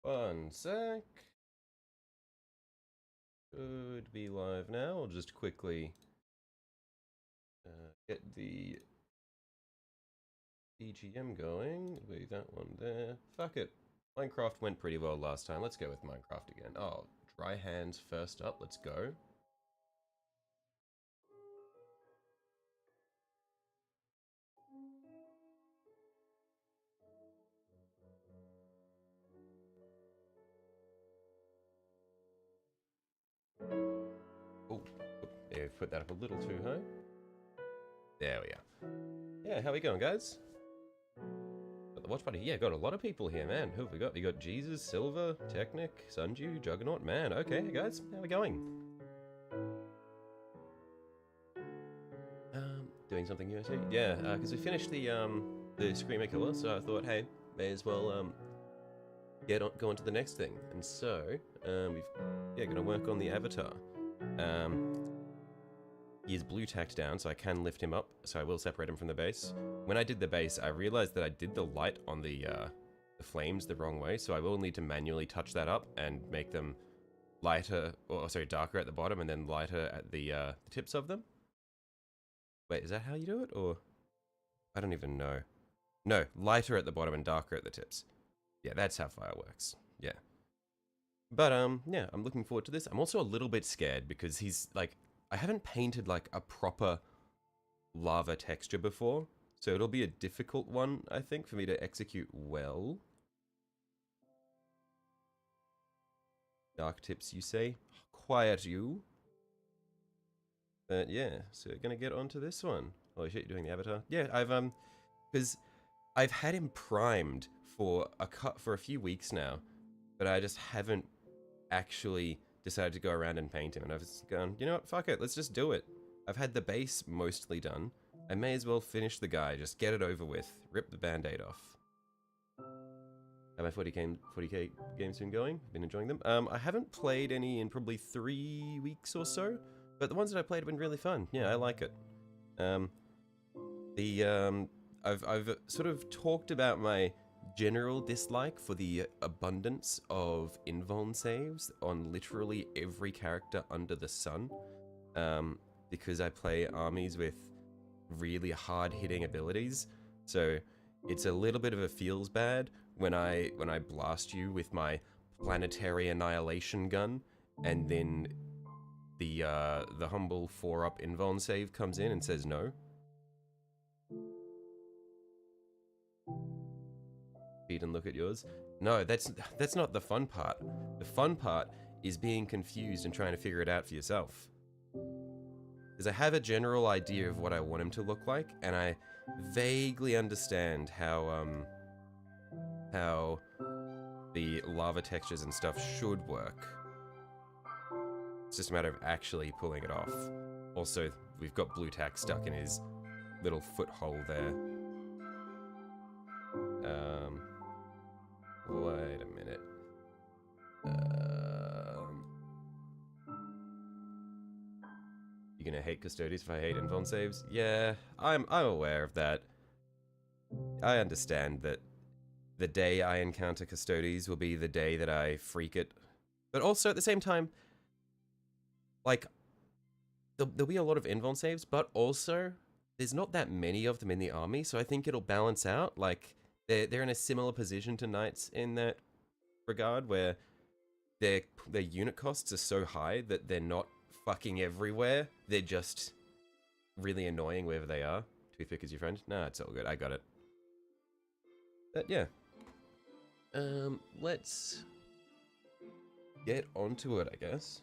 One sec. Should be live now. I'll just quickly get the EGM going. Leave that one there. Fuck it. Minecraft went pretty well last time. Let's go with Minecraft again. Oh, dry hands first up. Let's go. Oh, yeah, put that up a little too high. There we are. Yeah, how we going, guys? Got the watch party. Yeah, got a lot of people here, man. Who have we got? We got Jesus, Silver, Technic, Sunju, Juggernaut. Man, okay, guys, how we going? Doing something new, I see. Yeah, because we finished the Screamer Killer, so I thought, hey, may as well go on to the next thing. And so we've gonna work on the Avatar. He is blue tacked down, so I can lift him up. So I will separate him from the base. When I did the base, I realized that I did the light on the flames the wrong way, so I will need to manually touch that up and make them lighter, or sorry, darker at the bottom and then lighter at the tips of them. Wait, is that how you do it, or? I don't even know. No, lighter at the bottom and darker at the tips. Yeah, that's how fire works. Yeah. But, yeah, I'm looking forward to this. I'm also a little bit scared because he's, like, I haven't painted, like, a proper lava texture before. So it'll be a difficult one, I think, for me to execute well. Dark tips, you say? Quiet you. But yeah, so we're gonna get onto this one. Holy shit, you're doing the avatar? Yeah, because I've had him primed for a few weeks now, but I just haven't actually decided to go around and paint him. And I've just gone, you know what, fuck it, let's just do it. I've had the base mostly done. I may as well finish the guy, just get it over with, rip the band-aid off. How my 40k games been going? Been enjoying them. I haven't played any in probably 3 weeks or so. But the ones that I played have been really fun. Yeah, I like it. I've sort of talked about my general dislike for the abundance of invuln saves on literally every character under the sun. Because I play armies with really hard-hitting abilities, so it's a little bit of a feels bad when I blast you with my planetary annihilation gun, and then the humble 4-up invuln save comes in and says no. Feed and look at yours. No, that's not the fun part. The fun part is being confused and trying to figure it out for yourself. Because I have a general idea of what I want him to look like, and I vaguely understand how the lava textures and stuff should work. It's just a matter of actually pulling it off. Also, we've got blue tack stuck in his little foothold there. Wait a minute. You gonna hate Custodies if I hate invuln saves? Yeah, I'm aware of that. I understand that the day I encounter Custodies will be the day that I freak it. But also, at the same time, like, there'll be a lot of invuln saves, but also, there's not that many of them in the army, so I think it'll balance out. Like, they're in a similar position to knights in that regard, where their unit costs are so high that they're not fucking everywhere. They're just really annoying wherever they are. Toothpick is your friend? Nah, it's all good. I got it. But yeah. Let's get onto it, I guess.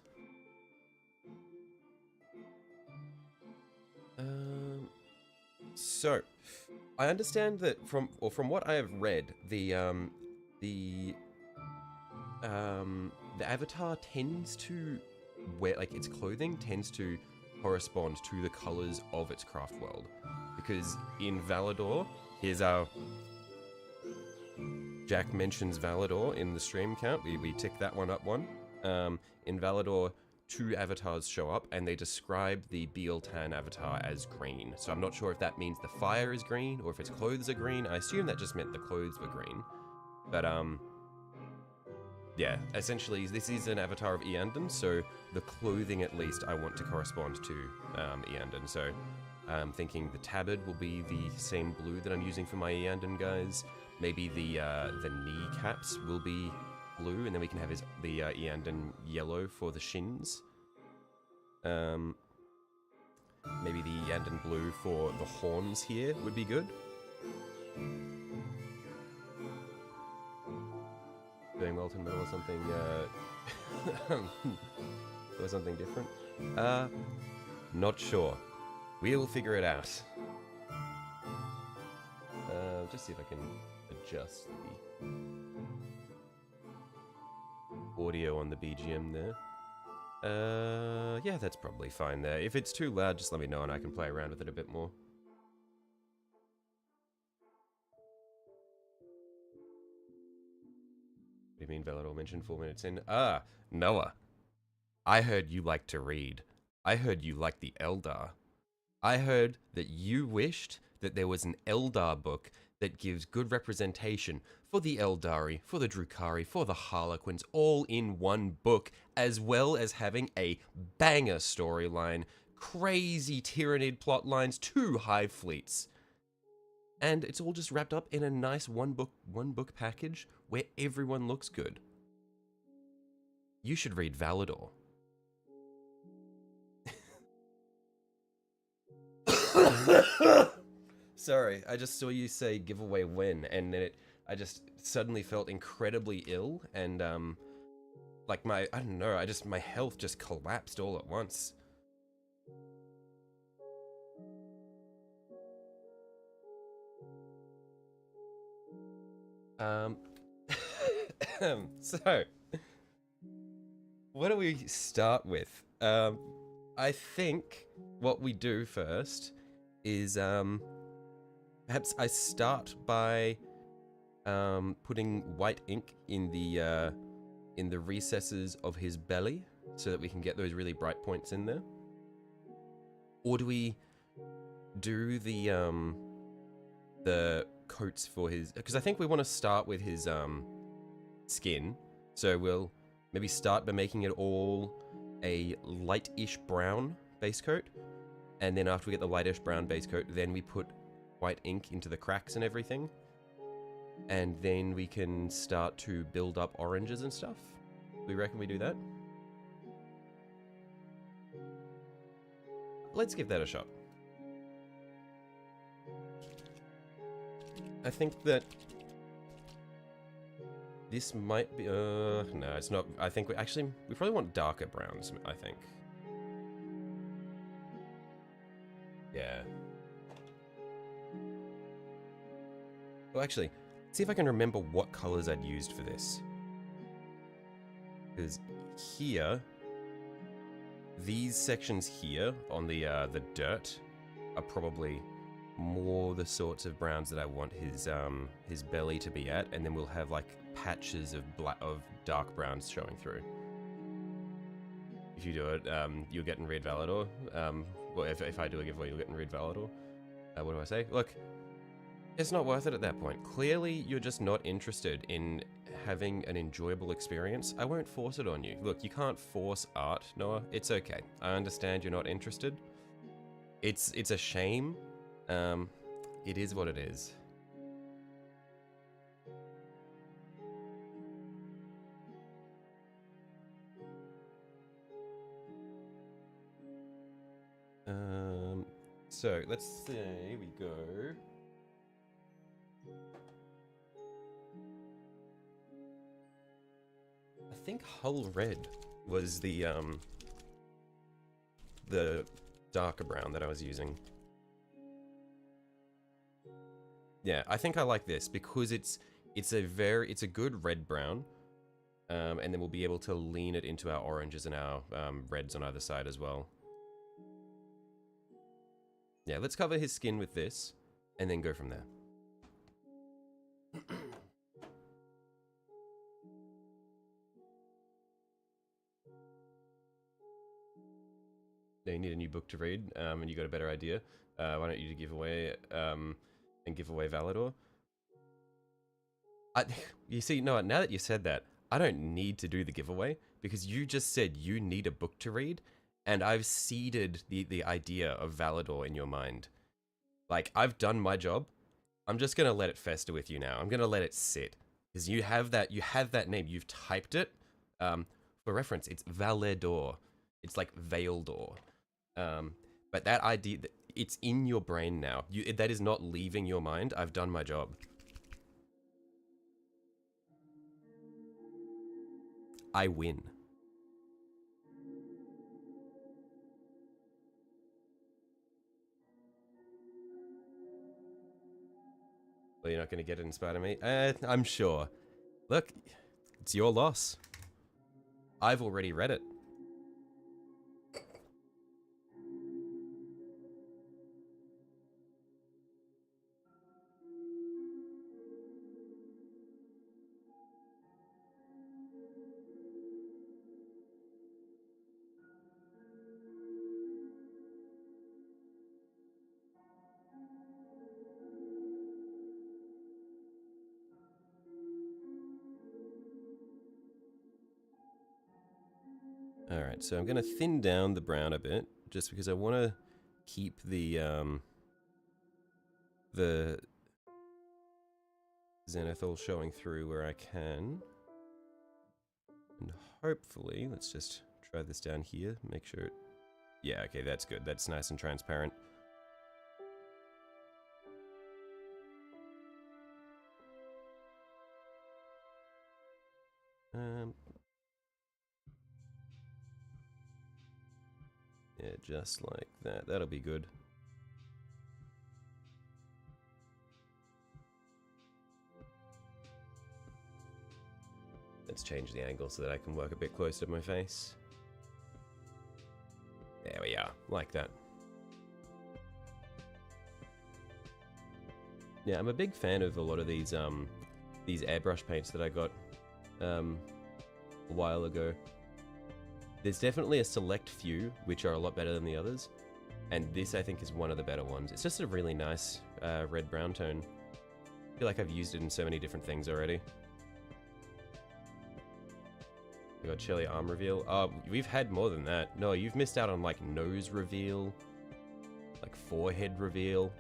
So, I understand that from what I have read, the avatar tends to wear, like, its clothing tends to correspond to the colors of its craft world. Because in Valador, here's our... Jack mentions Valador in the stream count. We tick that one up one. In Valador, 2 avatars show up, and they describe the Bealtan avatar as green. So I'm not sure if that means the fire is green, or if its clothes are green. I assume that just meant the clothes were green. But, yeah, essentially this is an avatar of Eandon, so the clothing at least I want to correspond to Eandon. So I'm thinking the tabard will be the same blue that I'm using for my Eandon guys. Maybe the kneecaps will be blue, and then we can have the Eandon yellow for the shins. Maybe the Eandon blue for the horns here would be good. Doing molten metal or something, or something different? Not sure. We'll figure it out. Just see if I can adjust the audio on the BGM there. Yeah, that's probably fine there. If it's too loud, just let me know and I can play around with it a bit more. What do you mean, Velador mentioned 4 minutes in? Ah, Noah. I heard you like to read. I heard you like the Eldar. I heard that you wished that there was an Eldar book that gives good representation for the Eldari, for the Drukhari, for the Harlequins, all in one book, as well as having a banger storyline, crazy Tyranid plot lines, 2 hive fleets. And it's all just wrapped up in a nice one book package where everyone looks good. You should read Valador. Sorry, I just saw you say giveaway when, and then I just suddenly felt incredibly ill, and like I don't know, my health just collapsed all at once. So, what do we start with? I think what we do first is, perhaps I start by, putting white ink in the recesses of his belly, so that we can get those really bright points in there. Or do we do the coats for his, because I think we want to start with his skin, so we'll maybe start by making it all a lightish brown base coat, and then after we get the lightish brown base coat, then we put white ink into the cracks and everything, and then we can start to build up oranges and stuff. We reckon we do that? Let's give that a shot. I think that this might be, no, it's not. I think we probably want darker browns, I think. Yeah. Well, actually, see if I can remember what colors I'd used for this. Because here, these sections here on the dirt are probably more the sorts of browns that I want his belly to be at, and then we'll have like patches of dark browns showing through. If you do it, you'll get in Red Valador. Well, if I do a giveaway, you'll get in Red Valador. What do I say? Look, it's not worth it at that point. Clearly, you're just not interested in having an enjoyable experience. I won't force it on you. Look, you can't force art, Noah. It's okay. I understand you're not interested. It's a shame. It is what it is. So let's say we go. I think Hull Red was the darker brown that I was using. Yeah, I think I like this because it's a good red brown, and then we'll be able to lean it into our oranges and our reds on either side as well. Yeah, let's cover his skin with this, and then go from there. Now you need a new book to read, and you got a better idea. Why don't you give away Valador? You see, no, now that you said that, I don't need to do the giveaway because you just said you need a book to read, and I've seeded the idea of Valador in your mind. Like, I've done my job. I'm just gonna let it fester with you now. I'm gonna let it sit because you have that name. You've typed it. For reference, it's Valedor. It's like Vaildor. But that idea, it's in your brain now. That is not leaving your mind. I've done my job. I win. Well, you're not going to get it in spite of me? I'm sure. Look, it's your loss. I've already read it. Alright, so I'm going to thin down the brown a bit, just because I want to keep the zenithal showing through where I can. And hopefully, let's just try this down here, make sure it... Yeah, okay, that's good. That's nice and transparent. Yeah, just like that. That'll be good. Let's change the angle so that I can work a bit closer to my face. There we are, like that. Yeah, I'm a big fan of a lot of these airbrush paints that I got a while ago. There's definitely a select few which are a lot better than the others, and this I think is one of the better ones. It's just a really nice red-brown tone. I feel like I've used it in so many different things already. We got Shelly arm reveal. Oh, we've had more than that. No, you've missed out on like nose reveal, like forehead reveal.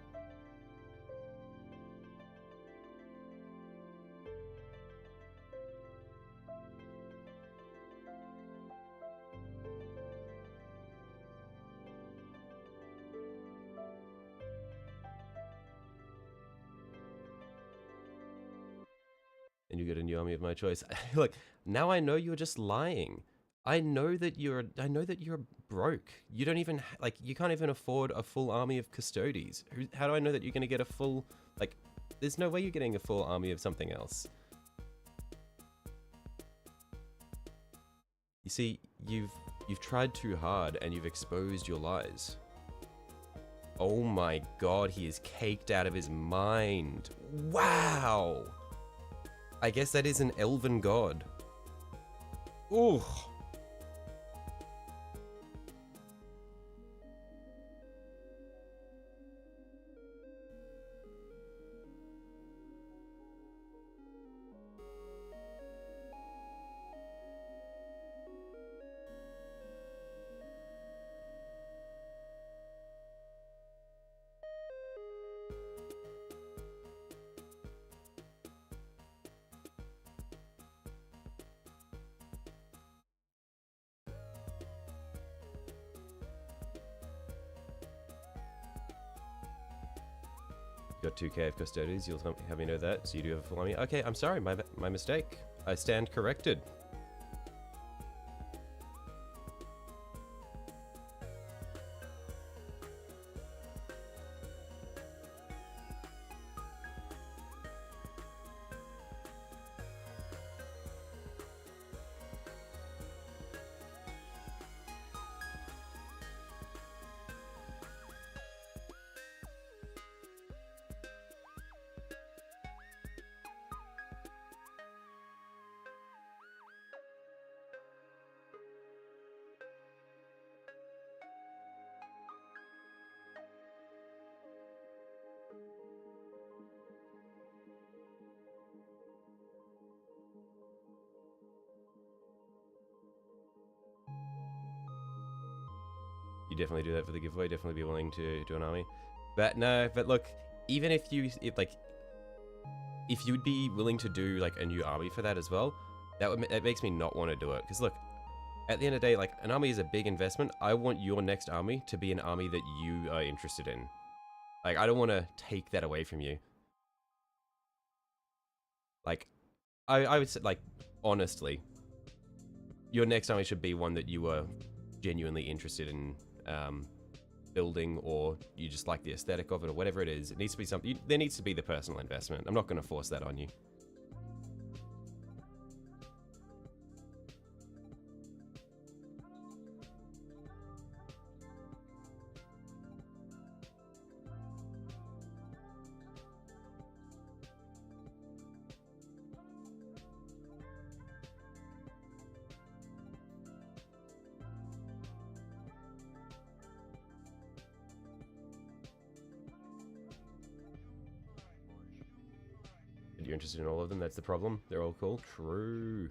And you get a new army of my choice. Look, now I know you're just lying. I know that you're broke. You don't even, like, you can't even afford a full army of custodies. How do I know that you're gonna get a full, like, there's no way you're getting a full army of something else. You see, you've tried too hard and you've exposed your lies. Oh my god, he is caked out of his mind. Wow! I guess that is an elven god. Ooh. Got 2k of custodians, you'll have me know that, so you do have a full army. Okay, I'm sorry, my mistake. I stand corrected. You definitely do that for the giveaway. Definitely be willing to do an army. But no, but look, even if you'd be willing to do like a new army for that as well, that makes me not want to do it. Because look, at the end of the day, like an army is a big investment. I want your next army to be an army that you are interested in. Like I don't want to take that away from you. Like I would say, like honestly, your next army should be one that you are genuinely interested in building, or you just like the aesthetic of it, or whatever it is. It needs to be something. There needs to be the personal investment. I'm not going to force that on you. You're interested in all of them, that's the problem. They're all cool. True.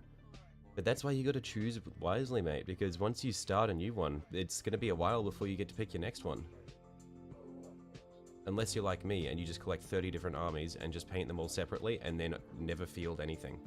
But that's why you gotta choose wisely, mate, because once you start a new one, it's gonna be a while before you get to pick your next one. Unless you're like me and you just collect 30 different armies and just paint them all separately and then never field anything.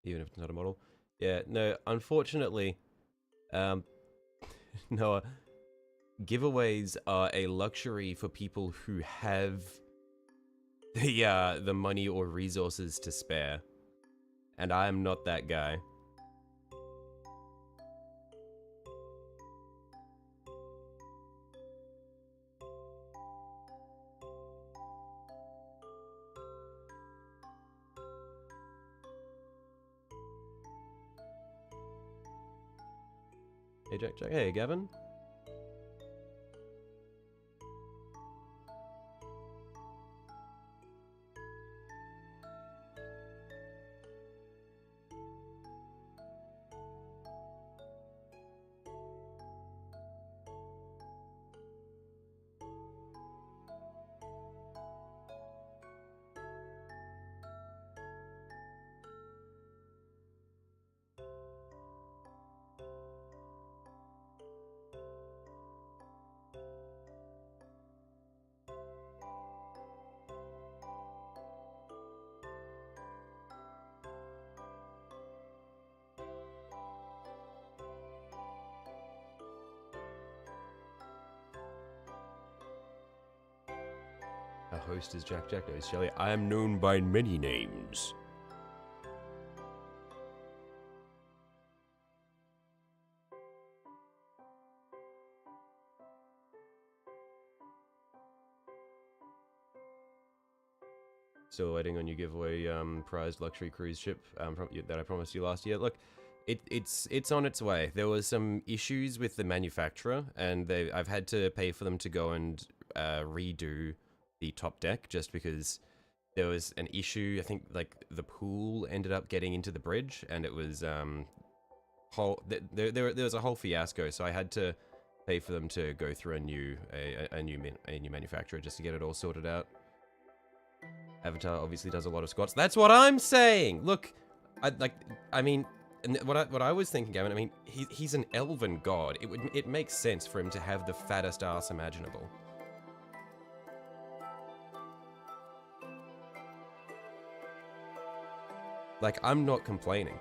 Even if it's not a model. Yeah, no, unfortunately, no, giveaways are a luxury for people who have the money or resources to spare. And I am not that guy. Hey, Jack. Hey, Gavin. Our host is Jack Knows Shelly. I am known by many names. Still waiting on your giveaway prized luxury cruise ship that I promised you last year. Look, it's on its way. There was some issues with the manufacturer, and I've had to pay for them to go and redo the top deck just because there was an issue. I think like the pool ended up getting into the bridge, and it was there was a whole fiasco. So I had to pay for them to go through a new manufacturer just to get it all sorted out. Avatar obviously does a lot of squats. That's what I'm saying. Look, I mean, what I was thinking, Gavin. I mean, he's an elven god. It makes sense for him to have the fattest ass imaginable. Like, I'm not complaining.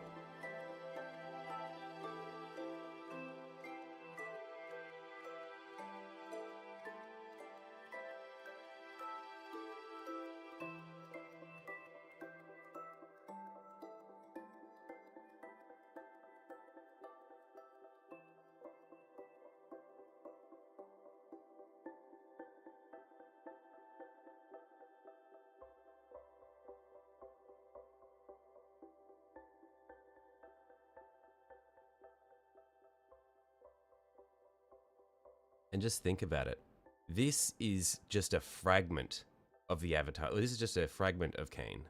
And just think about it. This is just a fragment of the Avatar. This is just a fragment of Khaine.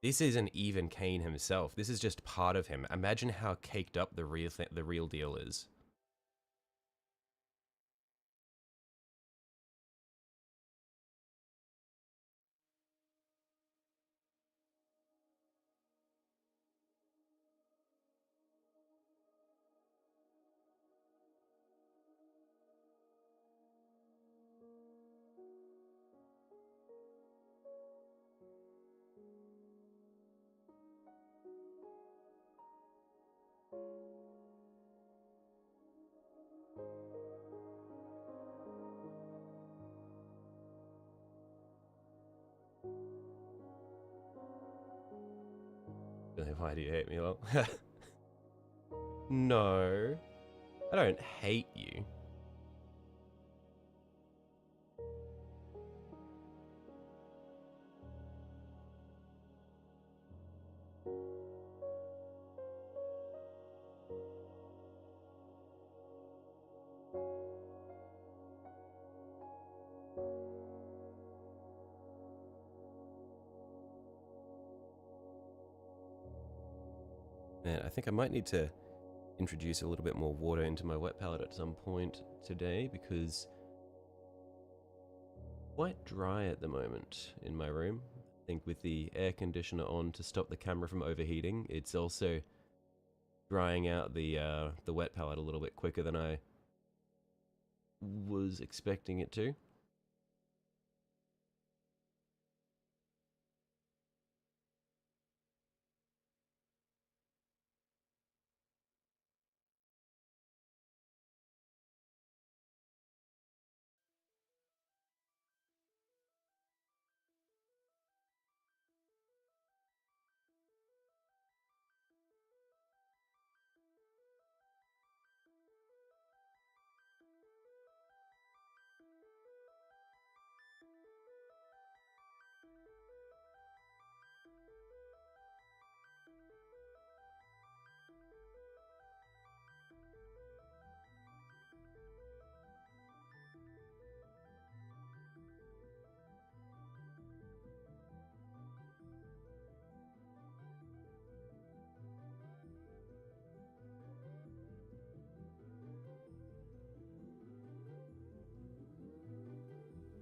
This isn't even Khaine himself. This is just part of him. Imagine how caked up the real deal is. Why do you hate me, lol? No, I don't hate you. Man, I think I might need to introduce a little bit more water into my wet palette at some point today, because quite dry at the moment in my room. I think with the air conditioner on to stop the camera from overheating, it's also drying out the wet palette a little bit quicker than I was expecting it to.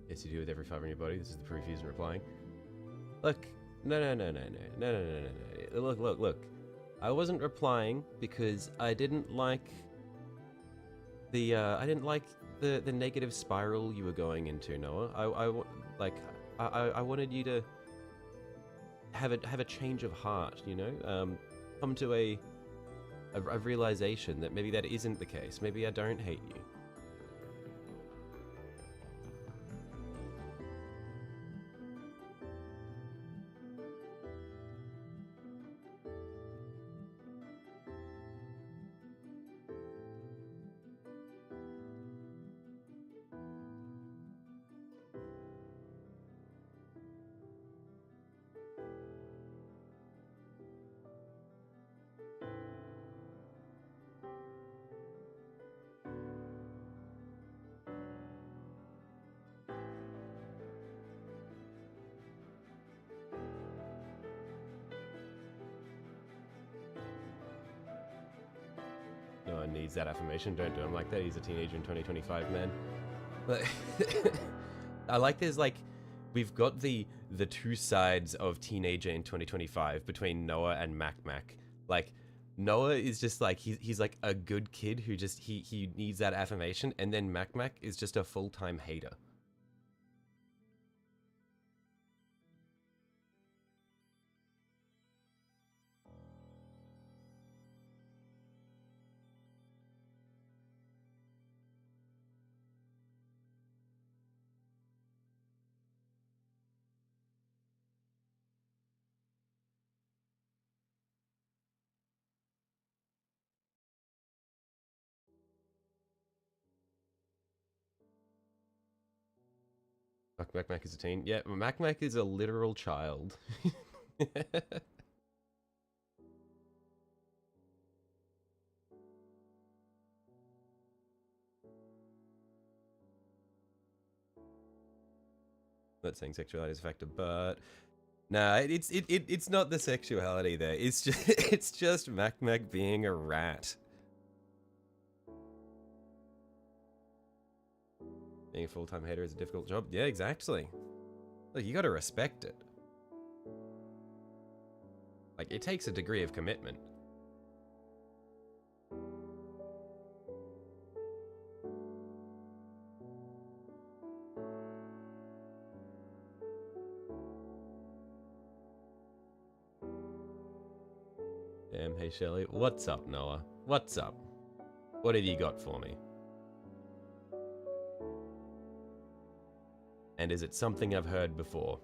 Yes, you do with every fiber in your body. This is the proof he isn't replying. Look, no. Look. I wasn't replying because I didn't like the the negative spiral you were going into, Noah. I wanted you to have a change of heart, you know, come to a realization that maybe that isn't the case. Maybe I don't hate you. No one needs that affirmation. Don't do him like that. He's a teenager in 2025, man. But I like there's like we've got the two sides of teenager in 2025 between Noah and Mac. Like Noah is just like he's like a good kid who just he needs that affirmation, and then Mac is just a full-time hater. Mac is a teen. Yeah, Mac is a literal child. Not saying sexuality is a factor, but nah, it's not the sexuality there. It's just it's just Mac being a rat. Being a full-time hater is a difficult job. Yeah, exactly. Look, you gotta respect it. Like, it takes a degree of commitment. Damn, hey Shelly. What's up, Noah? What's up? What have you got for me? And is it something I've heard before?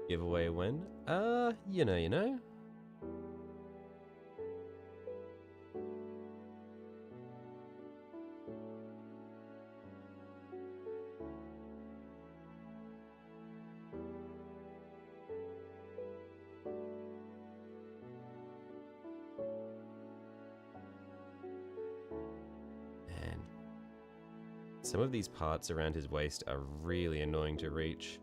Giveaway when? You know. Man. Some of these parts around his waist are really annoying to reach.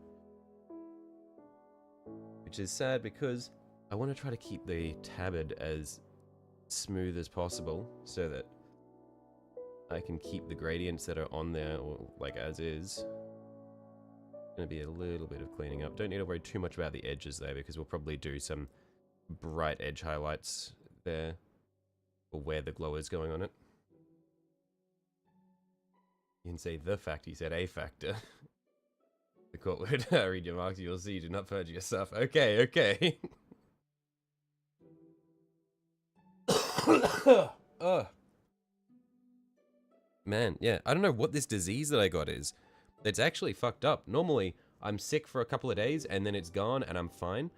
Which is sad because I want to try to keep the tabard as smooth as possible so that I can keep the gradients that are on there, or like as is. Gonna be a little bit of cleaning up. Don't need to worry too much about the edges there because we'll probably do some bright edge highlights there, or where the glow is going on it. You can say the fact, he said a factor. The court word, read your marks, you'll see, do not purge yourself. Okay, okay. Man, yeah, I don't know what this disease that I got is. It's actually fucked up. Normally, I'm sick for a couple of days and then it's gone and I'm fine.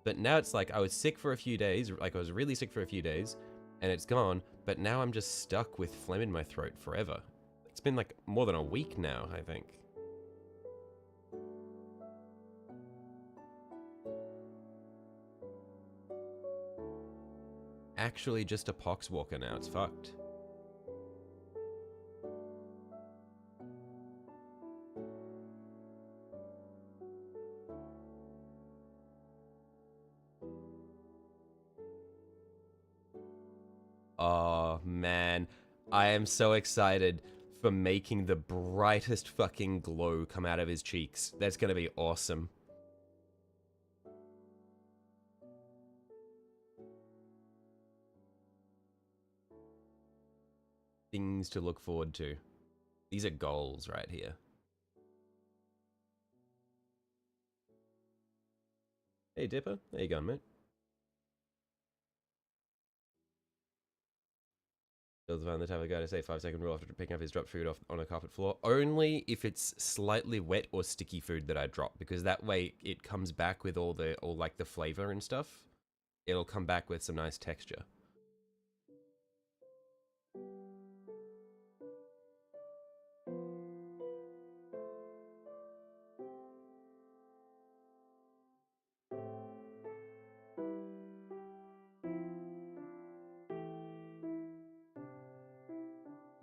But now it's like I was sick for a few days, like I was really sick for a few days and it's gone, but now I'm just stuck with phlegm in my throat forever. It's been like more than a week now, I think. Actually just a poxwalker now, it's fucked. Oh man, I am so excited for making the brightest fucking glow come out of his cheeks. That's gonna be awesome. Things to look forward to. These are goals right here. Hey Dipper, how you going, mate? Bill's the type of guy to say 5-second rule after picking up his dropped food off on a carpet floor. Only if it's slightly wet or sticky food that I drop, because that way it comes back with all like the flavor and stuff. It'll come back with some nice texture.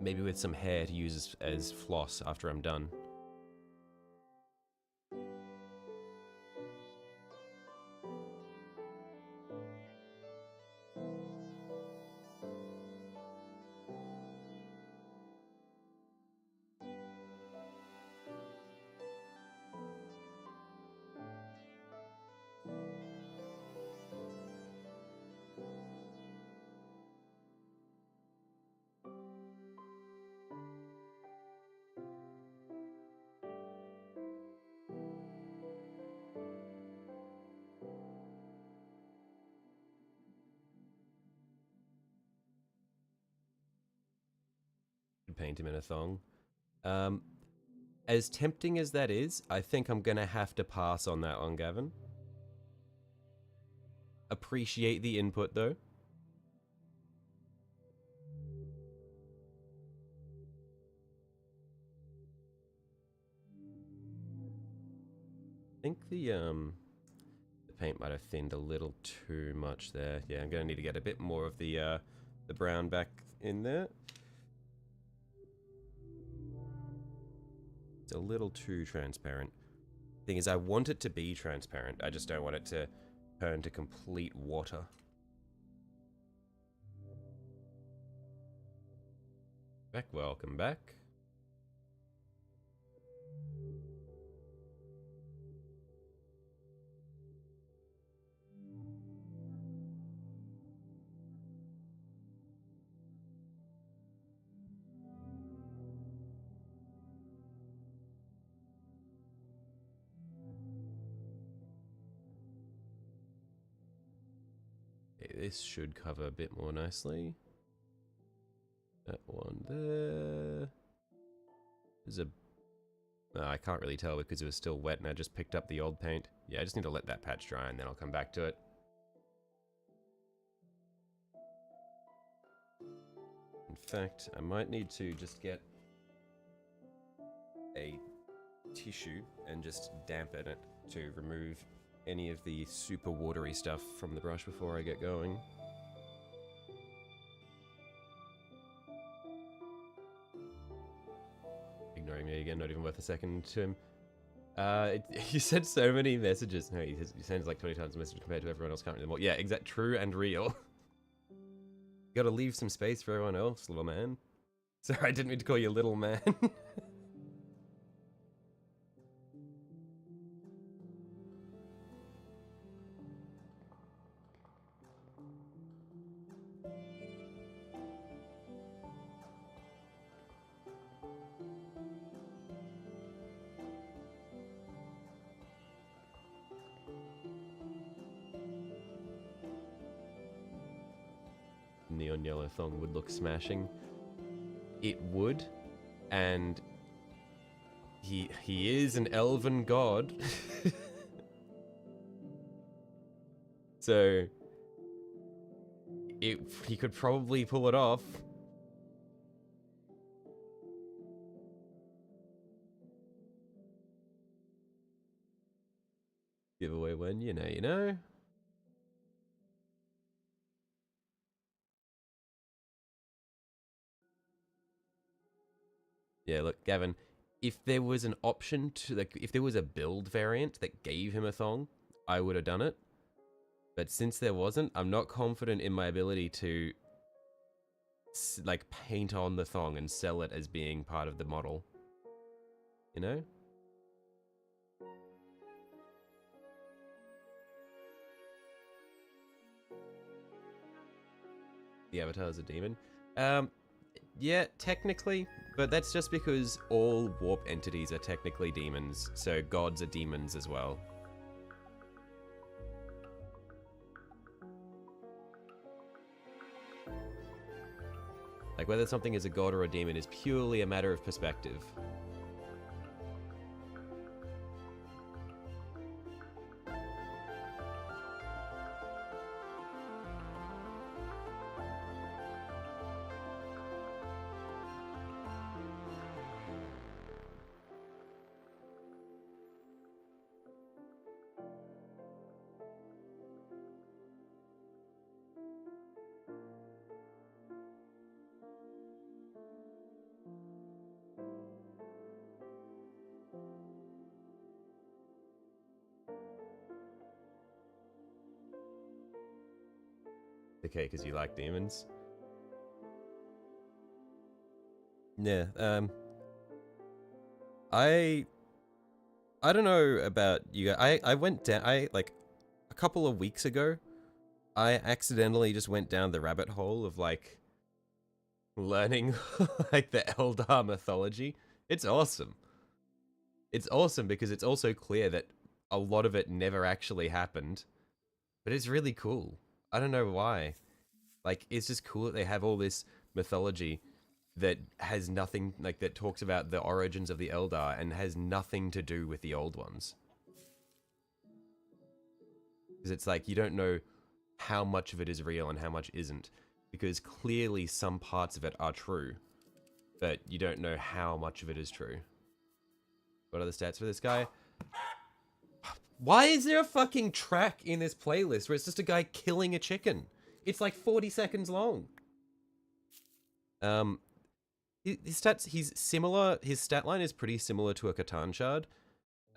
Maybe with some hair to use as floss after I'm done. Paint him in a thong. As tempting as that is, I think I'm gonna have to pass on that one, Gavin. Appreciate the input, though. I think the paint might have thinned a little too much there. Yeah, I'm gonna need to get a bit more of the brown back in there. It's a little too transparent. Thing is, I want it to be transparent. I just don't want it to turn to complete water. Back, welcome back. Okay, this should cover a bit more nicely. That one there. There's a... I can't really tell because it was still wet and I just picked up the old paint. Yeah, I just need to let that patch dry and then I'll come back to it. In fact, I might need to just get a tissue and just dampen it to remove any of the super watery stuff from the brush before I get going. Ignoring me again, not even worth a second to him. You sent so many messages. No, he sends like 20 times a message compared to everyone else. Can't read them all. Yeah, exact, true and real. You gotta leave some space for everyone else, little man. Sorry, I didn't mean to call you little man. Neon yellow thong would look smashing. It would, and he is an elven god. So he could probably pull it off. Giveaway when you know you know. Yeah, look, Gavin, if there was an option to, like, if there was a build variant that gave him a thong, I would have done it. But since there wasn't, I'm not confident in my ability to, like, paint on the thong and sell it as being part of the model. You know? The Avatar is a demon. Yeah, technically, but that's just because all warp entities are technically demons, so gods are demons as well. Like, whether something is a god or a demon is purely a matter of perspective. Okay, because you like demons. Yeah, I don't know about you guys. I went down, like, a couple of weeks ago, I accidentally just went down the rabbit hole of, like, learning, like, the Eldar mythology. It's awesome. It's awesome because it's also clear that a lot of it never actually happened. But it's really cool. I don't know why. Like, it's just cool that they have all this mythology that has nothing, like, that talks about the origins of the Eldar and has nothing to do with the old ones. Because it's like, you don't know how much of it is real and how much isn't. Because clearly some parts of it are true, but you don't know how much of it is true. What are the stats for this guy? Why is there a fucking track in this playlist where it's just a guy killing a chicken? It's like 40 seconds long. His stats, he's similar. His stat line is pretty similar to a Catan Shard.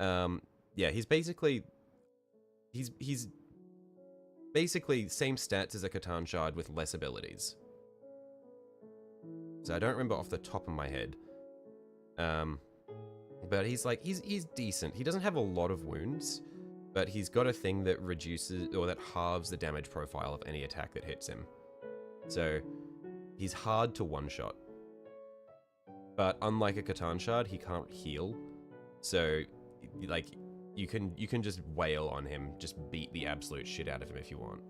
Yeah, he's basically same stats as a Catan Shard with less abilities. So I don't remember off the top of my head. But he's like he's decent. He doesn't have a lot of wounds, but he's got a thing that reduces or that halves the damage profile of any attack that hits him. So he's hard to one-shot. But unlike a Catan Shard, he can't heal. So like you can just wail on him, just beat the absolute shit out of him if you want.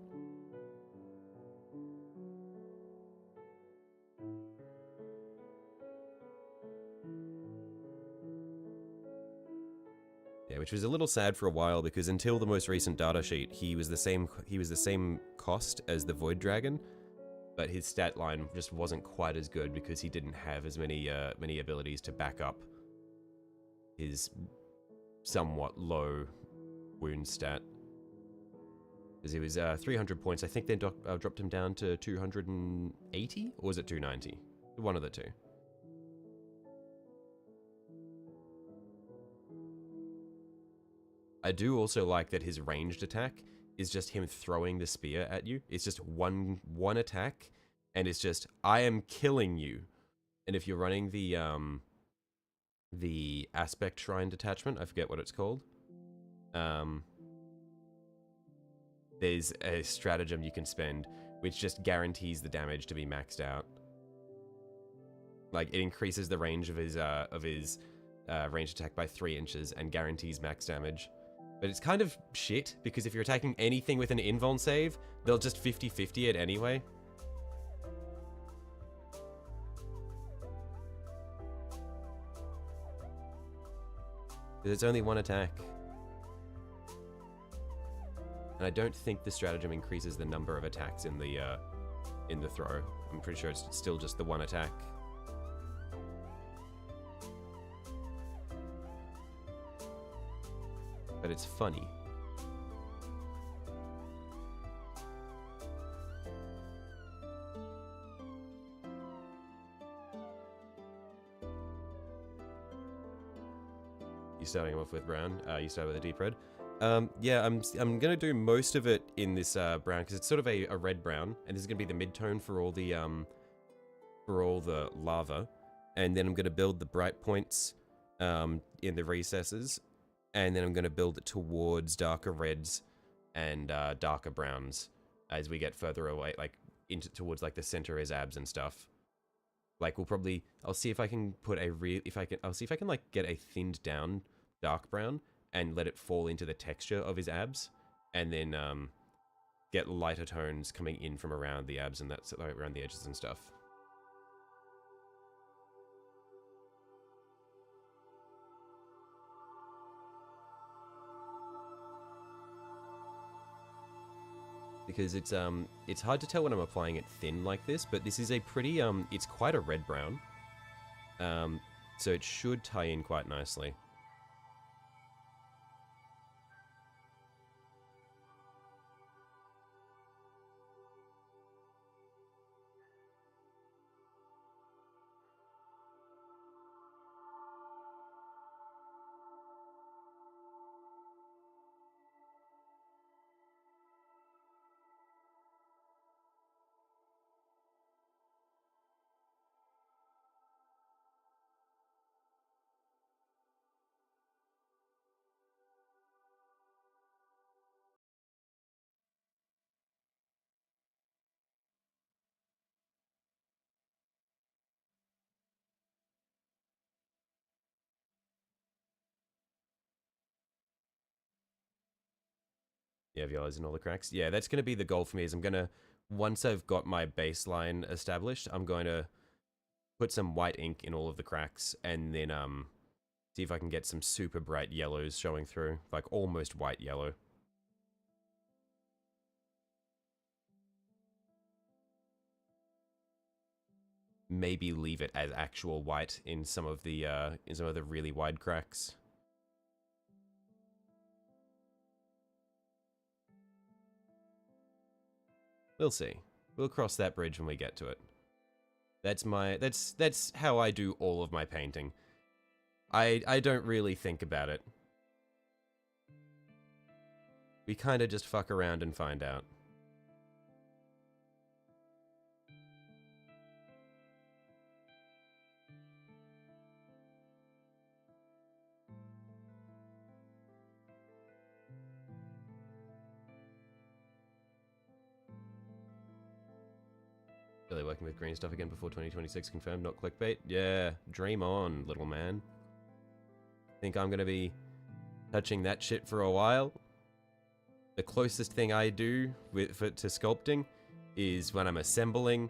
Yeah, which was a little sad for a while because until the most recent data sheet, he was the same cost as the Void Dragon, but his stat line just wasn't quite as good because he didn't have as many abilities to back up his somewhat low wound stat. Because he was 300 points. I think they dropped him down to 280, or was it 290? One of the two. I do also like that his ranged attack is just him throwing the spear at you. It's just one attack, and it's just, I am killing you. And if you're running the aspect shrine detachment, I forget what it's called. There's a stratagem you can spend which just guarantees the damage to be maxed out. Like it increases the range of his ranged attack by 3 inches and guarantees max damage. But it's kind of shit, because if you're attacking anything with an invuln save, they'll just 50-50 it anyway. It's only one attack. And I don't think the stratagem increases the number of attacks in the throw. I'm pretty sure it's still just the one attack. But it's funny. You starting off with brown? You start with a deep red. Yeah, I'm gonna do most of it in this brown because it's sort of a red brown, and this is gonna be the mid-tone for all the lava, and then I'm gonna build the bright points in the recesses. And then I'm going to build it towards darker reds and darker browns as we get further away, like towards like the center of his abs and stuff. Like I'll see if I can put I'll see if I can like get a thinned down dark brown and let it fall into the texture of his abs, and then get lighter tones coming in from around the abs and that's around the edges and stuff. Because it's hard to tell when I'm applying it thin like this, but this is a pretty it's quite a red brown, so it should tie in quite nicely. Yeah, yellows in all the cracks. Yeah, that's going to be the goal for me. Is once I've got my baseline established, I'm going to put some white ink in all of the cracks, and then see if I can get some super bright yellows showing through, like almost white yellow. Maybe leave it as actual white in some of the really wide cracks. We'll see. We'll cross that bridge when we get to it. That's how I do all of my painting. I don't really think about it. We kind of just fuck around and find out. Really working with green stuff again before 2026 confirmed, not clickbait? Yeah, dream on, little man. Think I'm gonna be touching that shit for a while? The closest thing I do to sculpting is when I'm assembling.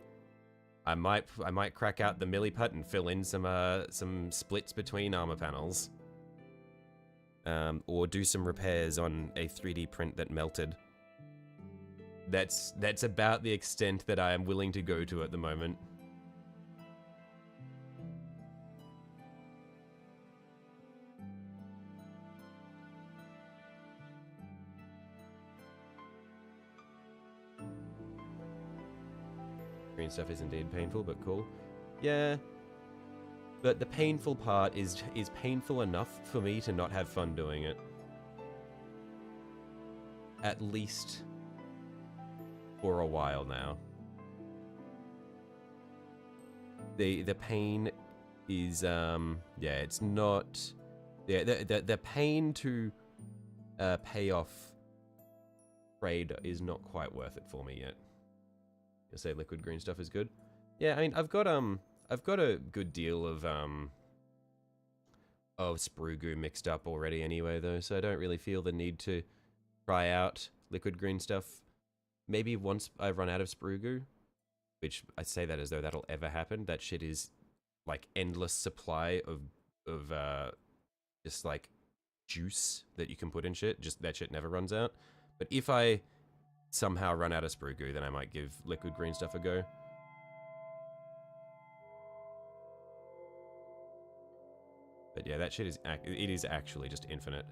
I might crack out the milliput and fill in some splits between armor panels, or do some repairs on a 3D print that melted. That's about the extent that I am willing to go to at the moment. Green stuff is indeed painful, but cool. Yeah. But the painful part is painful enough for me to not have fun doing it. At least for a while now. The pain is yeah, it's not, yeah, the pain to pay off trade is not quite worth it for me yet. You'll say liquid green stuff is good. Yeah, I mean, I've got a good deal of sprue goo mixed up already anyway though, so I don't really feel the need to try out liquid green stuff. Maybe once I run out of sprue goo, which I say that as though that'll ever happen. That shit is like endless supply of just like juice that you can put in shit. Just that shit never runs out. But if I somehow run out of sprue goo, then I might give liquid green stuff a go. But yeah, that shit is it is actually just infinite.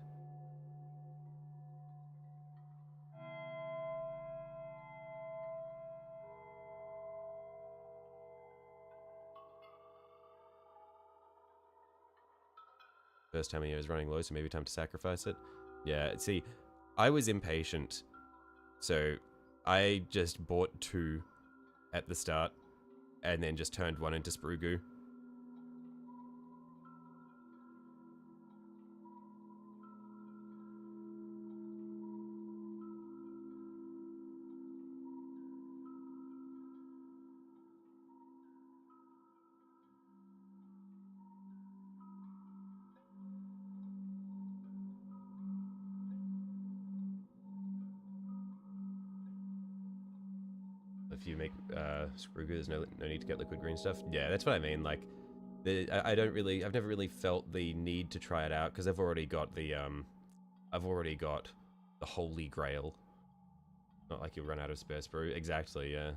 First time of year is running low, so maybe time to sacrifice it. Yeah, see, I was impatient, so I just bought 2 at the start, and then just turned 1 into sprue goo. If you make sprue goo, there's no need to get liquid green stuff. Yeah, that's what I mean. Like, I've never really felt the need to try it out because I've already got the holy grail. Not like you'll run out of spare sprue. Exactly. Yeah.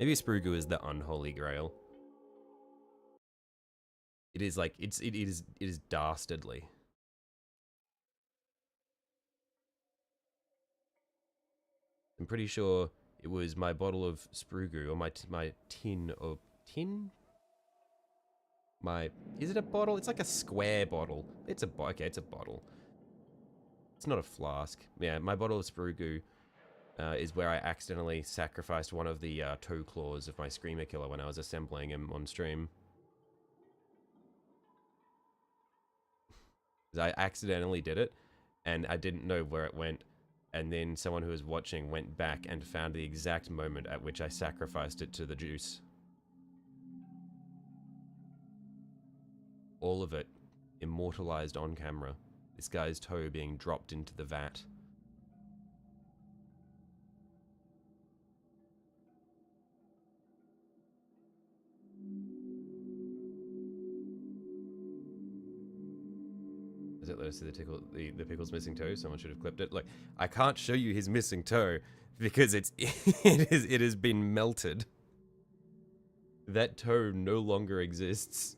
Maybe sprue goo is the unholy grail. It is like it is dastardly. I'm pretty sure it was my bottle of sprue goo, or my tin of tin. Is it a bottle? It's like a square bottle. It's okay. It's a bottle. It's not a flask. Yeah, my bottle of sprue goo is where I accidentally sacrificed one of the toe claws of my screamer killer when I was assembling him on stream. I accidentally did it, and I didn't know where it went. And then someone who was watching went back and found the exact moment at which I sacrificed it to the juice. All of it immortalized on camera. This guy's toe being dropped into the vat. Is it let us see the pickle's missing toe? Someone should have clipped it. Like, I can't show you his missing toe because it has been melted. That toe no longer exists.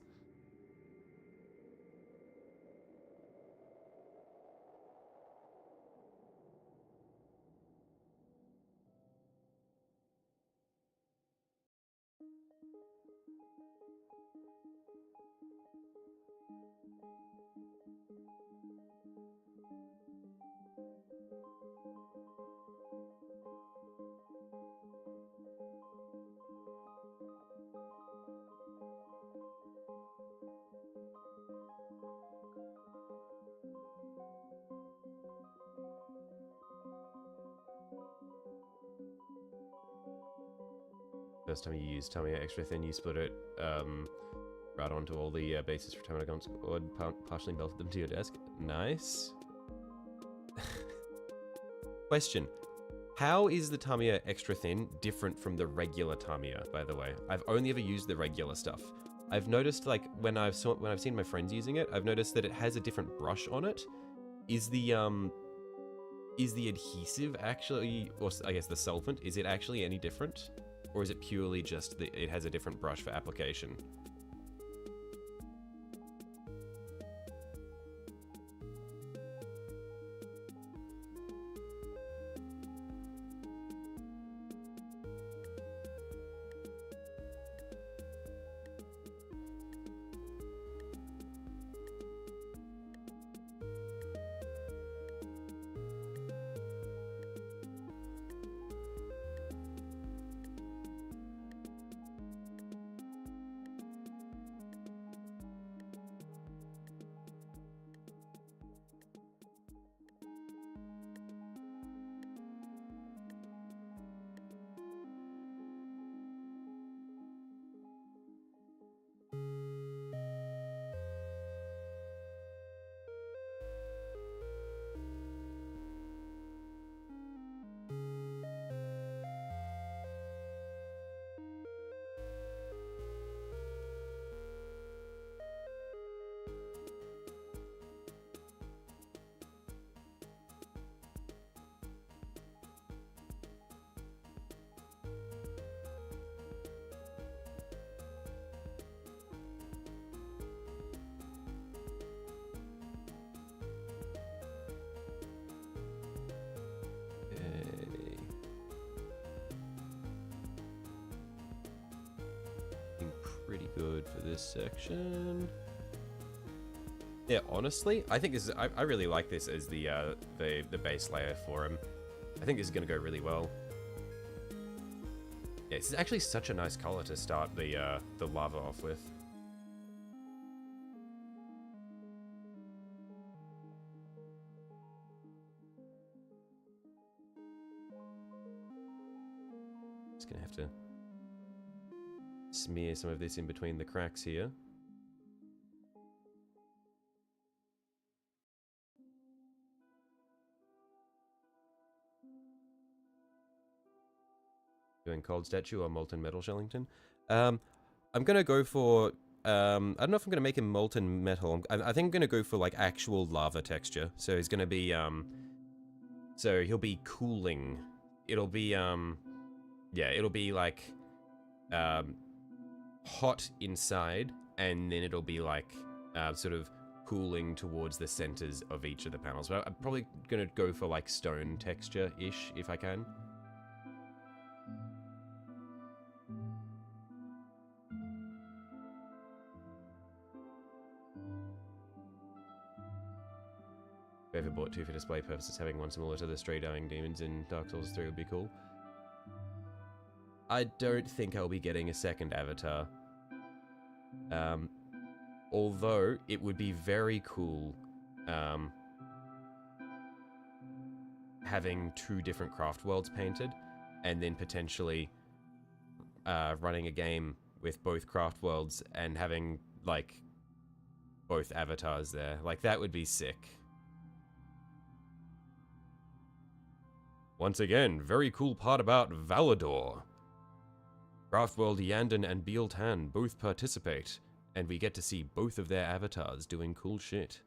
First time you use Tamiya extra thin, you split it right onto all the bases for Tamiya guns, or partially melted them to your desk. Nice. Question. How is the Tamiya extra thin different from the regular Tamiya, by the way? I've only ever used the regular stuff. I've noticed, like, when I've seen my friends using it, I've noticed that it has a different brush on it. Is the adhesive actually, or I guess the solvent, is it actually any different? Or is it purely just that it has a different brush for application? Pretty good for this section. Yeah, honestly, I think this is, I really like this as the base layer for him. I think this is gonna go really well. Yeah, this is actually such a nice color to start the lava off with. Just gonna have to smear some of this in between the cracks here. Doing cold statue or molten metal Shellington. I'm gonna go for I don't know if I'm gonna make him molten metal. I think I'm gonna go for like actual lava texture. So he's gonna be so he'll be cooling. It'll be yeah, it'll be like hot inside, and then it'll be like sort of cooling towards the centers of each of the panels. But I'm probably gonna go for like stone texture-ish if I can. If I ever bought two for display purposes, having one similar to the stray dying demons in Dark Souls 3 would be cool. I don't think I'll be getting a second avatar. Although it would be very cool having two different craft worlds painted, and then potentially running a game with both craft worlds and having like both avatars there. Like, that would be sick. Once again, very cool part about Valador. Craftworld Yandon and Bealtan both participate, and we get to see both of their avatars doing cool shit.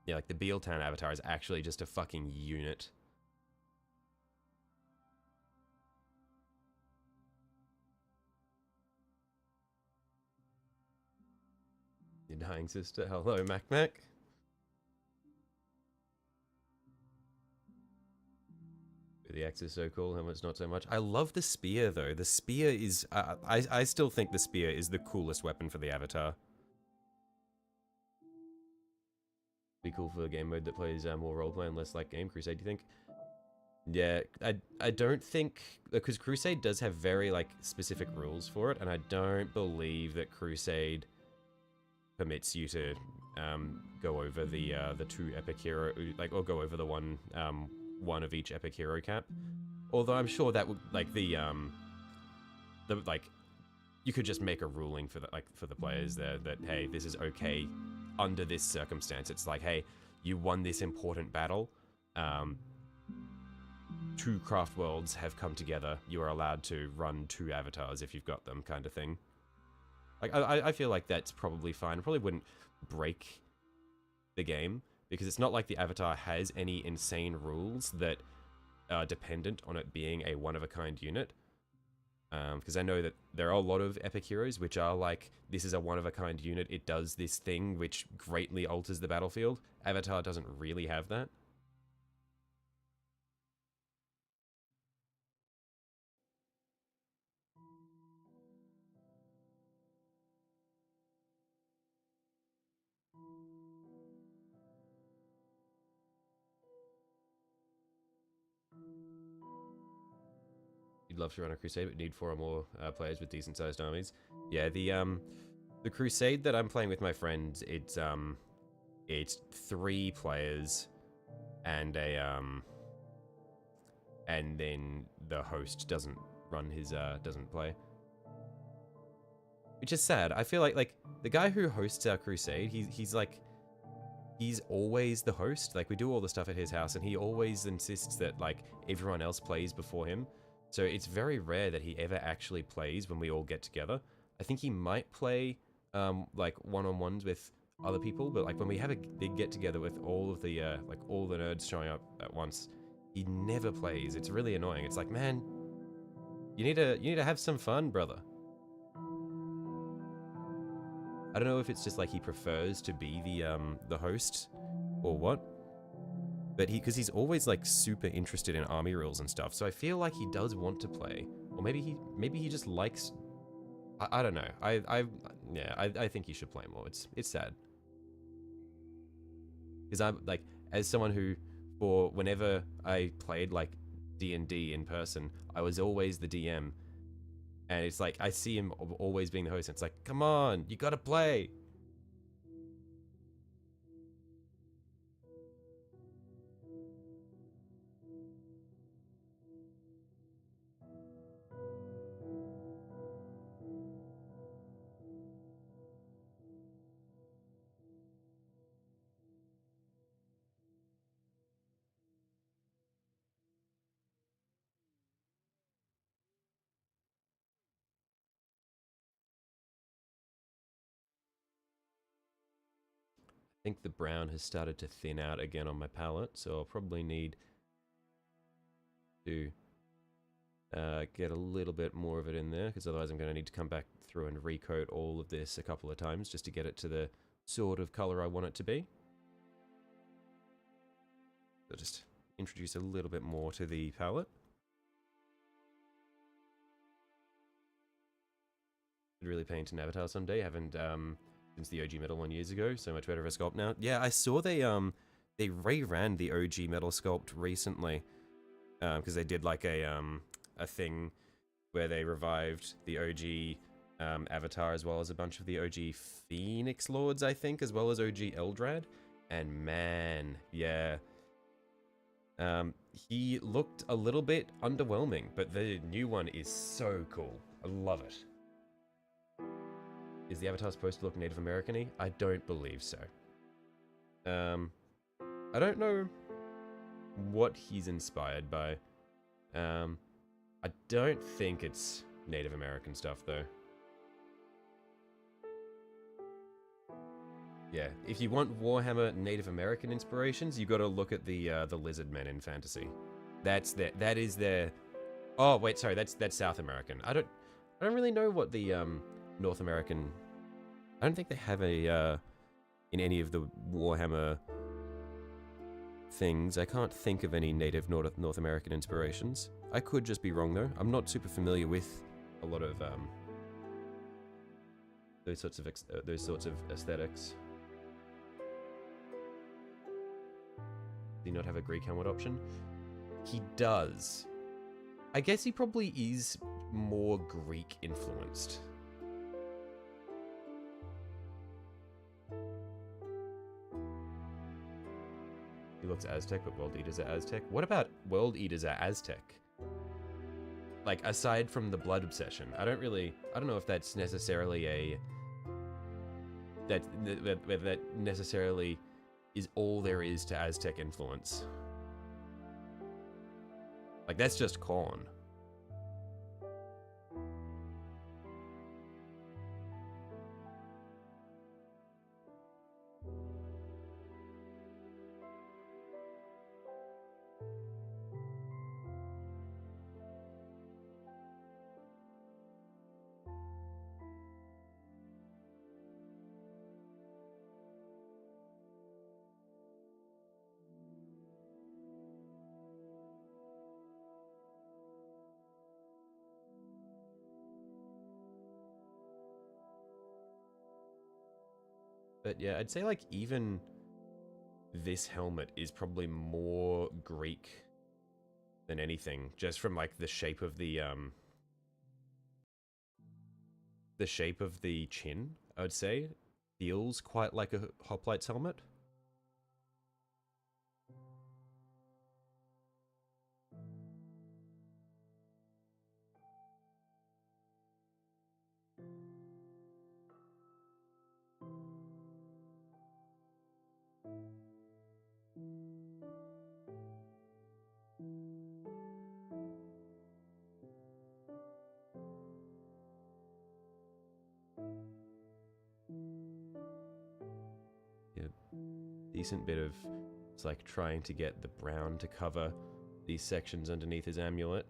Yeah, like the Bealtown avatar is actually just a fucking unit. Your dying sister. Hello, Mac Mac. The axe is so cool, helmet's not so much. I love the spear, though. The spear is... I still think the spear is the coolest weapon for the avatar. Be cool for a game mode that plays more roleplay and less like Game Crusade, do you think? Yeah, I don't think... Because Crusade does have very, like, specific rules for it, and I don't believe that Crusade permits you to go over the 2 epic hero... Like, or go over the one of each epic hero cap. Although I'm sure that would, like, like, you could just make a ruling for the, like, for the players there that, hey, this is okay under this circumstance. It's like, hey, you won this important battle. 2 craft worlds have come together. You are allowed to run 2 avatars if you've got them, kind of thing. Like, I feel like that's probably fine. It probably wouldn't break the game, because it's not like the avatar has any insane rules that are dependent on it being a one-of-a-kind unit. Because I know that there are a lot of epic heroes which are like, this is a one-of-a-kind unit, it does this thing which greatly alters the battlefield. Avatar doesn't really have that. You'd love to run a crusade, but need 4 or more players with decent-sized armies. Yeah, the crusade that I'm playing with my friends, it's 3 players and and then the host doesn't run his doesn't play, which is sad. I feel like the guy who hosts our crusade, he's always the host. Like, we do all the stuff at his house, and he always insists that, like, everyone else plays before him. So it's very rare that he ever actually plays when we all get together. I think he might play, like, one-on-ones with other people, but, like, when we have a big get-together with all of the, like, all the nerds showing up at once, he never plays. It's really annoying. It's like, man, you need to have some fun, brother. I don't know if it's just like he prefers to be the host or what, but because he's always like super interested in army rules and stuff, so I feel like he does want to play, or maybe he just likes. I don't know. I think he should play more. It's sad, because I'm like, as someone who, for whenever I played like D&D in person, I was always the DM. And it's like, I see him always being the host, and it's like, come on, you gotta play. I think the brown has started to thin out again on my palette, so I'll probably need to get a little bit more of it in there, because otherwise I'm going to need to come back through and recoat all of this a couple of times just to get it to the sort of color I want it to be. So just introduce a little bit more to the palette. I'd really paint an avatar someday. Haven't since the OG metal one years ago. So much better of a sculpt now. Yeah, I saw they reran the OG metal sculpt recently, because they did like a thing where they revived the OG avatar, as well as a bunch of the OG Phoenix Lords, I think, as well as OG Eldrad. And man, yeah, he looked a little bit underwhelming, but the new one is so cool. I love it. Is the avatar supposed to look Native American-y? I don't believe so. I don't know what he's inspired by. I don't think it's Native American stuff, though. Yeah, if you want Warhammer Native American inspirations, you got to look at the lizard men in fantasy. That is their. Oh wait, sorry, that's South American. I don't really know what the North American. I don't think they have a in any of the Warhammer things. I can't think of any native North American inspirations. I could just be wrong though. I'm not super familiar with a lot of those sorts of aesthetics. Do you not have a Greek helmet option? He does. I guess he probably is more Greek influenced. He looks Aztec, but World Eaters are Aztec. What about World Eaters are Aztec? Like, aside from the blood obsession, I don't know if that's necessarily that necessarily is all there is to Aztec influence. Like, that's just corn. But yeah, I'd say like even this helmet is probably more Greek than anything, just from like the shape of the chin, I would say. Feels quite like a hoplites helmet. Yeah, decent bit of, it's like trying to get the brown to cover these sections underneath his amulet.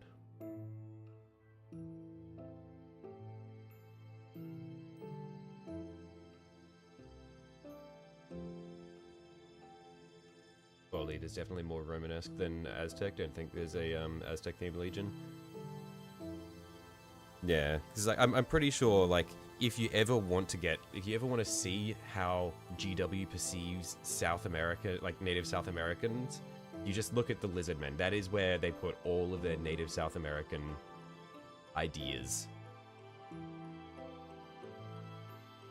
Well, it is definitely more Romanesque than Aztec. Don't think there's a Aztec themed legion. Yeah, because like I'm pretty sure like if you ever want to see how GW perceives South America, like native South Americans, you just look at the lizard men. That is where they put all of their native South American ideas.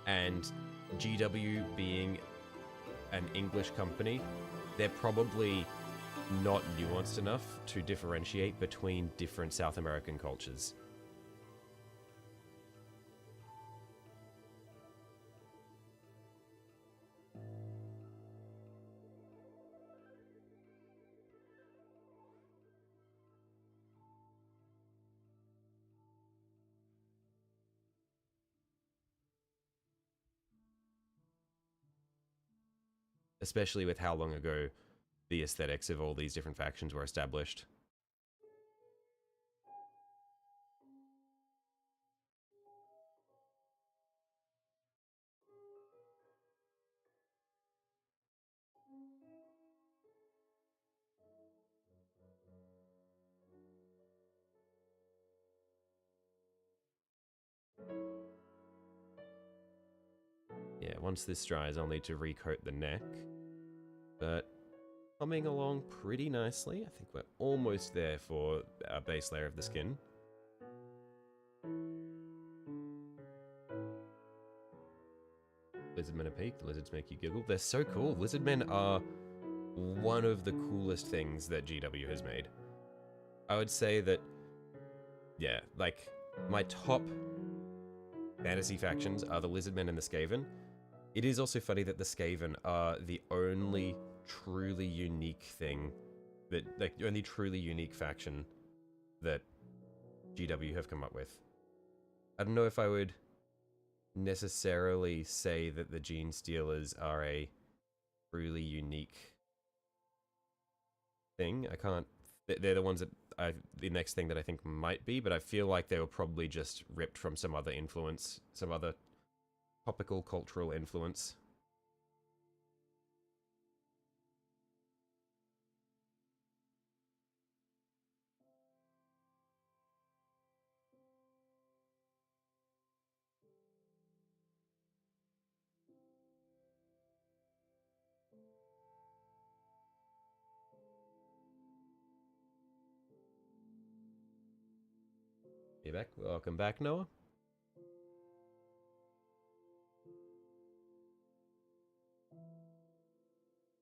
And GW being an English company, they're probably not nuanced enough to differentiate between different South American cultures. Especially with how long ago the aesthetics of all these different factions were established. Yeah, once this dries, I'll need to recoat the neck. But coming along pretty nicely. I think we're almost there for our base layer of the skin. Lizardmen are peak. The lizards make you giggle. They're so cool. Lizardmen are one of the coolest things that GW has made. I would say that, yeah, like, my top fantasy factions are the Lizardmen and the Skaven. It is also funny that the Skaven are the only truly unique thing that, like, the only truly unique faction that GW have come up with. I don't know if I would necessarily say that the Gene Stealers are a truly unique thing. I can't. They're the ones that the next thing that I think might be, but I feel like they were probably just ripped from some other influence, some other topical cultural influence. You back? Welcome back, Noah.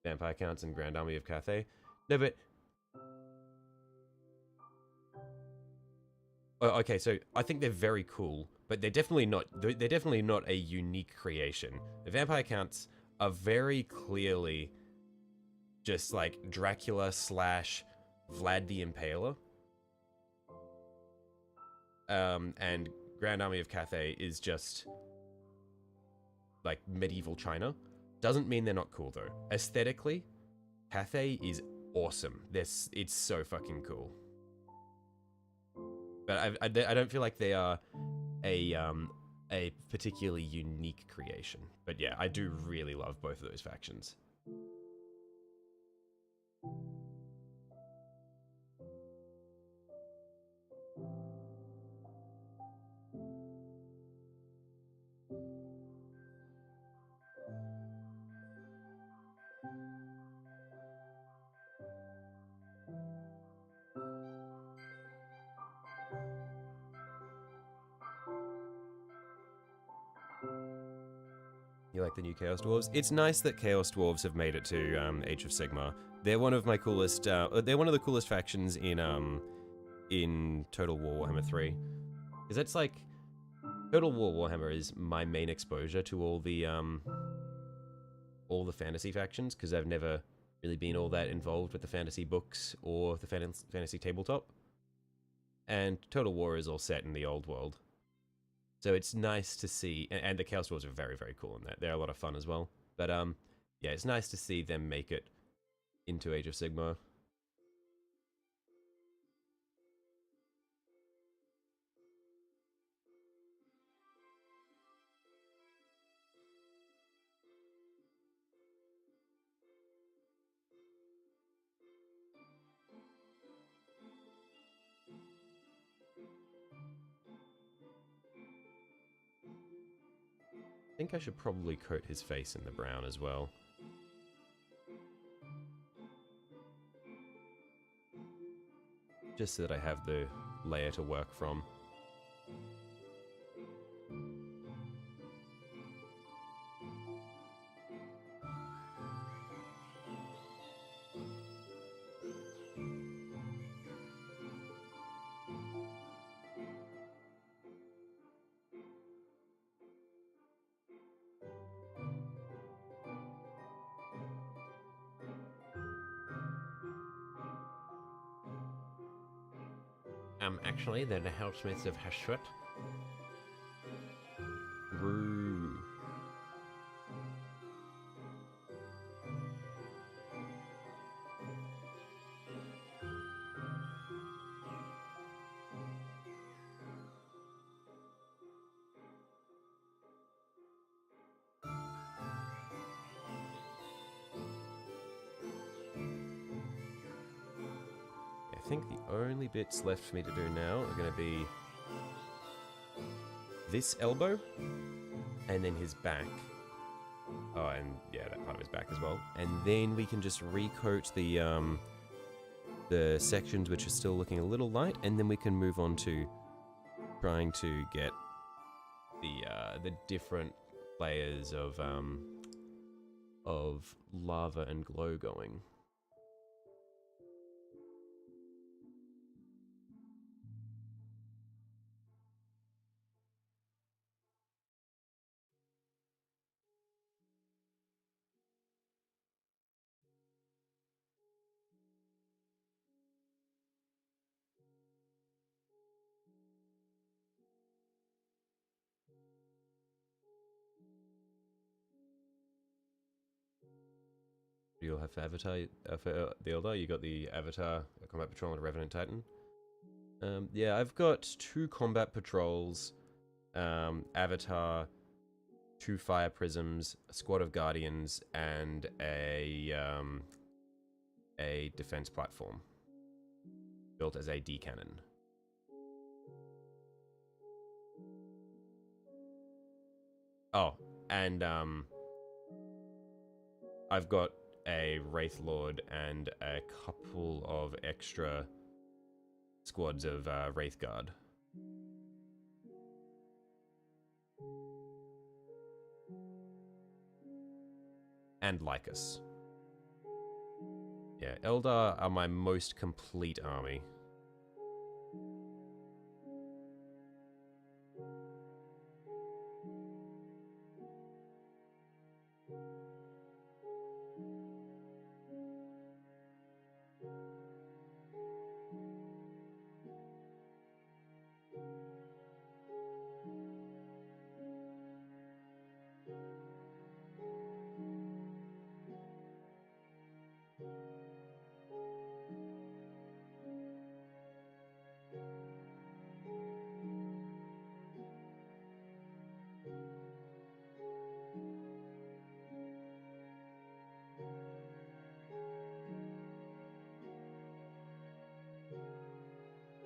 Vampire Counts and Grand Army of Cathay. No, but okay, so I think they're very cool, but they're definitely not. They're definitely not a unique creation. The Vampire Counts are very clearly just like Dracula slash Vlad the Impaler. And Grand Army of Cathay is just like medieval China. Doesn't mean they're not cool though. Aesthetically, Cathay is awesome. It's so fucking cool. But I don't feel like they are a particularly unique creation. But yeah, I do really love both of those factions. You like the new Chaos Dwarves? It's nice that Chaos Dwarves have made it to Age of Sigmar. They're one of my coolest. They're one of the coolest factions in Total War Warhammer 3, because it's like Total War Warhammer is my main exposure to all the fantasy factions, because I've never really been all that involved with the fantasy books or the fantasy tabletop. And Total War is all set in the old world. So it's nice to see, and the Chaos Dwarves are very, very cool in that. They're a lot of fun as well. But yeah, it's nice to see them make it into Age of Sigmar. I think I should probably coat his face in the brown as well. Just so that I have the layer to work from. Actually, they're the housemates of Hashut. Roo. I think the only bits left for me to do now are going to be this elbow, and then his back. Oh, and yeah, that part of his back as well. And then we can just recoat the sections which are still looking a little light, and then we can move on to trying to get the different layers of lava and glow going. You'll have for Avatar, for the Eldar, you got the Avatar Combat Patrol and Revenant Titan. Yeah, I've got 2 combat patrols, Avatar, 2 fire prisms, a squad of guardians, and a defense platform built as a D cannon. Oh, and I've got a Wraith Lord and a couple of extra squads of Wraith Guard. And Lycus. Yeah, Eldar are my most complete army.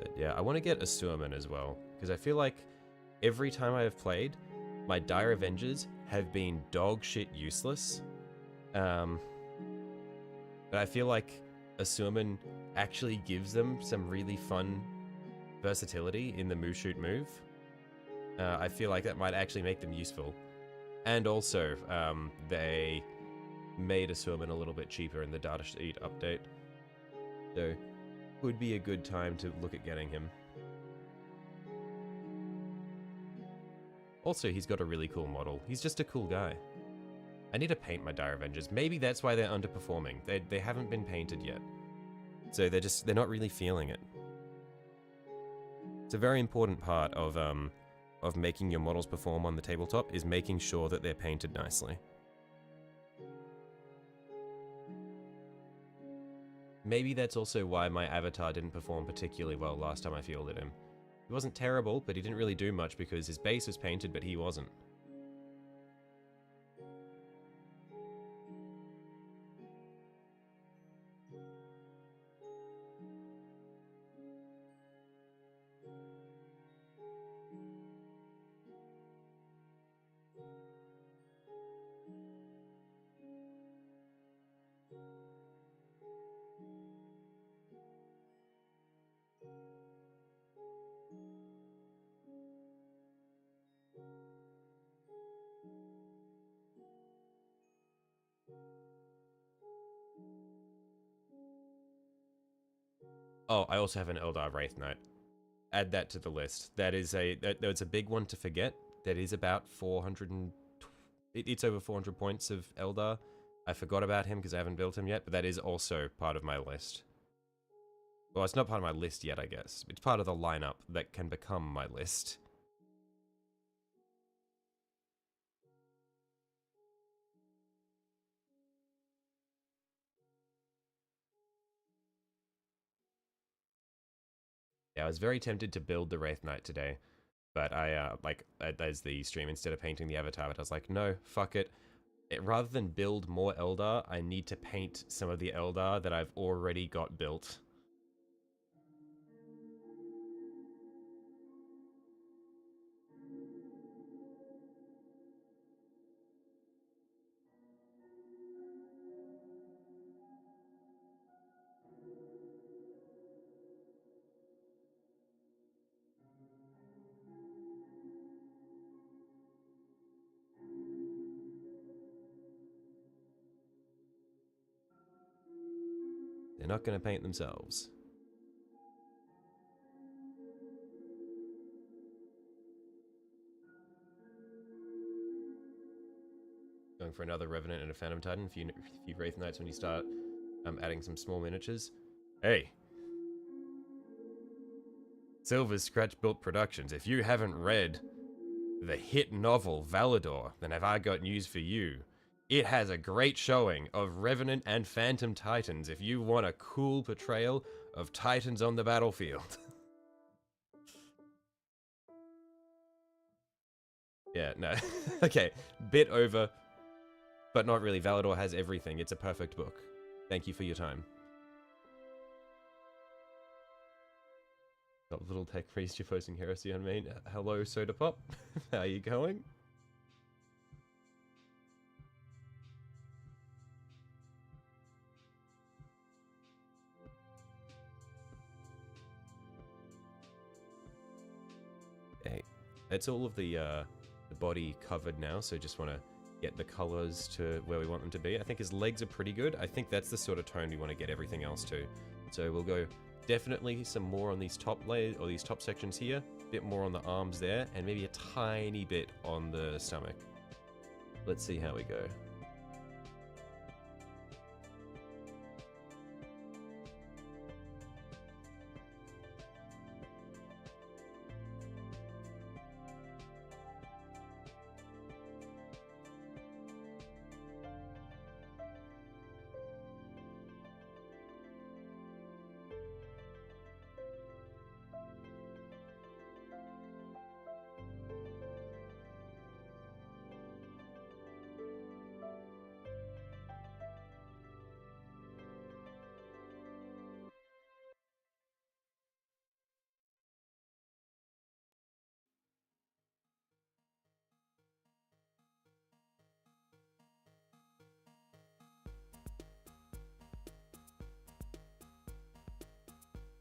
But yeah, I want to get a Suerman as well, because I feel like every time I have played, my Dire Avengers have been dog shit useless. But I feel like a Suerman actually gives them some really fun versatility in the move shoot move. I feel like that might actually make them useful. And also, they made a Suerman a little bit cheaper in the datasheet update. So, would be a good time to look at getting him. Also, he's got a really cool model. He's just a cool guy. I need to paint my Dire Avengers. Maybe that's why they're underperforming. They haven't been painted yet. So they're not really feeling it. It's a very important part of making your models perform on the tabletop is making sure that they're painted nicely. Maybe that's also why my Avatar didn't perform particularly well last time I fielded him. He wasn't terrible, but he didn't really do much because his base was painted, but he wasn't. Oh, I also have an Eldar Wraith Knight. Add that to the list. That's a big one to forget. That is about 400 and... It's over 400 points of Eldar. I forgot about him because I haven't built him yet, but that is also part of my list. Well, it's not part of my list yet, I guess. It's part of the lineup that can become my list. Yeah, I was very tempted to build the Wraith Knight today, but as the stream, instead of painting the avatar, I was like, no, fuck it. Rather than build more Eldar, I need to paint some of the Eldar that I've already got built. They're not going to paint themselves. Going for another Revenant and a Phantom Titan, a few Wraith Knights when you start adding some small miniatures. Hey! Silver's Scratch Built Productions, if you haven't read the hit novel Valador, then have I got news for you. It has a great showing of Revenant and Phantom Titans if you want a cool portrayal of Titans on the battlefield. Yeah, no. Okay, bit over, but not really. Valador has everything. It's a perfect book. Thank you for your time. Little tech priest, you're posting heresy on me. Hello, Soda Pop. How you going? Okay, that's all of the body covered now, so just want to get the colors to where we want them to be. I think his legs are pretty good. I think that's the sort of tone we want to get everything else to. So we'll go definitely some more on these top layers, or these top sections here, a bit more on the arms there, and maybe a tiny bit on the stomach. Let's see how we go.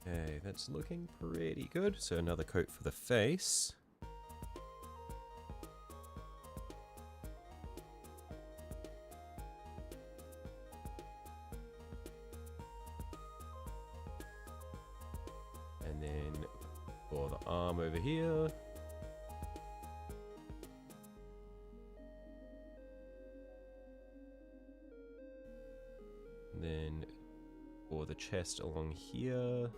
Okay, that's looking pretty good. So another coat for the face. And then for the arm over here. And then for the chest along here.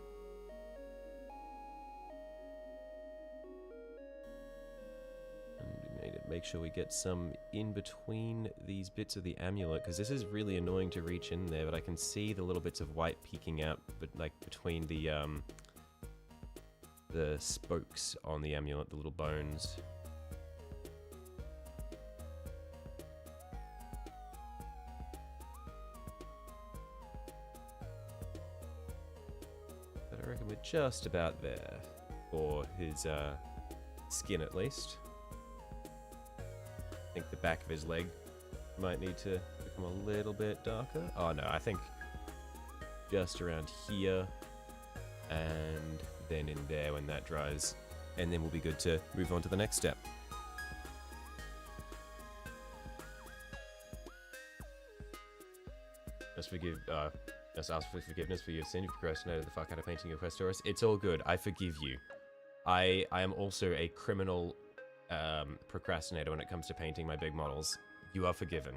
Make sure we get some in between these bits of the amulet, because this is really annoying to reach in there, but I can see the little bits of white peeking out, but like between the spokes on the amulet, the little bones. But I reckon we're just about there for his skin, at least. I think the back of his leg might need to become a little bit darker. Oh no, I think just around here and then in there when that dries, and then we'll be good to move on to the next step. Just ask for forgiveness for your sin. You procrastinated the fuck out of painting your Questoris. It's all good. I forgive you. I am also a criminal procrastinator when it comes to painting my big models. You are forgiven.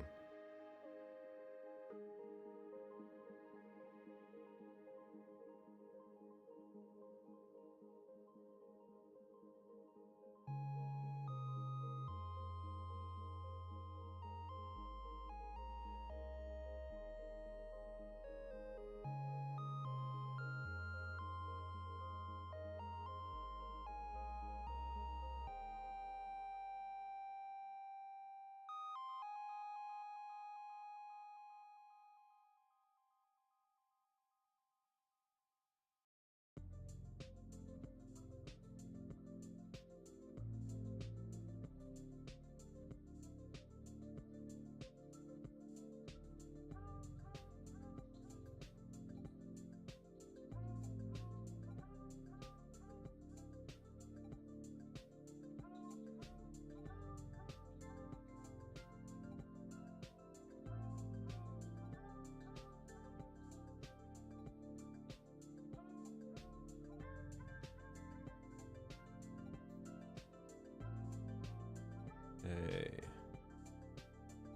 Okay.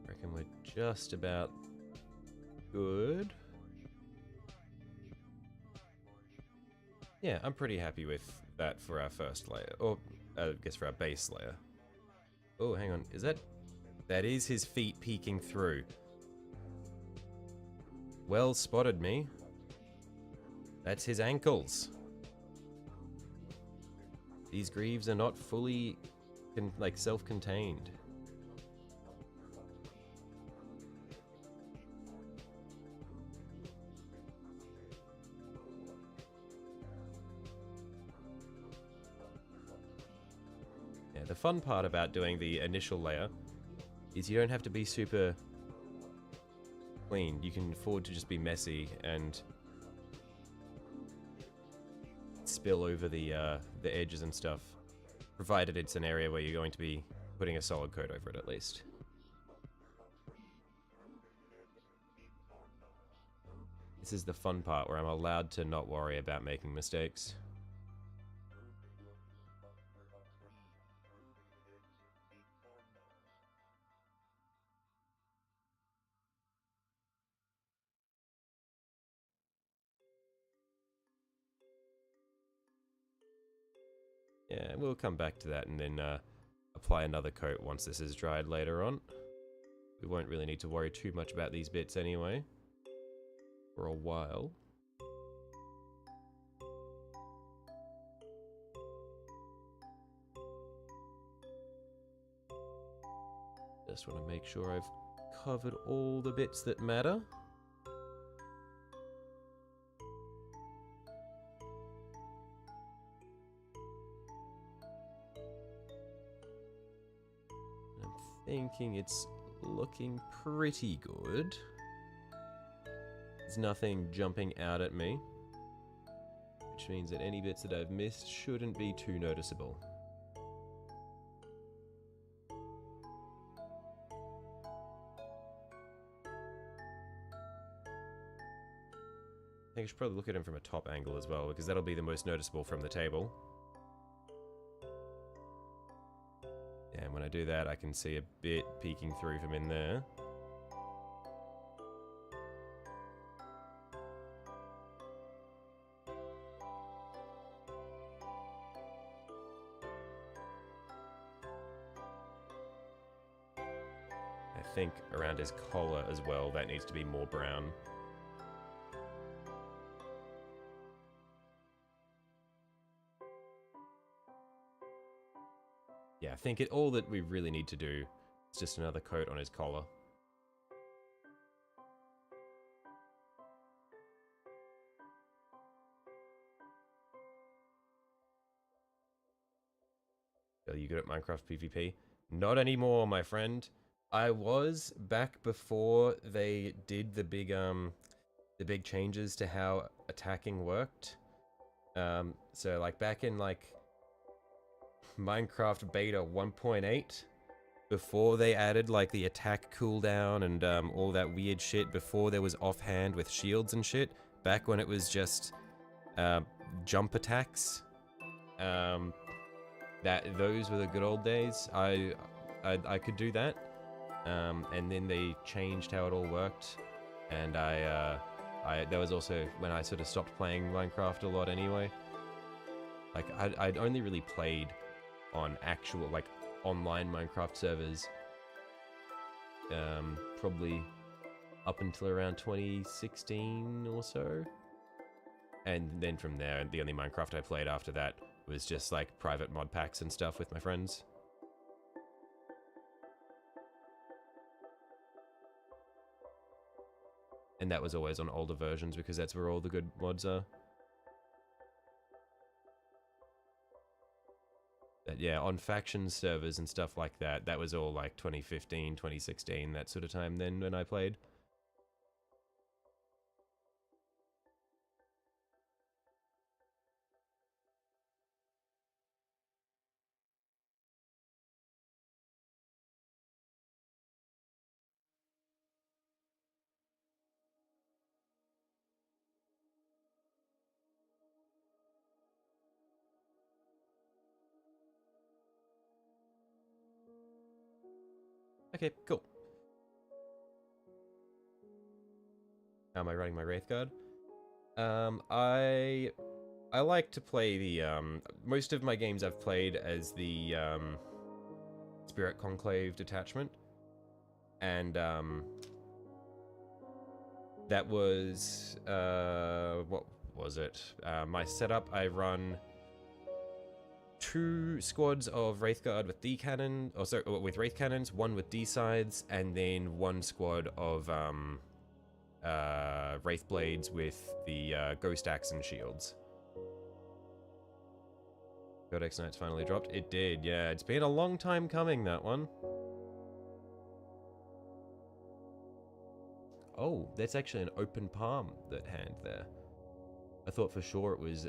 Reckon we're just about good. Yeah, I'm pretty happy with that for our first layer, or I guess for our base layer. Oh, hang on, is that That is his feet peeking through. Well spotted, me. That's his ankles. These greaves are not fully, like, self-contained. Yeah, the fun part about doing the initial layer is you don't have to be super clean. You can afford to just be messy and spill over the edges and stuff, provided it's an area where you're going to be putting a solid coat over it at least. This is the fun part where I'm allowed to not worry about making mistakes. Yeah, we'll come back to that and then apply another coat once this is dried later on. We won't really need to worry too much about these bits anyway, for a while. Just want to make sure I've covered all the bits that matter. I'm thinking it's looking pretty good. There's nothing jumping out at me, which means that any bits that I've missed shouldn't be too noticeable. I think I should probably look at him from a top angle as well, because that'll be the most noticeable from the table. And when I do that, I can see a bit peeking through from in there. I think around his collar as well, that needs to be more brown. Yeah, I think all that we really need to do is just another coat on his collar. Are you good at Minecraft PvP? Not anymore, my friend. I was back before they did the big changes to how attacking worked. So like back in like Minecraft beta 1.8, before they added like the attack cooldown and all that weird shit, before there was offhand with shields and shit, back when it was just jump attacks, those were the good old days. I could do that, and then they changed how it all worked, and that was also when I sort of stopped playing Minecraft a lot anyway. Like I'd only really played on actual like online Minecraft servers probably up until around 2016 or so, and then from there the only Minecraft I played after that was just like private mod packs and stuff with my friends. And that was always on older versions because that's where all the good mods are. But yeah, on faction servers and stuff like that, that was all like 2015, 2016, that sort of time then when I played. Okay, cool. How am I running my Wraith Guard? I like to play the, most of my games I've played as the, Spirit Conclave detachment. and that was what was it? My setup. I run 2 squads of Wraith Guard with D cannon, or sorry, with Wraith cannons, 1 with D sides, and then 1 squad of Wraith blades with the Ghost Axe and shields. Codex Knights finally dropped. It did, yeah. It's been a long time coming, that one. Oh, that's actually an open palm, that hand there. I thought for sure it was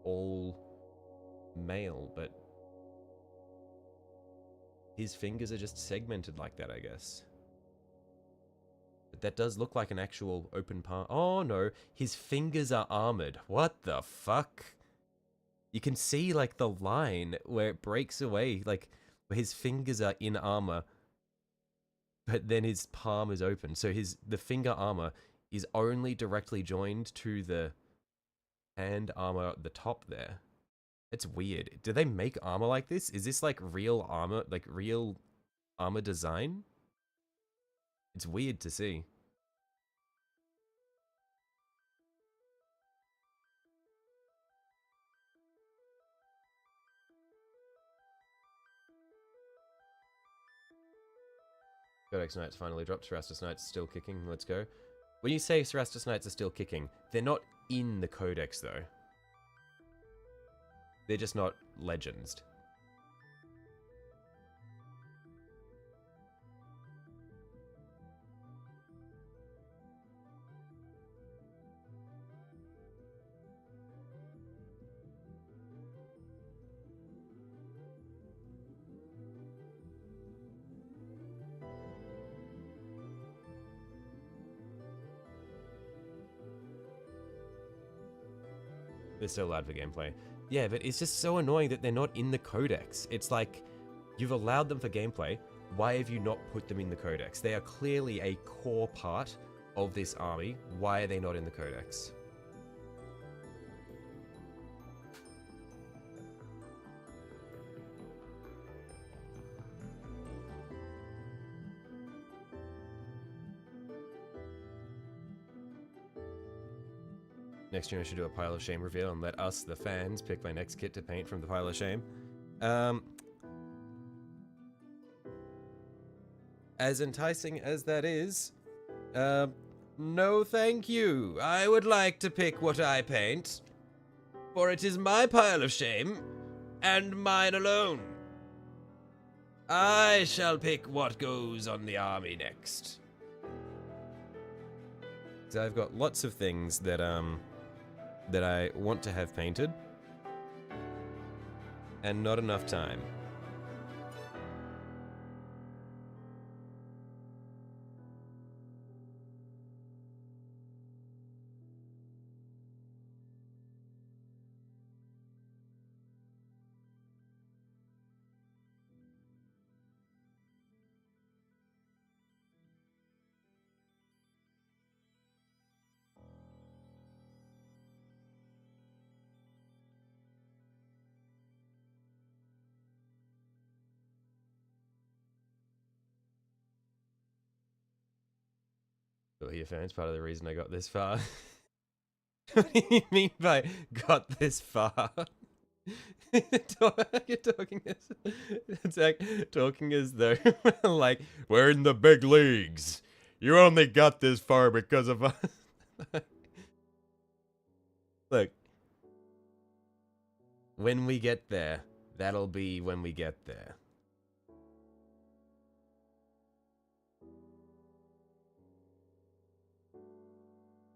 all male, but his fingers are just segmented like that, I guess. But that does look like an actual open palm. Oh no, his fingers are armored. What the fuck? You can see like the line where it breaks away, like where his fingers are in armor, but then his palm is open. So the finger armor is only directly joined to the hand armor at the top there. It's weird. Do they make armor like this? Is this like real armor, like real armor design? It's weird to see. Codex Knights finally dropped. Cerastus Knights still kicking. Let's go. When you say Cerastus Knights are still kicking, they're not in the Codex though. They're just not legends. They're still allowed for gameplay. Yeah, but it's just so annoying that they're not in the Codex. It's like, you've allowed them for gameplay. Why have you not put them in the Codex? They are clearly a core part of this army. Why are they not in the Codex? Next year I should do a Pile of Shame reveal and let us, the fans, pick my next kit to paint from the Pile of Shame. As enticing as that is, no thank you. I would like to pick what I paint, for it is my Pile of Shame, and mine alone. I shall pick what goes on the army next. So I've got lots of things that I want to have painted, and not enough time. Well, your fans, part of the reason I got this far. What do you mean by got this far? You're talking as it's like talking as though like we're in the big leagues. You only got this far because of us. Look, when we get there, that'll be when we get there.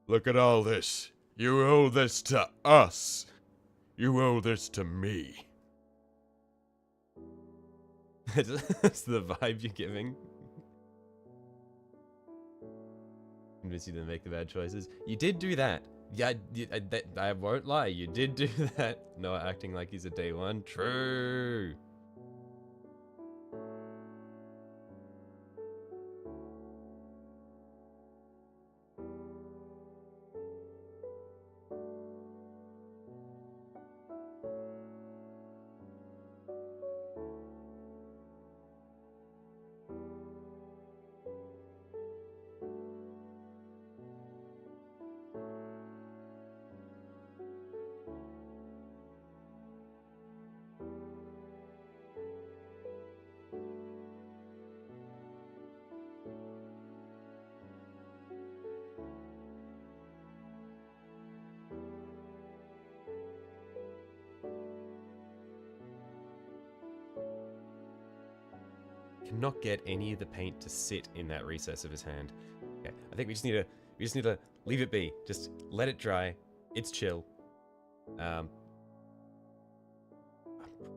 Look at all this. You owe this to us. You owe this to me. That's the vibe you're giving. Convince you to make the bad choices. You did do that. Yeah, I won't lie. You did do that. Not acting like he's a day one. True. cannot get any of the paint to sit in that recess of his hand. Okay, I think we just need to leave it be. Just let it dry. It's chill. I'm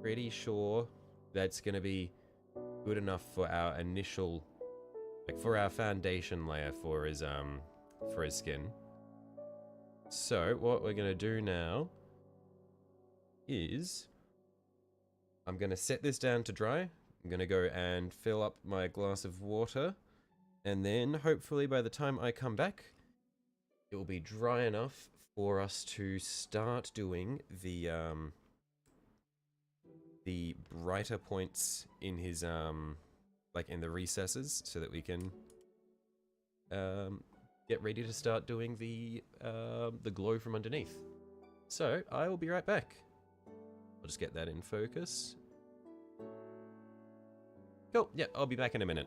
pretty sure that's gonna be good enough for our initial, like for our foundation layer for his skin. So what we're gonna do now is I'm gonna set this down to dry. I'm gonna go and fill up my glass of water, and then hopefully by the time I come back, it will be dry enough for us to start doing the brighter points in his like in the recesses, so that we can get ready to start doing the glow from underneath. So I will be right back. I'll just get that in focus. Cool, yeah, I'll be back in a minute.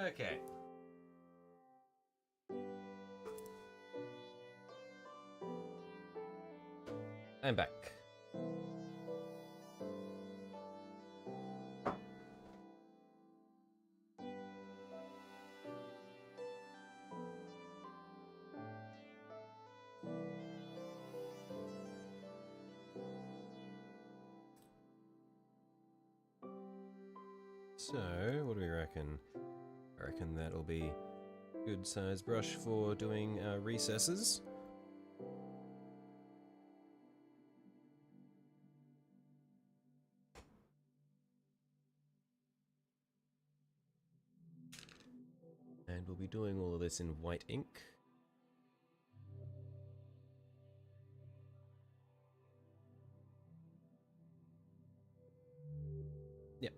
Okay. I'm back. So, what do we reckon? I reckon that'll be a good size brush for doing recesses. And we'll be doing all of this in white ink. Yep.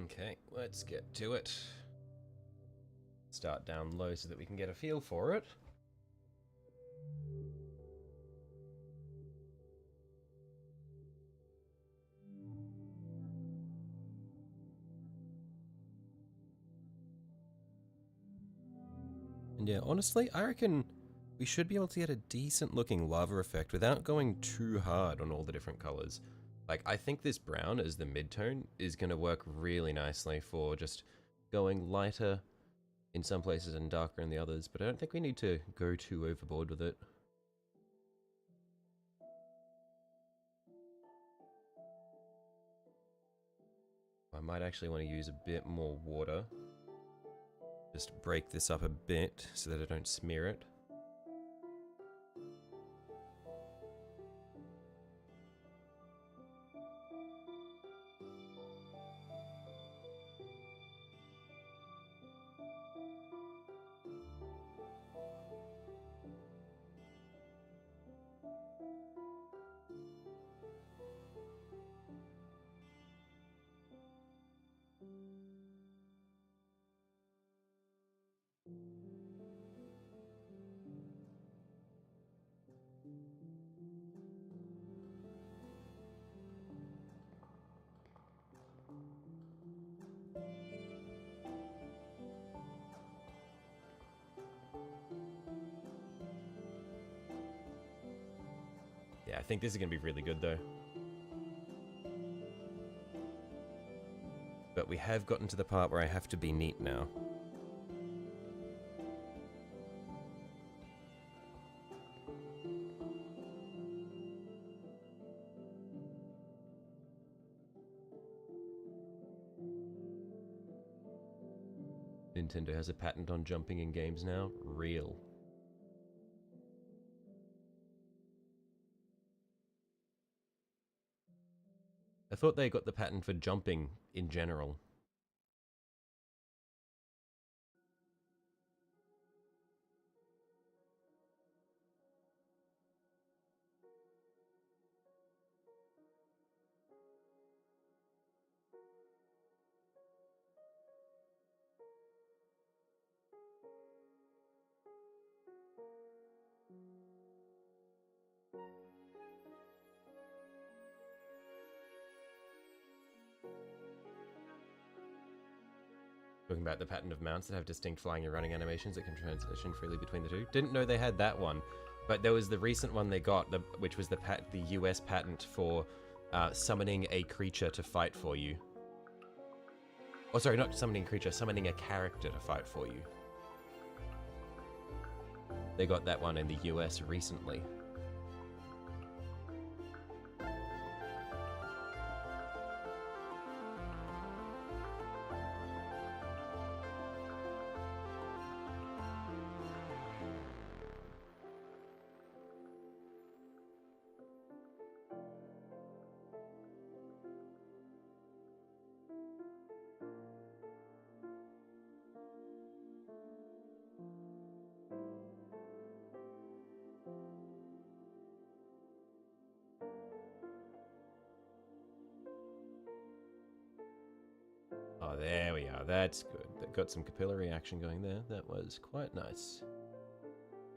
Okay, let's get to it. Start down low so that we can get a feel for it. And yeah, honestly, I reckon we should be able to get a decent looking lava effect without going too hard on all the different colors. Like, I think this brown as the mid-tone is going to work really nicely for just going lighter in some places and darker in the others, but I don't think we need to go too overboard with it. I might actually want to use a bit more water. Just break this up a bit so that I don't smear it. Yeah, I think this is going to be really good, though. But we have gotten to the part where I have to be neat now. Nintendo has a patent on jumping in games now. Real. I thought they got the patent for jumping in general. Talking about the patent of mounts that have distinct flying and running animations that can transition freely between the two. Didn't know they had that one, but there was the recent one they got, which was the US patent for summoning a creature to fight for you. Oh, sorry, not summoning a creature, summoning a character to fight for you. They got that one in the US recently. Oh, there we are. That's good. That got some capillary action going there. That was quite nice.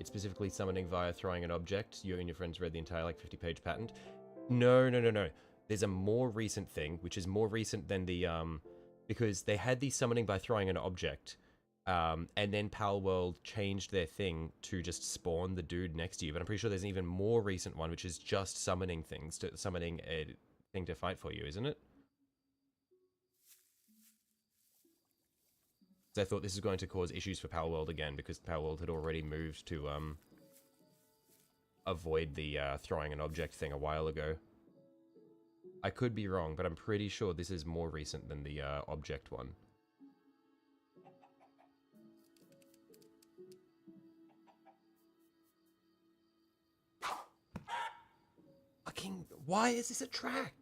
It's specifically summoning via throwing an object. You and your friends read the entire, like, 50-page patent. No. There's a more recent thing, which is more recent than the, because they had the summoning by throwing an object, and then Palworld changed their thing to just spawn the dude next to you. But I'm pretty sure there's an even more recent one, which is just summoning things, summoning a thing to fight for you, isn't it? I thought this was going to cause issues for Palworld again, because Palworld had already moved to avoid the throwing an object thing a while ago. I could be wrong, but I'm pretty sure this is more recent than the object one. Fucking, why is this a track?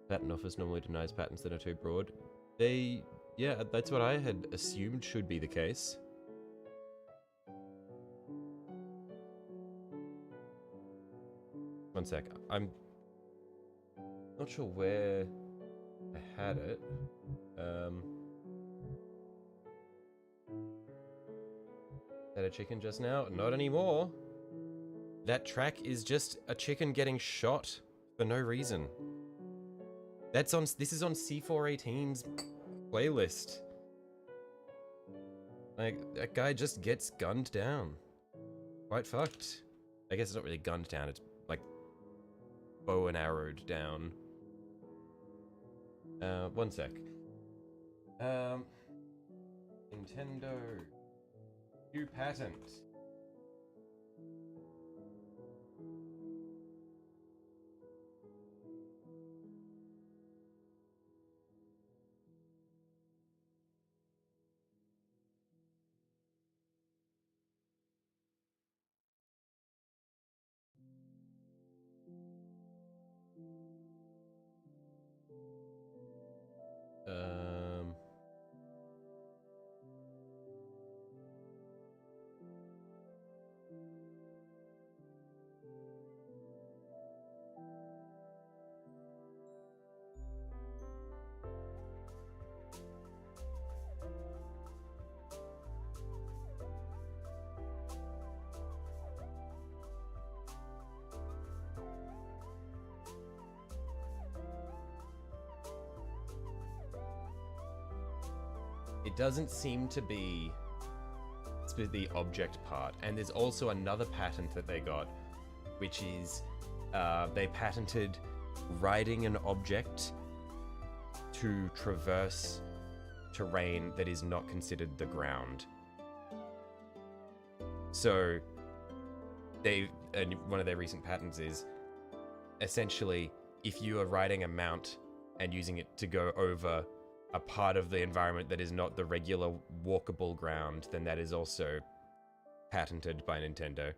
Patent Office normally denies patents that are too broad. Yeah, that's what I had assumed should be the case. One sec, I'm not sure where I had it. Had a chicken just now? Not anymore. That track is just a chicken getting shot for no reason. This is on C418's playlist. Like, that guy just gets gunned down. Quite fucked. I guess it's not really gunned down, it's like bow and arrowed down. One sec. Nintendo. New patent. Um, it doesn't seem to be the object part, and there's also another patent that they got, which is they patented riding an object to traverse terrain that is not considered the ground. So one of their recent patents is essentially if you are riding a mount and using it to go over a part of the environment that is not the regular walkable ground, then that is also patented by Nintendo.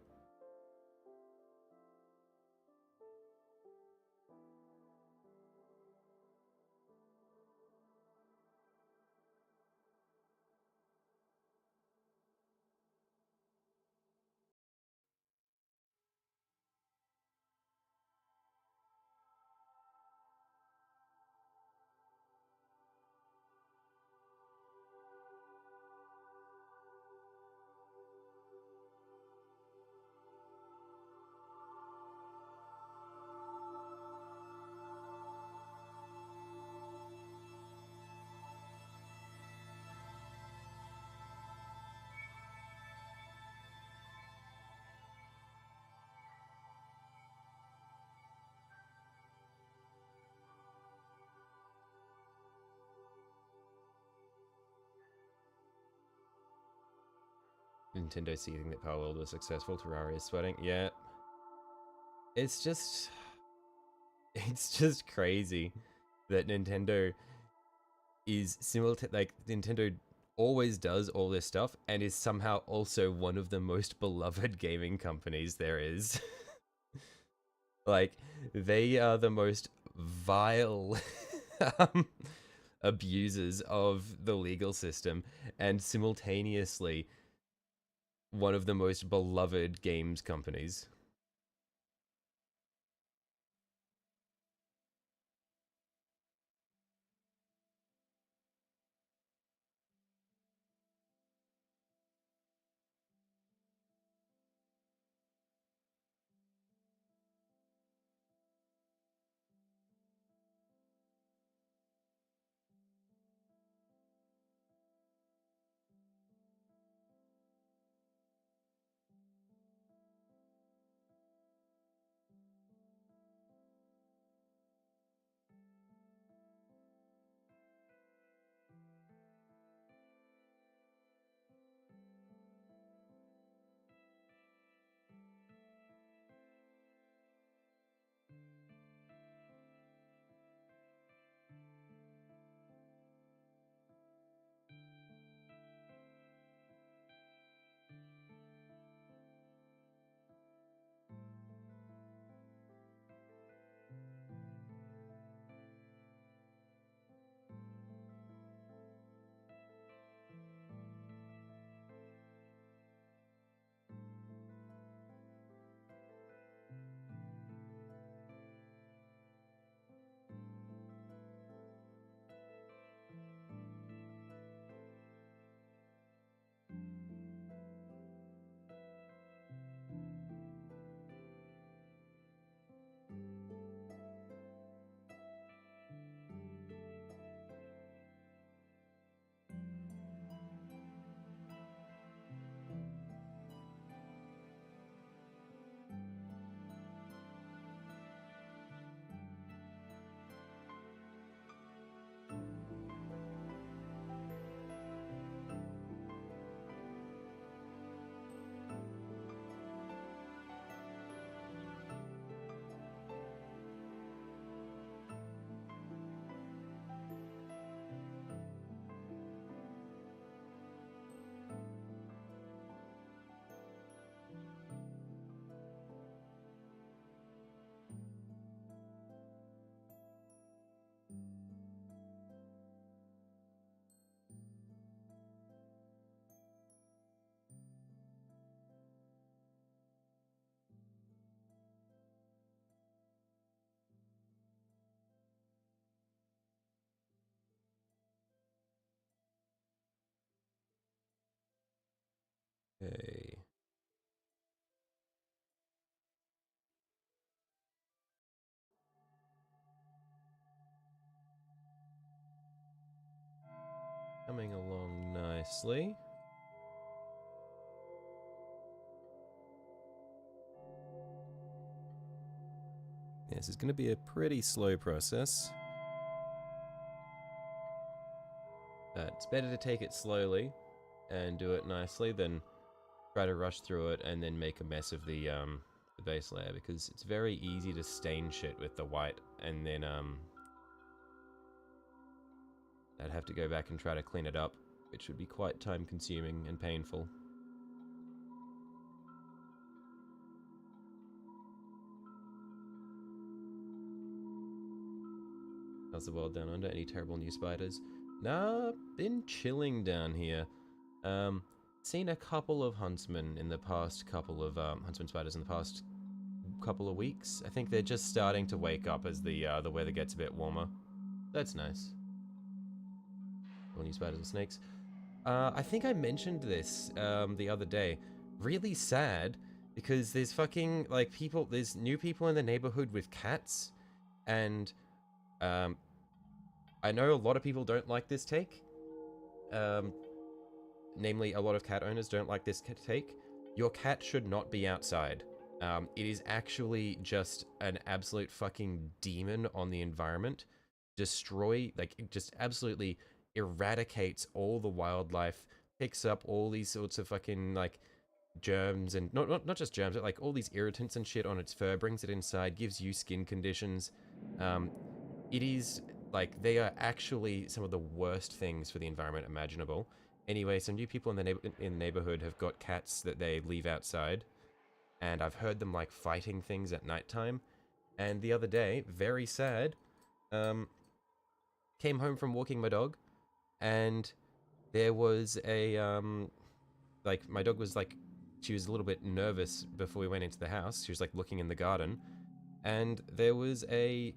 Nintendo seeing that Power World was successful, Terraria is sweating. Yeah. It's just crazy that Nintendo is Nintendo always does all this stuff and is somehow also one of the most beloved gaming companies there is. Like, they are the most vile abusers of the legal system, and simultaneously one of the most beloved games companies. coming along nicely. This is going to be a pretty slow process. It's better to take it slowly and do it nicely than try to rush through it and then make a mess of the base layer, because it's very easy to stain shit with the white and then I'd have to go back and try to clean it up, which would be quite time consuming and painful. How's the world down under? Any terrible new spiders? Nah, been chilling down here. Seen a couple of huntsmen in the past couple of huntsman spiders in the past couple of weeks. I think they're just starting to wake up as the weather gets a bit warmer. That's nice. All new spiders and snakes. I think I mentioned this the other day. Really sad because there's fucking like people. There's new people in the neighborhood with cats, and I know a lot of people don't like this take. Namely, a lot of cat owners don't like this take. Your cat should not be outside. It is actually just an absolute fucking demon on the environment. Like, it just absolutely eradicates all the wildlife, picks up all these sorts of fucking, like, germs, and not just germs, but, like, all these irritants and shit on its fur, brings it inside, gives you skin conditions. It is, like, they are actually some of the worst things for the environment imaginable. Anyway, some new people in the neighborhood have got cats that they leave outside, and I've heard them, like, fighting things at nighttime. And the other day, very sad, came home from walking my dog, and there was a, like, my dog was, like, she was a little bit nervous before we went into the house. She was, like, looking in the garden, and there was a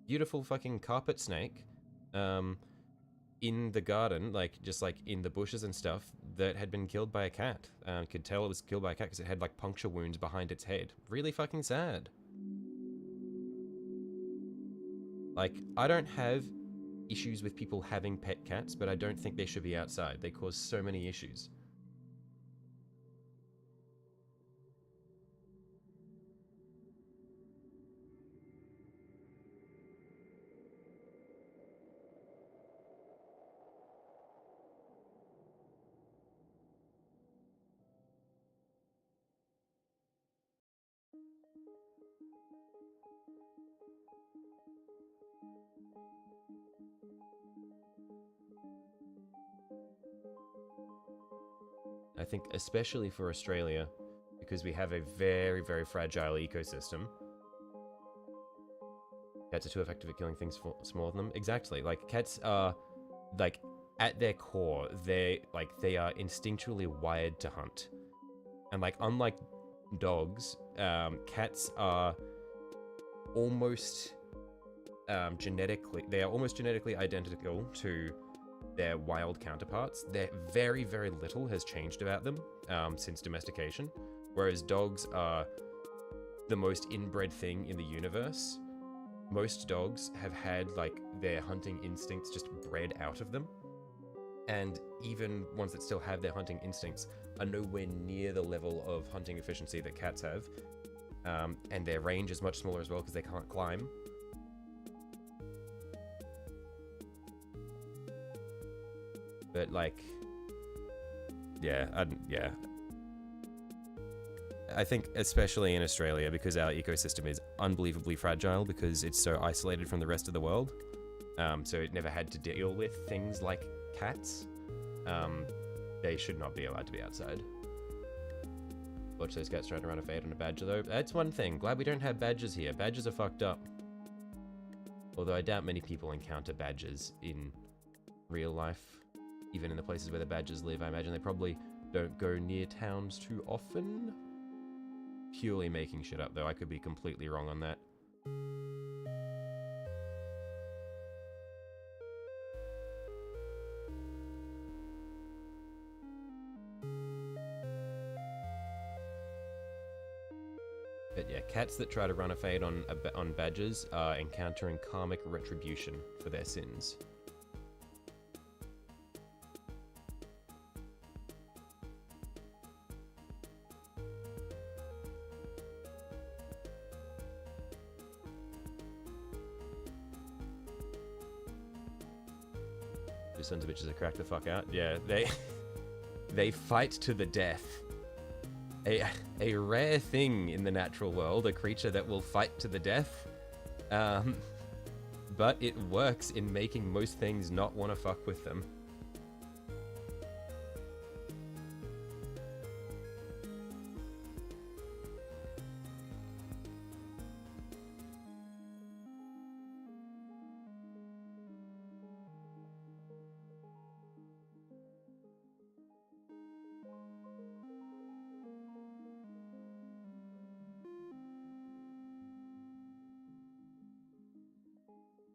beautiful fucking carpet snake, in the garden, like, just, like, in the bushes and stuff, that had been killed by a cat. Could tell it was killed by a cat because it had, like, puncture wounds behind its head. Really fucking sad. Like, I don't have issues with people having pet cats, but I don't think they should be outside. They cause so many issues. I think especially for Australia, because we have a very, very fragile ecosystem. Cats are too effective at killing things smaller than them. Exactly. Like, cats are, like, at their core, they are instinctually wired to hunt. And, like, unlike dogs, cats are almost they are almost genetically identical to their wild counterparts. Very, very little has changed about them since domestication, whereas dogs are the most inbred thing in the universe. Most dogs have had, like, their hunting instincts just bred out of them, and even ones that still have their hunting instincts are nowhere near the level of hunting efficiency that cats have, and their range is much smaller as well because they can't climb. But, like, yeah, I think especially in Australia, because our ecosystem is unbelievably fragile because it's so isolated from the rest of the world, so it never had to deal with things like cats. They should not be allowed to be outside. Watch those cats trying to run a fade on a badger, though. That's one thing. Glad we don't have badgers here. Badgers are fucked up. Although I doubt many people encounter badgers in real life. Even in the places where the badgers live, I imagine they probably don't go near towns too often. Purely making shit up, though. I could be completely wrong on that. But yeah, cats that try to run a fade on badgers are encountering karmic retribution for their sins. sons of bitches to crack the fuck out. Yeah, they fight to the death. A rare thing in the natural world, a creature that will fight to the death. But it works in making most things not want to fuck with them.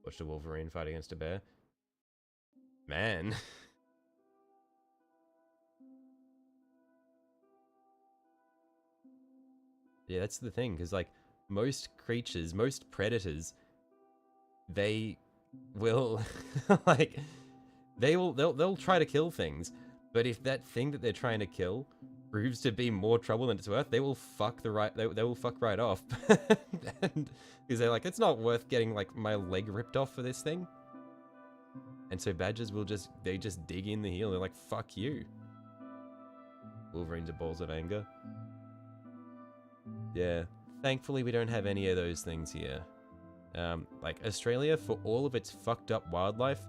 Watched a Wolverine fight against a bear. Man. Yeah, that's the thing, because like most creatures, most predators, they will like they'll try to kill things, but if that thing that they're trying to kill proves to be more trouble than it's worth, they will fuck they will fuck right off. Because they're like, it's not worth getting like my leg ripped off for this thing. And so badgers will just dig in the heel. They're like, fuck you. Wolverines are balls of anger. Yeah, thankfully we don't have any of those things here. Like Australia, for all of its fucked up wildlife,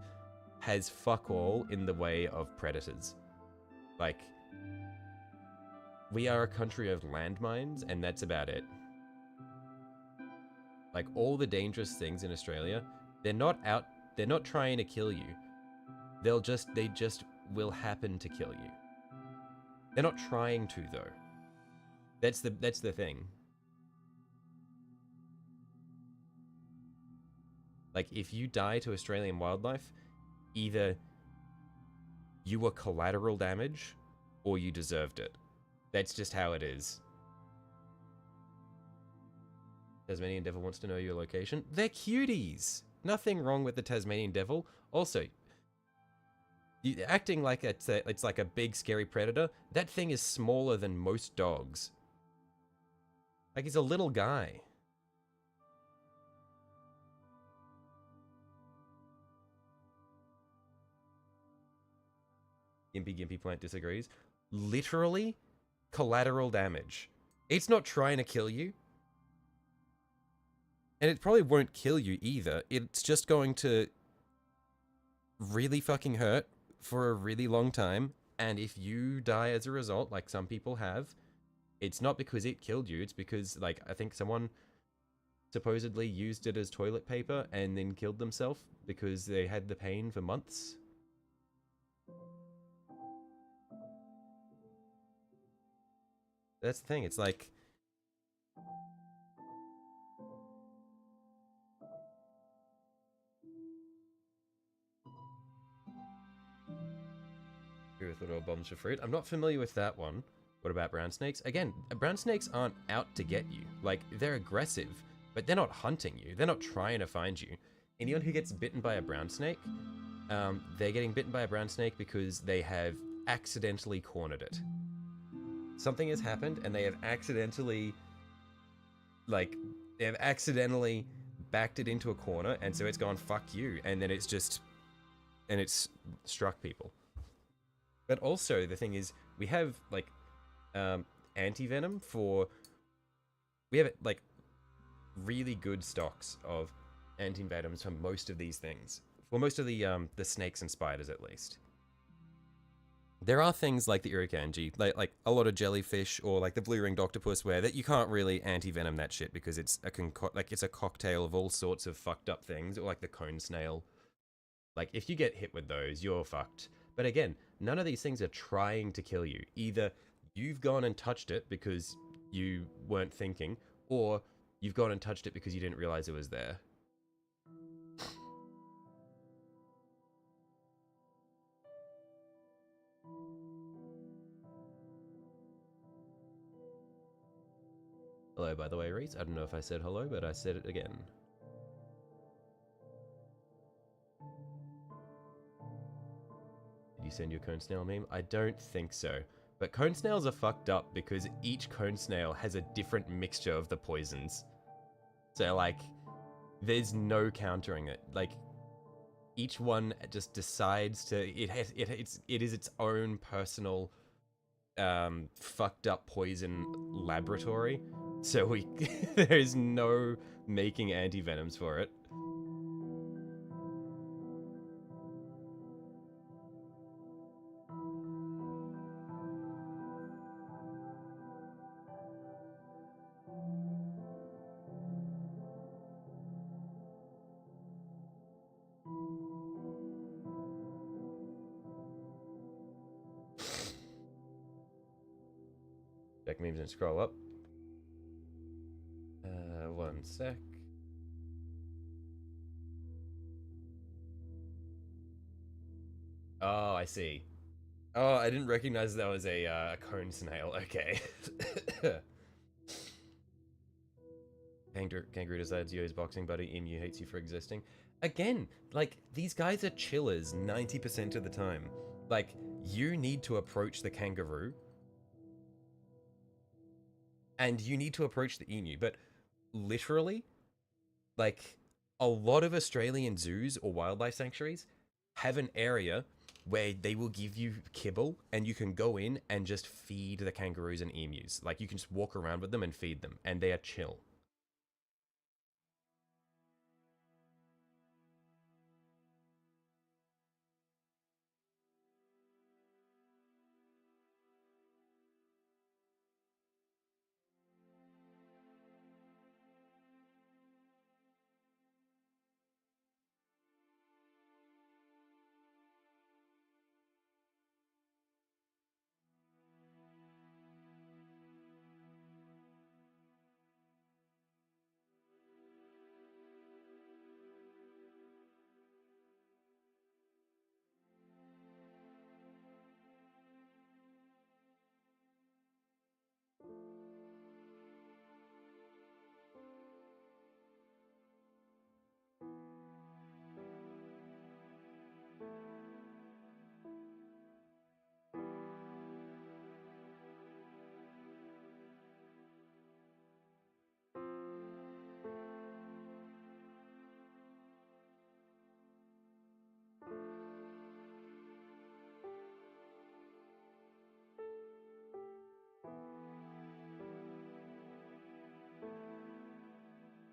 has fuck all in the way of predators. Like, we are a country of landmines, and that's about it. Like, all the dangerous things in Australia, they're not trying to kill you. They just will happen to kill you. They're not trying to, though. That's the thing. Like, if you die to Australian wildlife, either you were collateral damage, or you deserved it. That's just how it is. Tasmanian Devil wants to know your location. They're cuties! Nothing wrong with the Tasmanian Devil. Also, acting like it's like a big scary predator, that thing is smaller than most dogs. Like, he's a little guy. Gimpy Plant disagrees. Literally, collateral damage. It's not trying to kill you. And it probably won't kill you either. It's just going to really fucking hurt for a really long time. And if you die as a result, like some people have, it's not because it killed you. It's because, like, I think someone supposedly used it as toilet paper and then killed themselves because they had the pain for months. That's the thing. It's like, with little bombs for fruit. I'm not familiar with that one. What about brown snakes? Again, brown snakes aren't out to get you. Like, they're aggressive, but they're not hunting you. They're not trying to find you. Anyone who gets bitten by a brown snake, they're getting bitten by a brown snake because they have accidentally cornered it. Something has happened and they have accidentally, backed it into a corner, and so it's gone, fuck you, and then it's struck people. But also, the thing is, we have, like, anti-venom for... We have, like, really good stocks of anti-venoms for most of these things. For most of the snakes and spiders, at least. There are things like the irukandji, like a lot of jellyfish, or like the blue-ringed octopus, where that you can't really anti-venom that shit because it's a cocktail of all sorts of fucked up things, or like the cone snail. Like, if you get hit with those, you're fucked. But again, none of these things are trying to kill you. Either you've gone and touched it because you weren't thinking, or you've gone and touched it because you didn't realize it was there. Hello, by the way, Reese. I don't know if I said hello, but I said it again. Did you send your cone snail meme? I don't think so. But cone snails are fucked up because each cone snail has a different mixture of the poisons. So, like, there's no countering it. Like, each one just decides to it is its own personal fucked up poison laboratory. So we there is no making antivenoms for it. Check memes and scroll up. One sec. Oh, I see. Oh, I didn't recognize that was a cone snail. Okay. Kangaroo decides you're his boxing buddy. Emu hates you for existing. Again, like, these guys are chillers 90% of the time. Like, you need to approach the kangaroo. And you need to approach the emu. But literally, like, a lot of Australian zoos or wildlife sanctuaries have an area where they will give you kibble and you can go in and just feed the kangaroos and emus. Like, you can just walk around with them and feed them, and they are chill.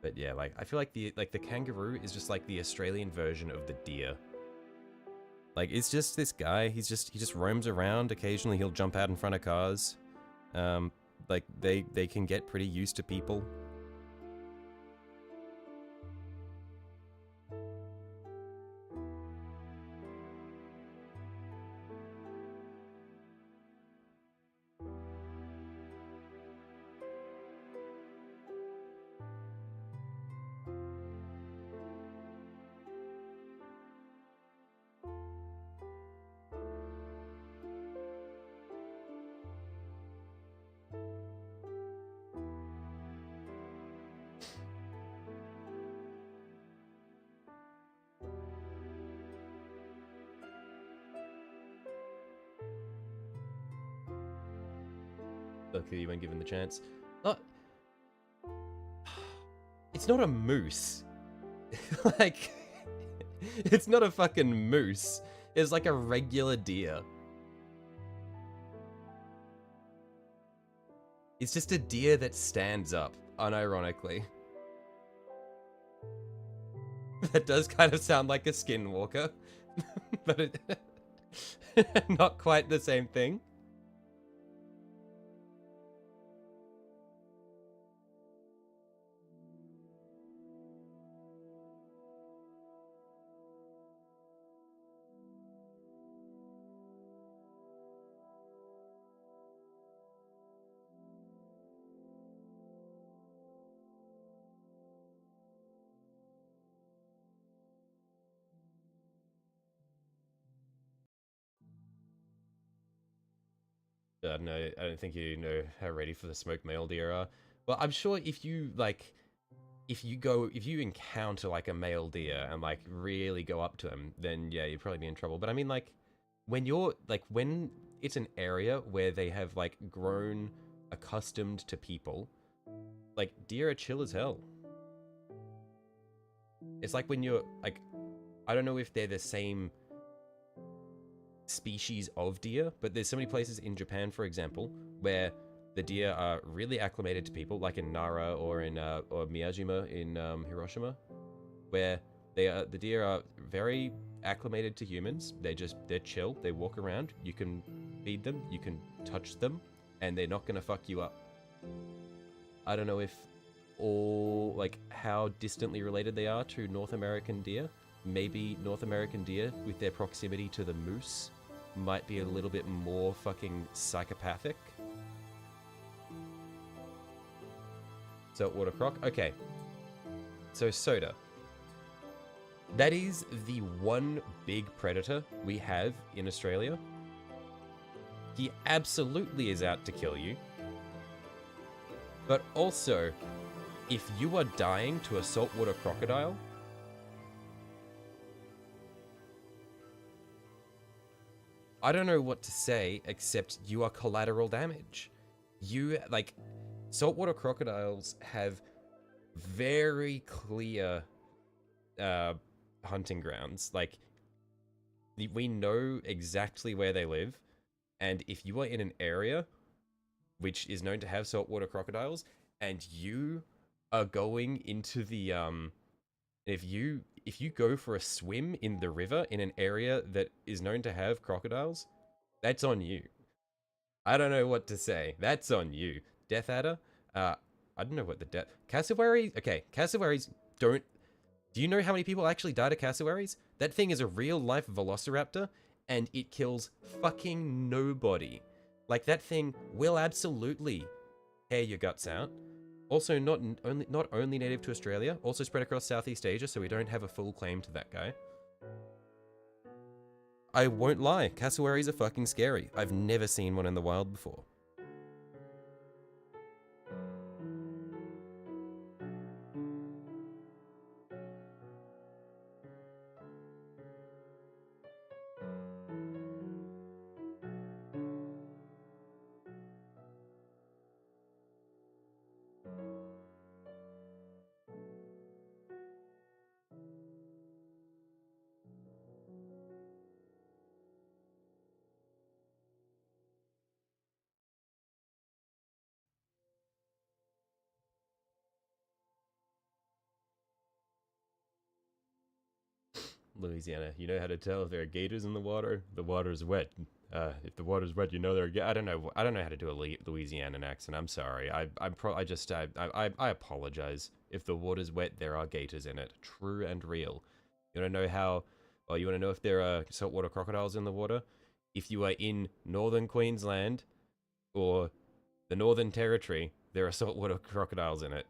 But yeah, like, I feel like the kangaroo is just like the Australian version of the deer. Like, it's just this guy. He just roams around. Occasionally, he'll jump out in front of cars. Like, they can get pretty used to people. Luckily, when given the chance. Not. It's not a moose. Like, it's not a fucking moose. It's like a regular deer. It's just a deer that stands up, unironically. That does kind of sound like a skinwalker, but it not quite the same thing. I don't know. I don't think you know how ready for the smoked male deer are. Well, I'm sure if you like, if you encounter like a male deer and like really go up to him, then yeah, you'd probably be in trouble. But I mean, like, when it's an area where they have like grown accustomed to people, like, deer are chill as hell. It's like when you're like, I don't know if they're the same species of deer, but there's so many places in Japan, for example, where the deer are really acclimated to people, like in Nara or in or Miyajima in Hiroshima, where the deer are very acclimated to humans. They're chill. They walk around. You can feed them. You can touch them, and they're not gonna fuck you up. I don't know if all like how distantly related they are to North American deer. Maybe North American deer, with their proximity to the moose, might be a little bit more fucking psychopathic. Saltwater croc. Okay. So soda. That is the one big predator we have in Australia. He absolutely is out to kill you. But also, if you are dying to a saltwater crocodile, I don't know what to say except you are collateral damage. You, like, saltwater crocodiles have very clear hunting grounds. Like, we know exactly where they live, and if you are in an area which is known to have saltwater crocodiles, and you are going into the if you go for a swim in the river in an area that is known to have crocodiles, that's on you. I don't know what to say. That's on you. Death adder. I don't know what the death cassowary. Okay, cassowaries don't. Do you know how many people actually died of cassowaries? That thing is a real life velociraptor, and it kills fucking nobody. Like, that thing will absolutely tear your guts out. Also, not only native to Australia, also spread across Southeast Asia, so we don't have a full claim to that guy. I won't lie, cassowaries are fucking scary. I've never seen one in the wild before. Louisiana, you know how to tell if there are gators in the water? The water's wet. If the water's wet, you know there are. I don't know. I don't know how to do a Louisianan accent. I'm sorry. I apologize. If the water's wet, there are gators in it. True and real. You want to know how? Well, you want to know if there are saltwater crocodiles in the water? If you are in northern Queensland or the Northern Territory, there are saltwater crocodiles in it.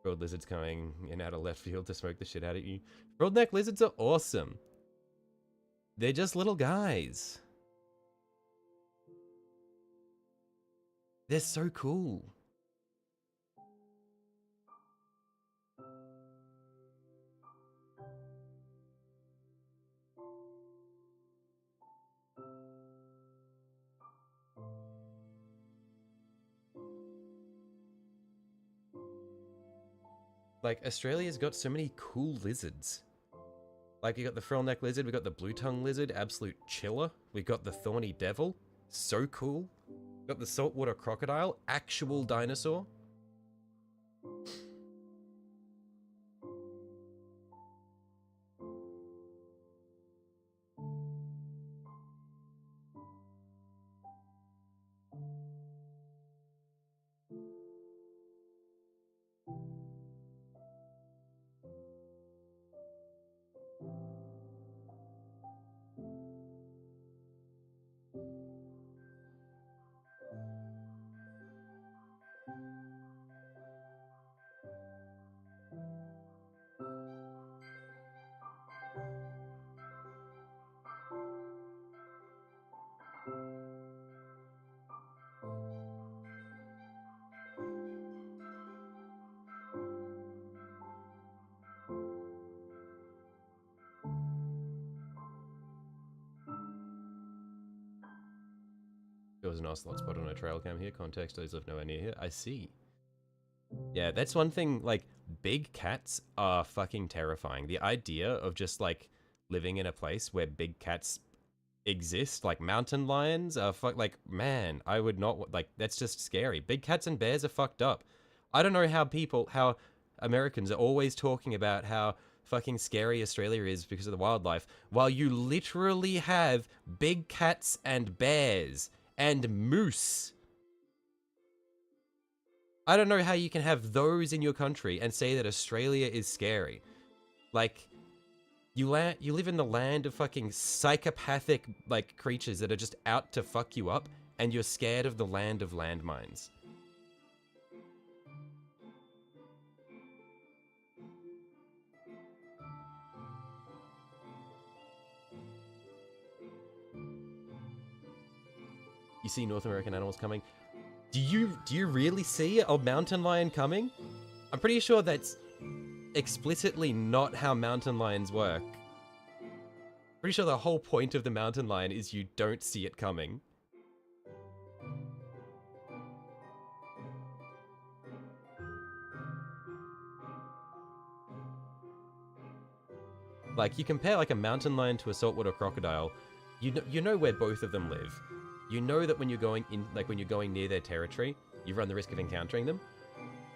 Frilled lizards coming in out of left field to smoke the shit out of you. Frilled neck lizards are awesome. They're just little guys. They're so cool. Like, Australia's got so many cool lizards. Like, we got the frill neck lizard, we got the blue tongue lizard, absolute chiller. We got the thorny devil, so cool. We got the saltwater crocodile, actual dinosaur. There was an ocelot spot on a trail cam here. Context, those live nowhere near here. I see. Yeah, that's one thing, like, big cats are fucking terrifying. The idea of just like living in a place where big cats exist, like mountain lions, are like, man, I would not, like, that's just scary. Big cats and bears are fucked up. I don't know how Americans are always talking about how fucking scary Australia is because of the wildlife, while you literally have big cats and bears and moose. I don't know how you can have those in your country and say that Australia is scary. Like, you live in the land of fucking psychopathic, like, creatures that are just out to fuck you up, and you're scared of the land of landmines. You see North American animals coming. Do you really see a mountain lion coming? I'm pretty sure that's explicitly not how mountain lions work. Pretty sure the whole point of the mountain lion is you don't see it coming. Like, you compare like a mountain lion to a saltwater crocodile, you know where both of them live. You know that when you're going in, like when you're going near their territory, you run the risk of encountering them.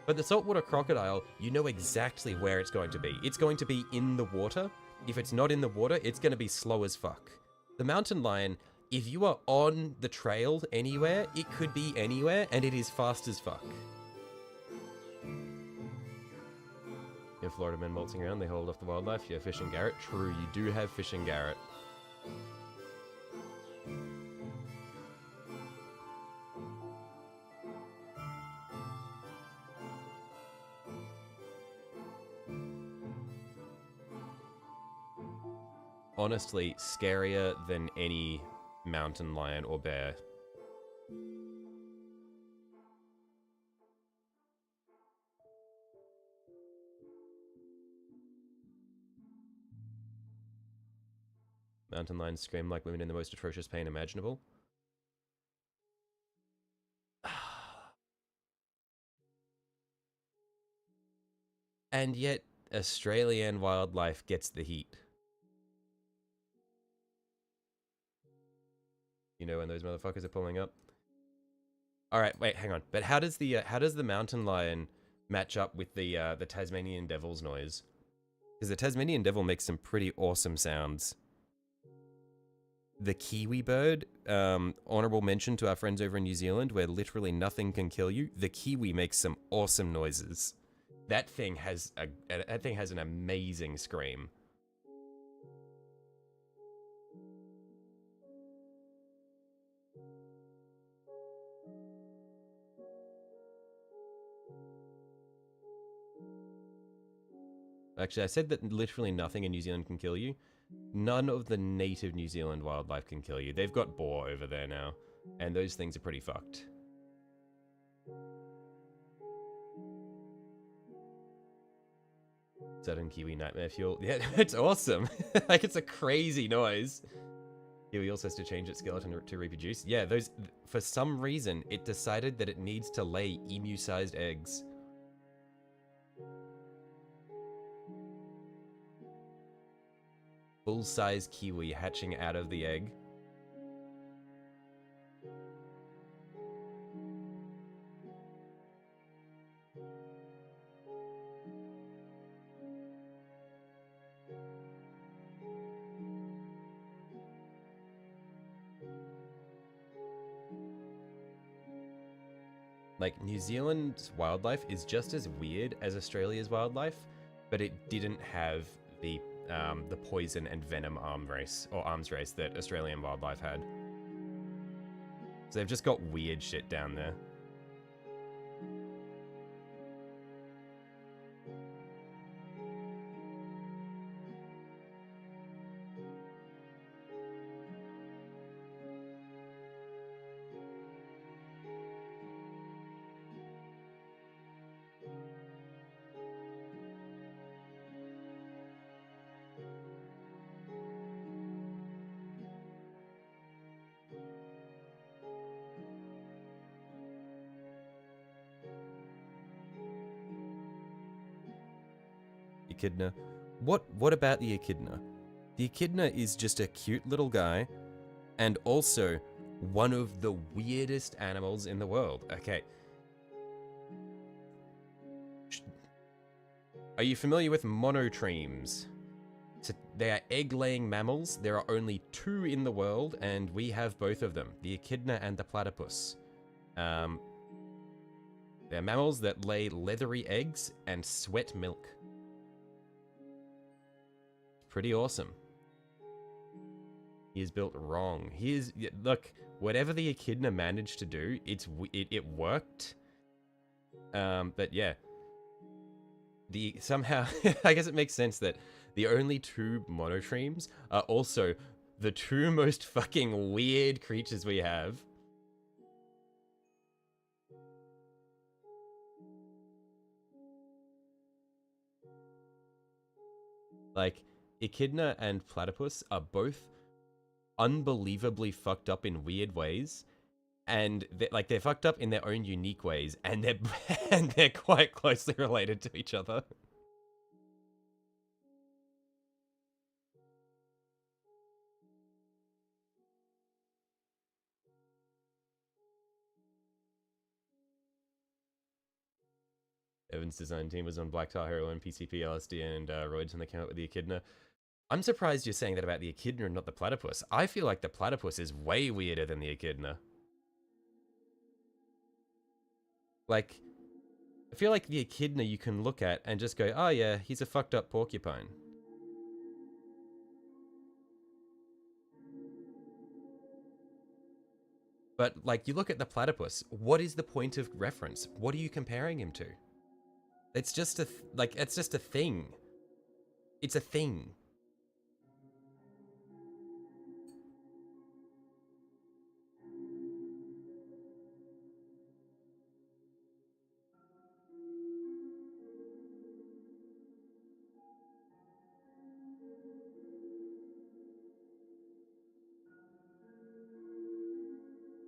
But the saltwater crocodile, you know exactly where it's going to be. It's going to be in the water. If it's not in the water, it's going to be slow as fuck. The mountain lion, if you are on the trail anywhere, it could be anywhere, and it is fast as fuck. You have Florida men waltzing around, they hold off the wildlife. You have fish and garret. True, you do have fish and garret. Honestly, scarier than any mountain lion or bear. Mountain lions scream like women in the most atrocious pain imaginable. And yet, Australian wildlife gets the heat. You know when those motherfuckers are pulling up? Alright, wait, hang on. But how does the mountain lion match up with the Tasmanian devil's noise? Because the Tasmanian devil makes some pretty awesome sounds. The kiwi bird, honorable mention to our friends over in New Zealand, where literally nothing can kill you. The kiwi makes some awesome noises. That thing has an amazing scream. Actually, I said that literally nothing in New Zealand can kill you. None of the native New Zealand wildlife can kill you. They've got boar over there now, and those things are pretty fucked. Sudden kiwi nightmare fuel. Yeah, it's awesome. Like, it's a crazy noise. Kiwi also has to change its skeleton to reproduce. Yeah, those, for some reason, it decided that it needs to lay emu-sized eggs. Full-size kiwi hatching out of the egg. Like, New Zealand's wildlife is just as weird as Australia's wildlife, but it didn't have the poison and venom arms race that Australian wildlife had. So they've just got weird shit down there. echidna. What about the echidna? The echidna is just a cute little guy, and also one of the weirdest animals in the world. Okay. Are you familiar with monotremes? So they are egg-laying mammals. There are only 2 in the world, and we have both of them, the echidna and the platypus. They're mammals that lay leathery eggs and sweat milk. Pretty awesome. He is built wrong. Look, whatever the echidna managed to do, it worked. But yeah. Somehow, I guess it makes sense that the only 2 monotremes are also the 2 most fucking weird creatures we have. Like, echidna and platypus are both unbelievably fucked up in weird ways, and they're fucked up in their own unique ways, and they're quite closely related to each other. Evan's design team was on Black Tar Heroin, PCP, LSD, and roids when they came out with the echidna. I'm surprised you're saying that about the echidna and not the platypus. I feel like the platypus is way weirder than the echidna. Like, I feel like the echidna you can look at and just go, oh yeah, he's a fucked up porcupine. But, like, you look at the platypus, what is the point of reference? What are you comparing him to? It's just it's just a thing. It's a thing.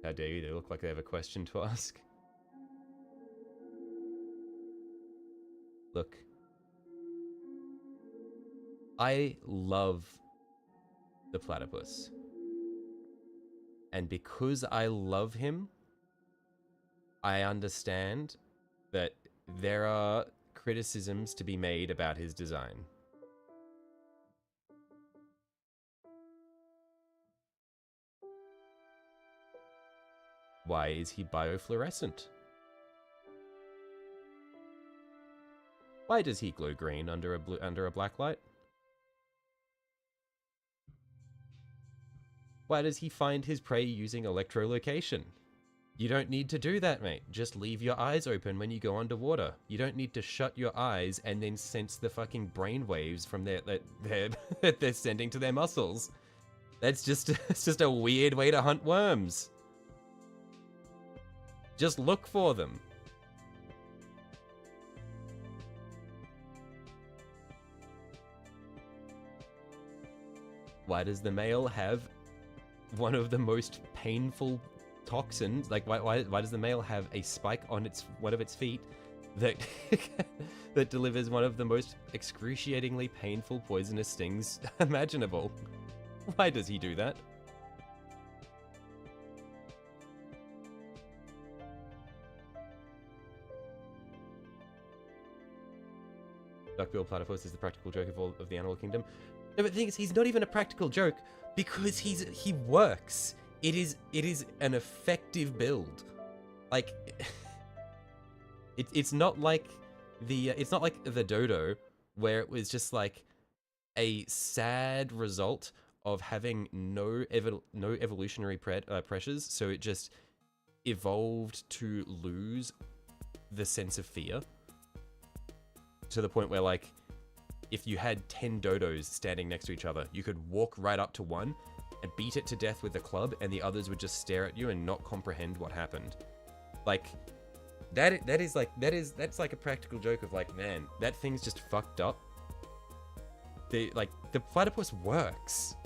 How dare you, they look like they have a question to ask. Look. I love the platypus. And because I love him, I understand that there are criticisms to be made about his design. Why is he biofluorescent? Why does he glow green under a black light? Why does he find his prey using electrolocation? You don't need to do that, mate. Just leave your eyes open when you go underwater. You don't need to shut your eyes and then sense the fucking brainwaves from that they're sending to their muscles. That's just it's just a weird way to hunt worms. Just look for them. Why does the male have one of the most painful toxins? Like, why does the male have a spike on one of its feet that that delivers one of the most excruciatingly painful poisonous stings imaginable? Why does he do that? Duckbill platypus is the practical joke of the animal kingdom. No, but the thing is, he's not even a practical joke because he works. It is an effective build. Like, it's not like the dodo, where it was just like a sad result of having no evolutionary pressures, so it just evolved to lose the sense of fear to the point where, like, if you had 10 dodos standing next to each other, you could walk right up to one and beat it to death with a club, and the others would just stare at you and not comprehend what happened. Like, that's like a practical joke of, like, man, that thing's just fucked up. The platypus works.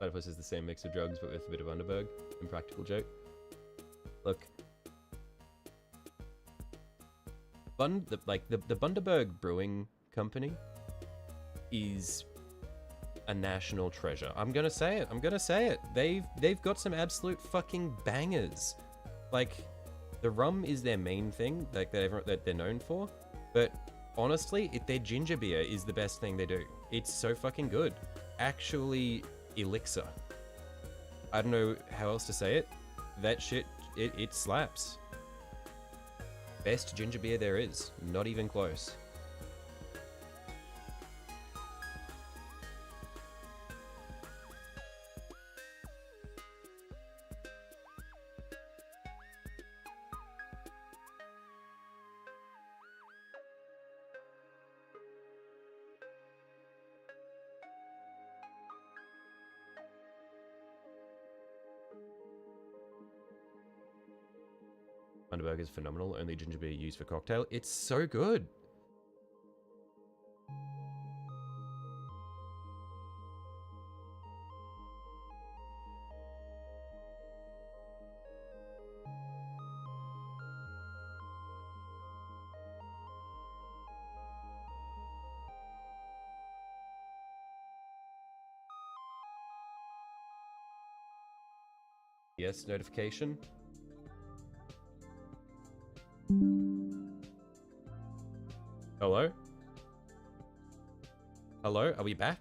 Platypus is the same mix of drugs, but with a bit of Bundaberg. Impractical joke. Look. The Bundaberg Brewing Company is a national treasure. I'm gonna say it. They've got some absolute fucking bangers. Like, the rum is their main thing, like that they're known for. But honestly, their ginger beer is the best thing they do. It's so fucking good. Actually, elixir. I don't know how else to say it. That shit, it slaps. Best ginger beer there is. Not even close. Bundaberg is phenomenal. Only ginger beer used for cocktail. It's so good. Yes, notification. Hello? Hello? Are we back?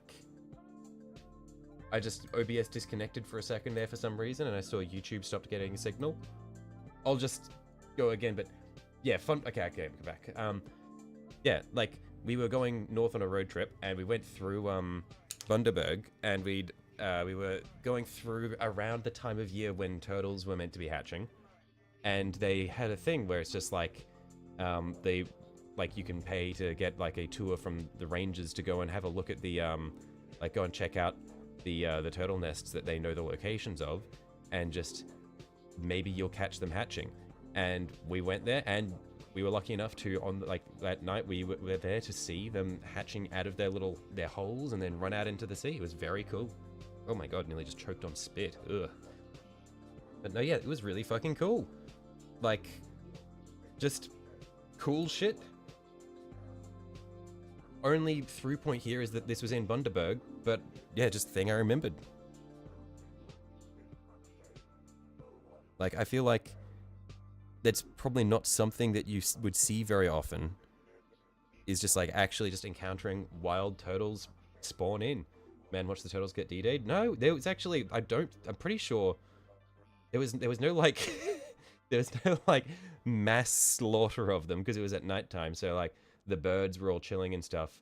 OBS disconnected for a second there for some reason, and I saw YouTube stopped getting a signal. I'll just go again, but yeah, fun. Okay, come back. Yeah, like, we were going north on a road trip, and we went through, Bundaberg, and we were going through around the time of year when turtles were meant to be hatching. And they had a thing where it's just like, you can pay to get like a tour from the rangers to go and have a look at the, go and check out the turtle nests that they know the locations of, and just maybe you'll catch them hatching. And we went there, and we were lucky enough to, that night, we were there to see them hatching out of their holes and then run out into the sea. It was very cool. Oh my god, nearly just choked on spit. Ugh. But no, yeah, it was really fucking cool. Like, just cool shit. Only through point here is that this was in Bundaberg, but yeah, just the thing I remembered. Like, I feel like that's probably not something that you would see very often, is just like actually just encountering wild turtles spawn in. Man, watch the turtles get D-Day'd? No, there was actually, I'm pretty sure there was no like, there was no like mass slaughter of them because it was at nighttime, so like the birds were all chilling and stuff.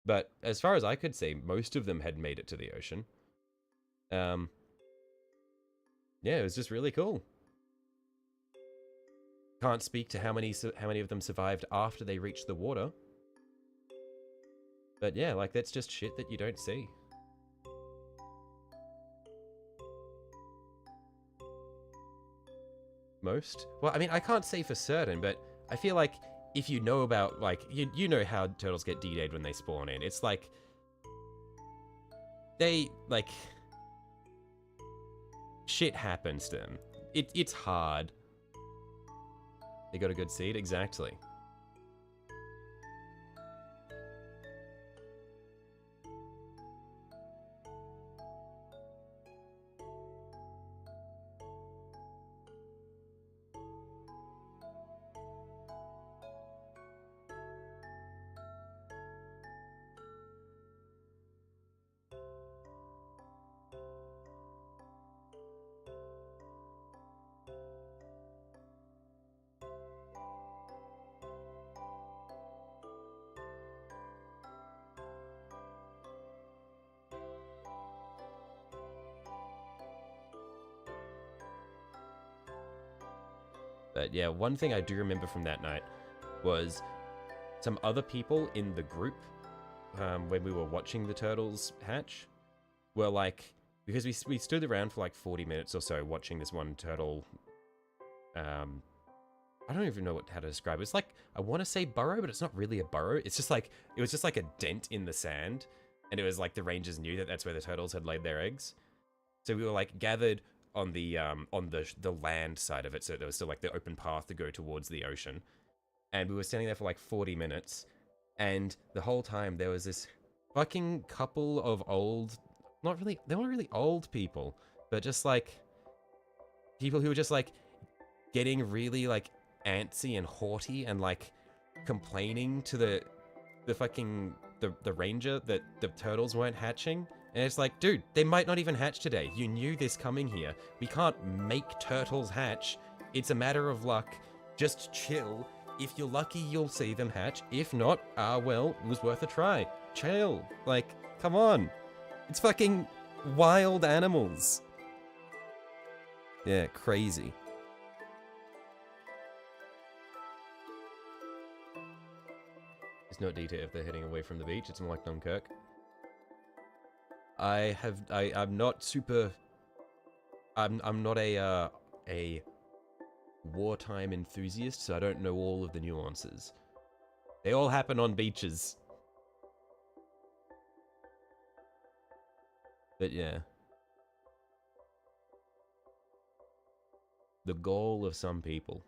But as far as I could see, most of them had made it to the ocean. Yeah, it was just really cool. Can't speak to how many of them survived after they reached the water. But yeah, like, that's just shit that you don't see. Most? Well, I mean, I can't say for certain, but I feel like if you know about, like, you know how turtles get D-Day'd when they spawn in. It's like, they, like, shit happens to them. It's hard. They got a good seed? Exactly. But yeah, one thing I do remember from that night was some other people in the group, when we were watching the turtles hatch, were like, because we stood around for like 40 minutes or so watching this one turtle, I don't even know how to describe it. It's like, I want to say burrow, but it's not really a burrow. It's just like, it was just like a dent in the sand, and it was like the rangers knew that that's where the turtles had laid their eggs. So we were like gathered on the land side of it, so there was still like the open path to go towards the ocean. And we were standing there for like 40 minutes, and the whole time there was this fucking couple of old, they weren't really old people, but just like people who were just like getting really like antsy and haughty and like complaining to the fucking the ranger that the turtles weren't hatching. And it's like, dude, they might not even hatch today. You knew this coming here. We can't make turtles hatch. It's a matter of luck. Just chill. If you're lucky, you'll see them hatch. If not, well, it was worth a try. Chill. Like, come on. It's fucking wild animals. Yeah, crazy. It's not detail if they're heading away from the beach. It's more like Dunkirk. I'm not super. I'm not a wartime enthusiast, so I don't know all of the nuances. They all happen on beaches. But yeah. The goal of some people.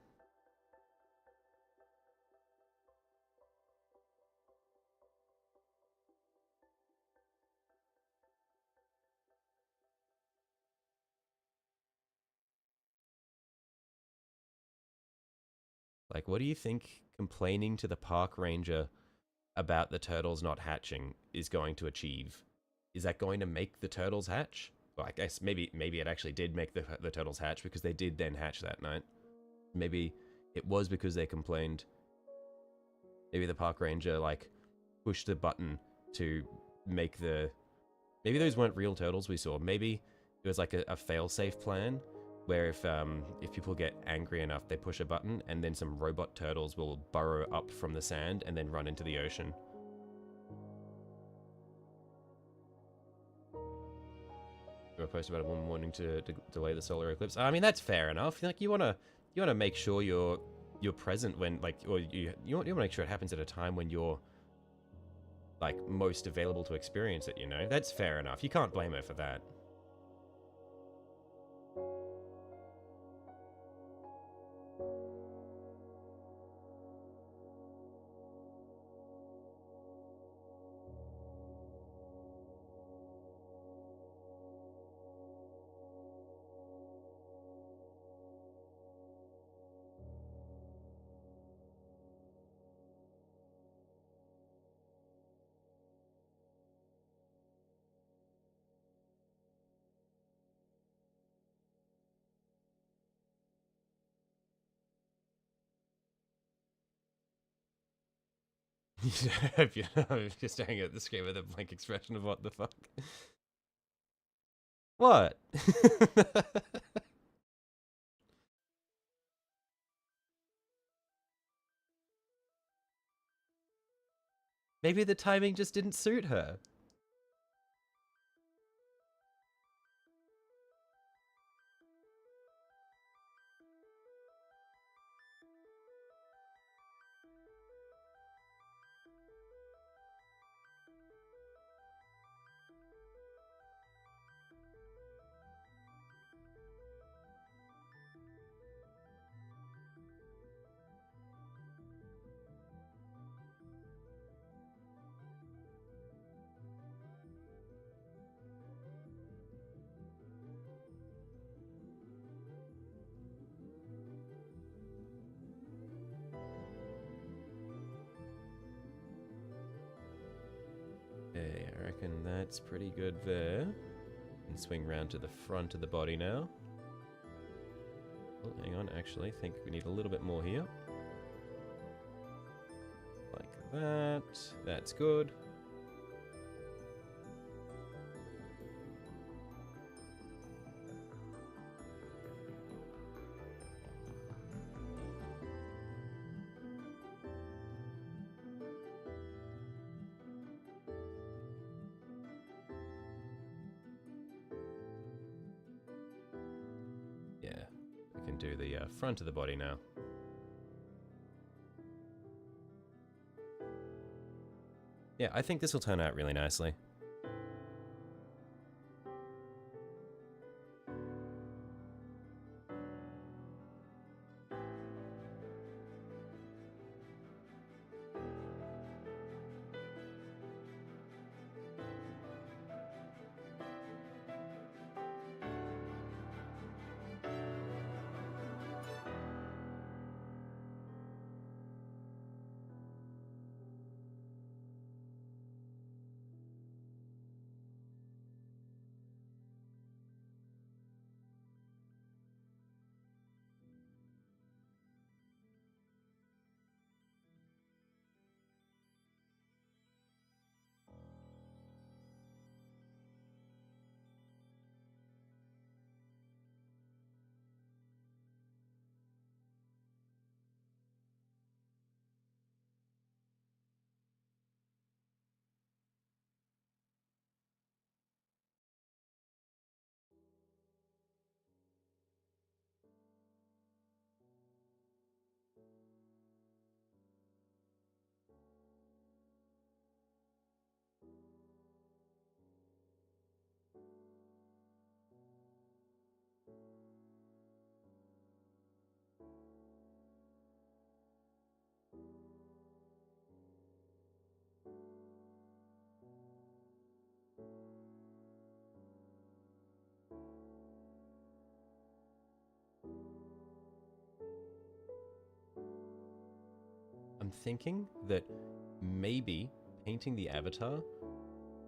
Like, what do you think complaining to the park ranger about the turtles not hatching is going to achieve? Is that going to make the turtles hatch? Well, I guess maybe it actually did make the turtles hatch, because they did then hatch that night. Maybe it was because they complained. Maybe the park ranger like pushed the button to make the. Maybe those weren't real turtles we saw. Maybe it was like a fail-safe plan where if people get angry enough, they push a button, and then some robot turtles will burrow up from the sand and then run into the ocean. You post about a woman wanting to delay the solar eclipse. I mean, that's fair enough. Like, you wanna make sure you're present when, like, or you wanna make sure it happens at a time when you're like most available to experience it. You know, that's fair enough. You can't blame her for that. If you're staring at the screen with a blank expression of what the fuck. What? Maybe the timing just didn't suit her. Okay, I reckon that's pretty good there. And swing round to the front of the body now. Oh, hang on, actually, I think we need a little bit more here. Like that. That's good. Yeah, we can do the front of the body now. Yeah, I think this will turn out really nicely. I'm thinking that maybe painting the avatar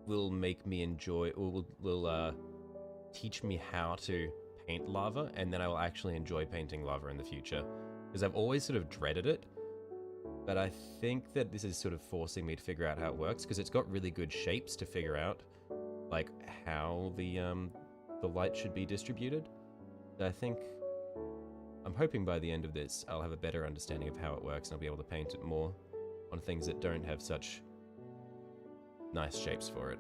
will make me enjoy, or will teach me how to paint lava, and then I will actually enjoy painting lava in the future. Because I've always sort of dreaded it, but I think that this is sort of forcing me to figure out how it works, because it's got really good shapes to figure out, like, how the light should be distributed. So I think, I'm hoping by the end of this, I'll have a better understanding of how it works, and I'll be able to paint it more on things that don't have such nice shapes for it.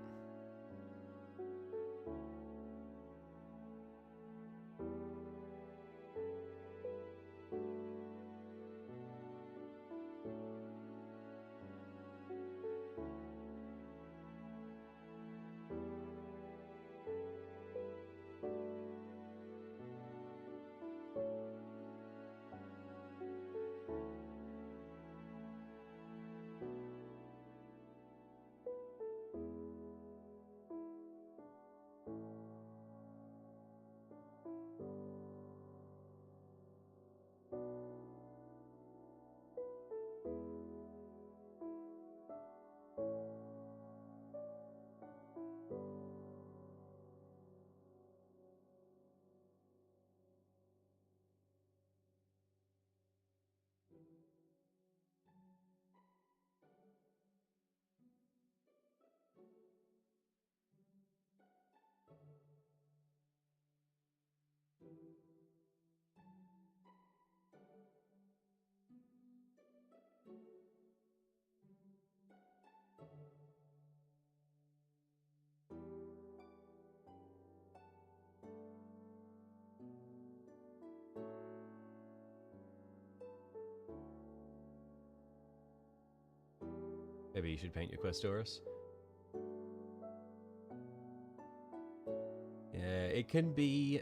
Maybe you should paint your Questoris. Yeah, it can be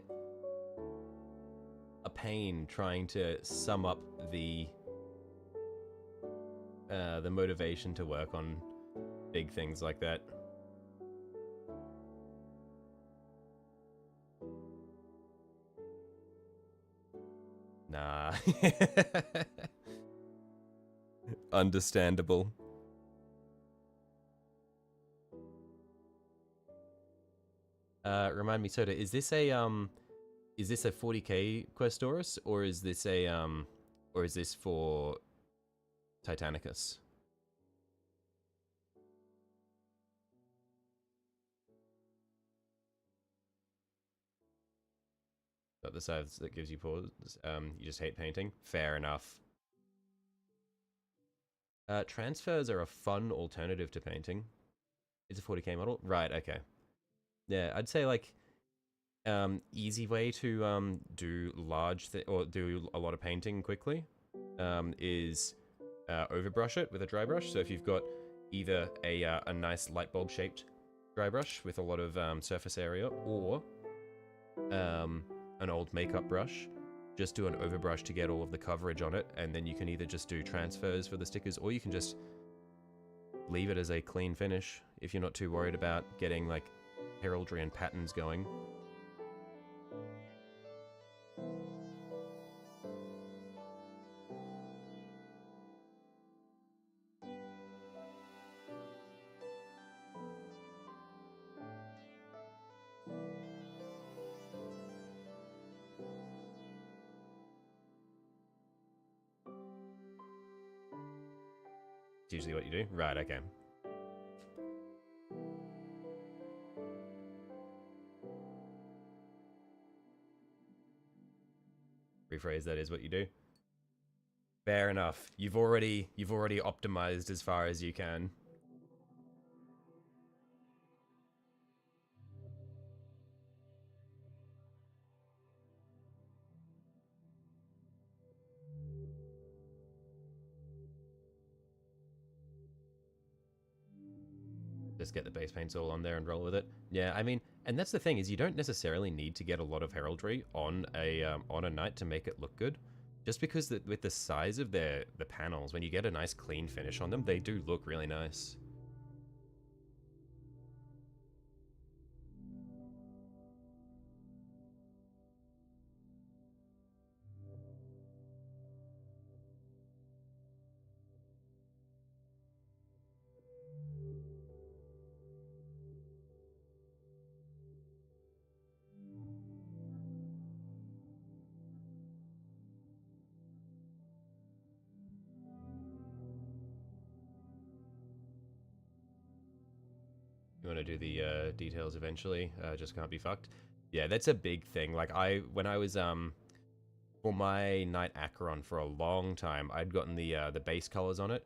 a pain trying to sum up the motivation to work on big things like that. Nah. Understandable. Remind me, Soda, is this a 40k Questoris, or is this or is this for Titanicus? Got the size that gives you pause. You just hate painting. Fair enough. Transfers are a fun alternative to painting. It's a 40k model, right? Okay. Yeah, I'd say like easy way to do or do a lot of painting quickly is overbrush it with a dry brush. So if you've got either a nice light bulb shaped dry brush with a lot of surface area, or an old makeup brush, just do an overbrush to get all of the coverage on it, and then you can either just do transfers for the stickers, or you can just leave it as a clean finish if you're not too worried about getting like heraldry and patterns going. It's usually what you do. Right, okay. Rephrase, that is what you do. Fair enough. You've already optimized as far as you can. Just get the base paints all on there and roll with it. Yeah, I mean, and that's the thing, is you don't necessarily need to get a lot of heraldry on a knight to make it look good. Just because with the size of the panels, when you get a nice clean finish on them, they do look really nice. want to do the details eventually. Just can't be fucked. Yeah, that's a big thing. Like when I was for my Knight Acheron for a long time, I'd gotten the base colors on it,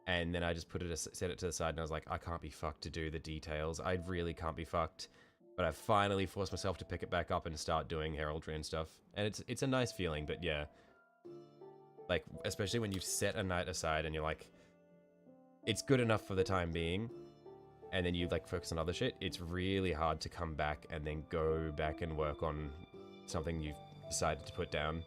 and then I just set it to the side, and I was like, I can't be fucked to do the details. I really can't be fucked. But I finally forced myself to pick it back up and start doing heraldry and stuff, and it's a nice feeling. But yeah, like especially when you've set a knight aside and you're like, it's good enough for the time being, and then you like focus on other shit. It's really hard to come back and then go back and work on something you've decided to put down.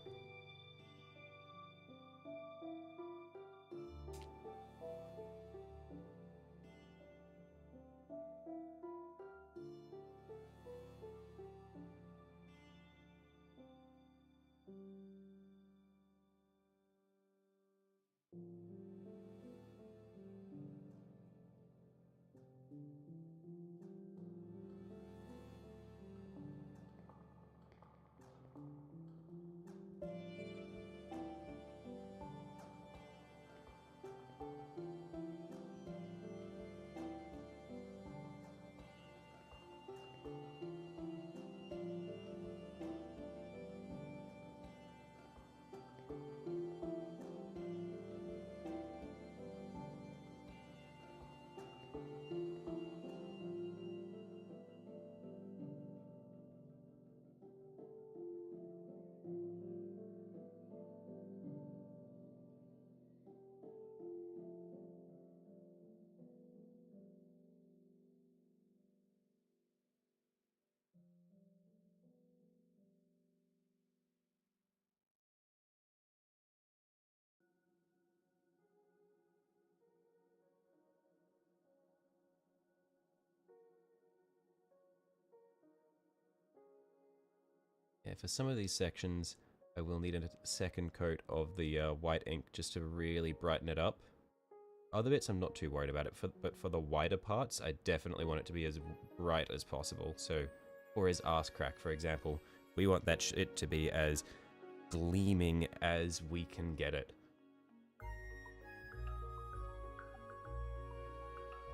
Yeah, for some of these sections, I will need a second coat of the white ink just to really brighten it up. Other bits I'm not too worried about it, but for the wider parts, I definitely want it to be as bright as possible. So, for his arse crack, for example, we want that shit to be as gleaming as we can get it.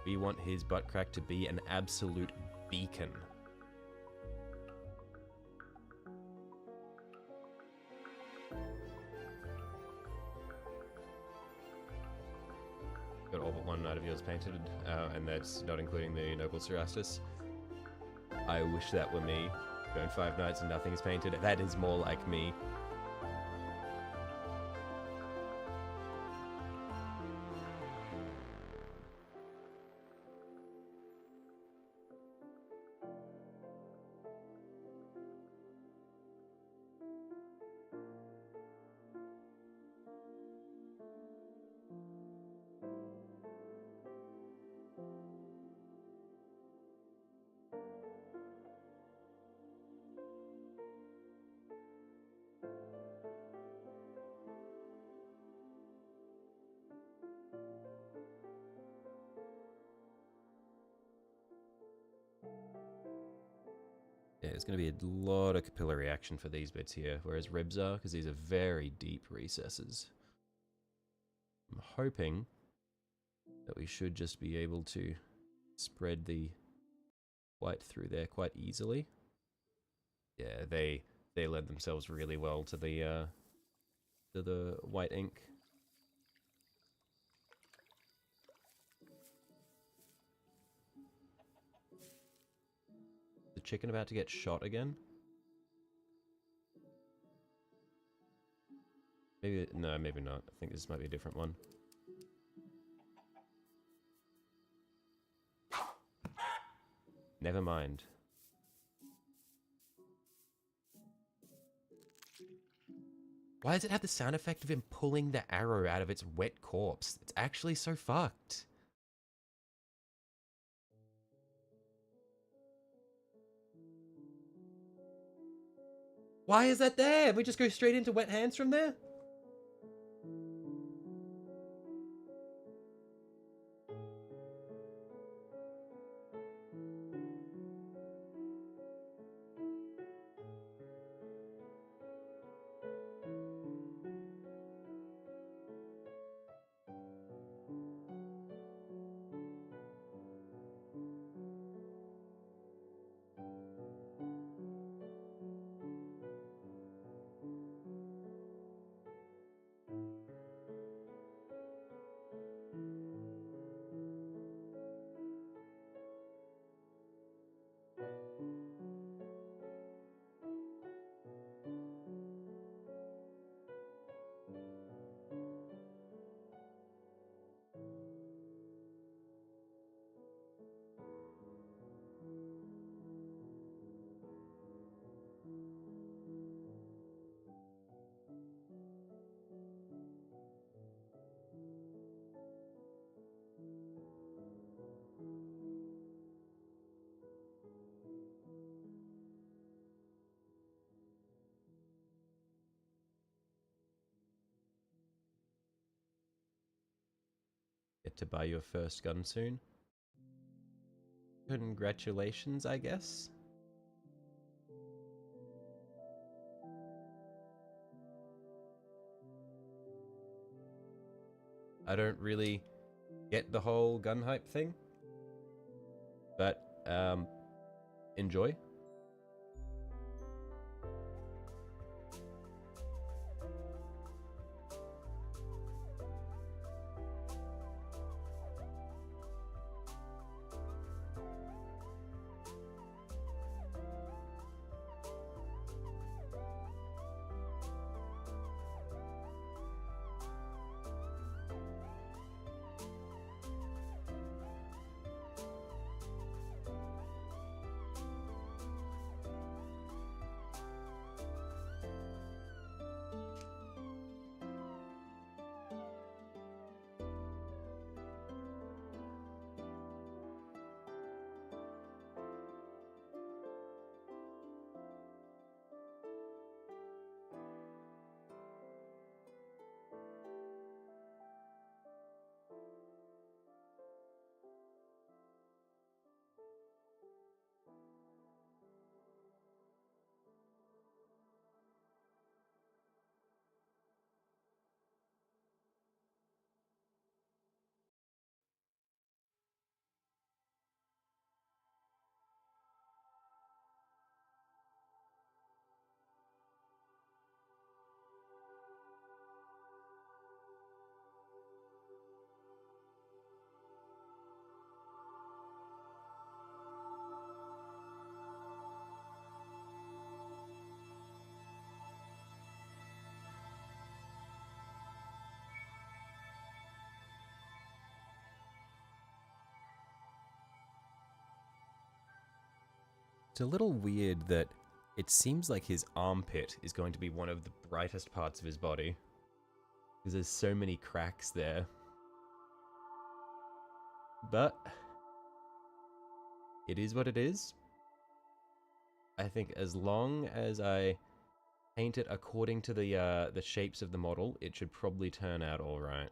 We want his butt crack to be an absolute beacon. Got all but one Knight of yours painted, and that's not including the Noble Cerastus. I wish that were me. Going 5 nights and nothing is painted. That is more like me. Yeah, there's going to be a lot of capillary action for these bits here, whereas ribs are, because these are very deep recesses. I'm hoping that we should just be able to spread the white through there quite easily. Yeah, they lend themselves really well to the white ink. The chicken about to get shot again? Maybe, no, maybe not. I think this might be a different one. Never mind. Why does it have the sound effect of him pulling the arrow out of its wet corpse? It's actually so fucked. Why is that there? We just go straight into wet hands from there? get to buy your first gun soon. Congratulations, I guess? I don't really get the whole gun hype thing, but enjoy. It's a little weird that it seems like his armpit is going to be one of the brightest parts of his body, because there's so many cracks there. But it is what it is. I think as long as I paint it according to the shapes of the model, it should probably turn out all right.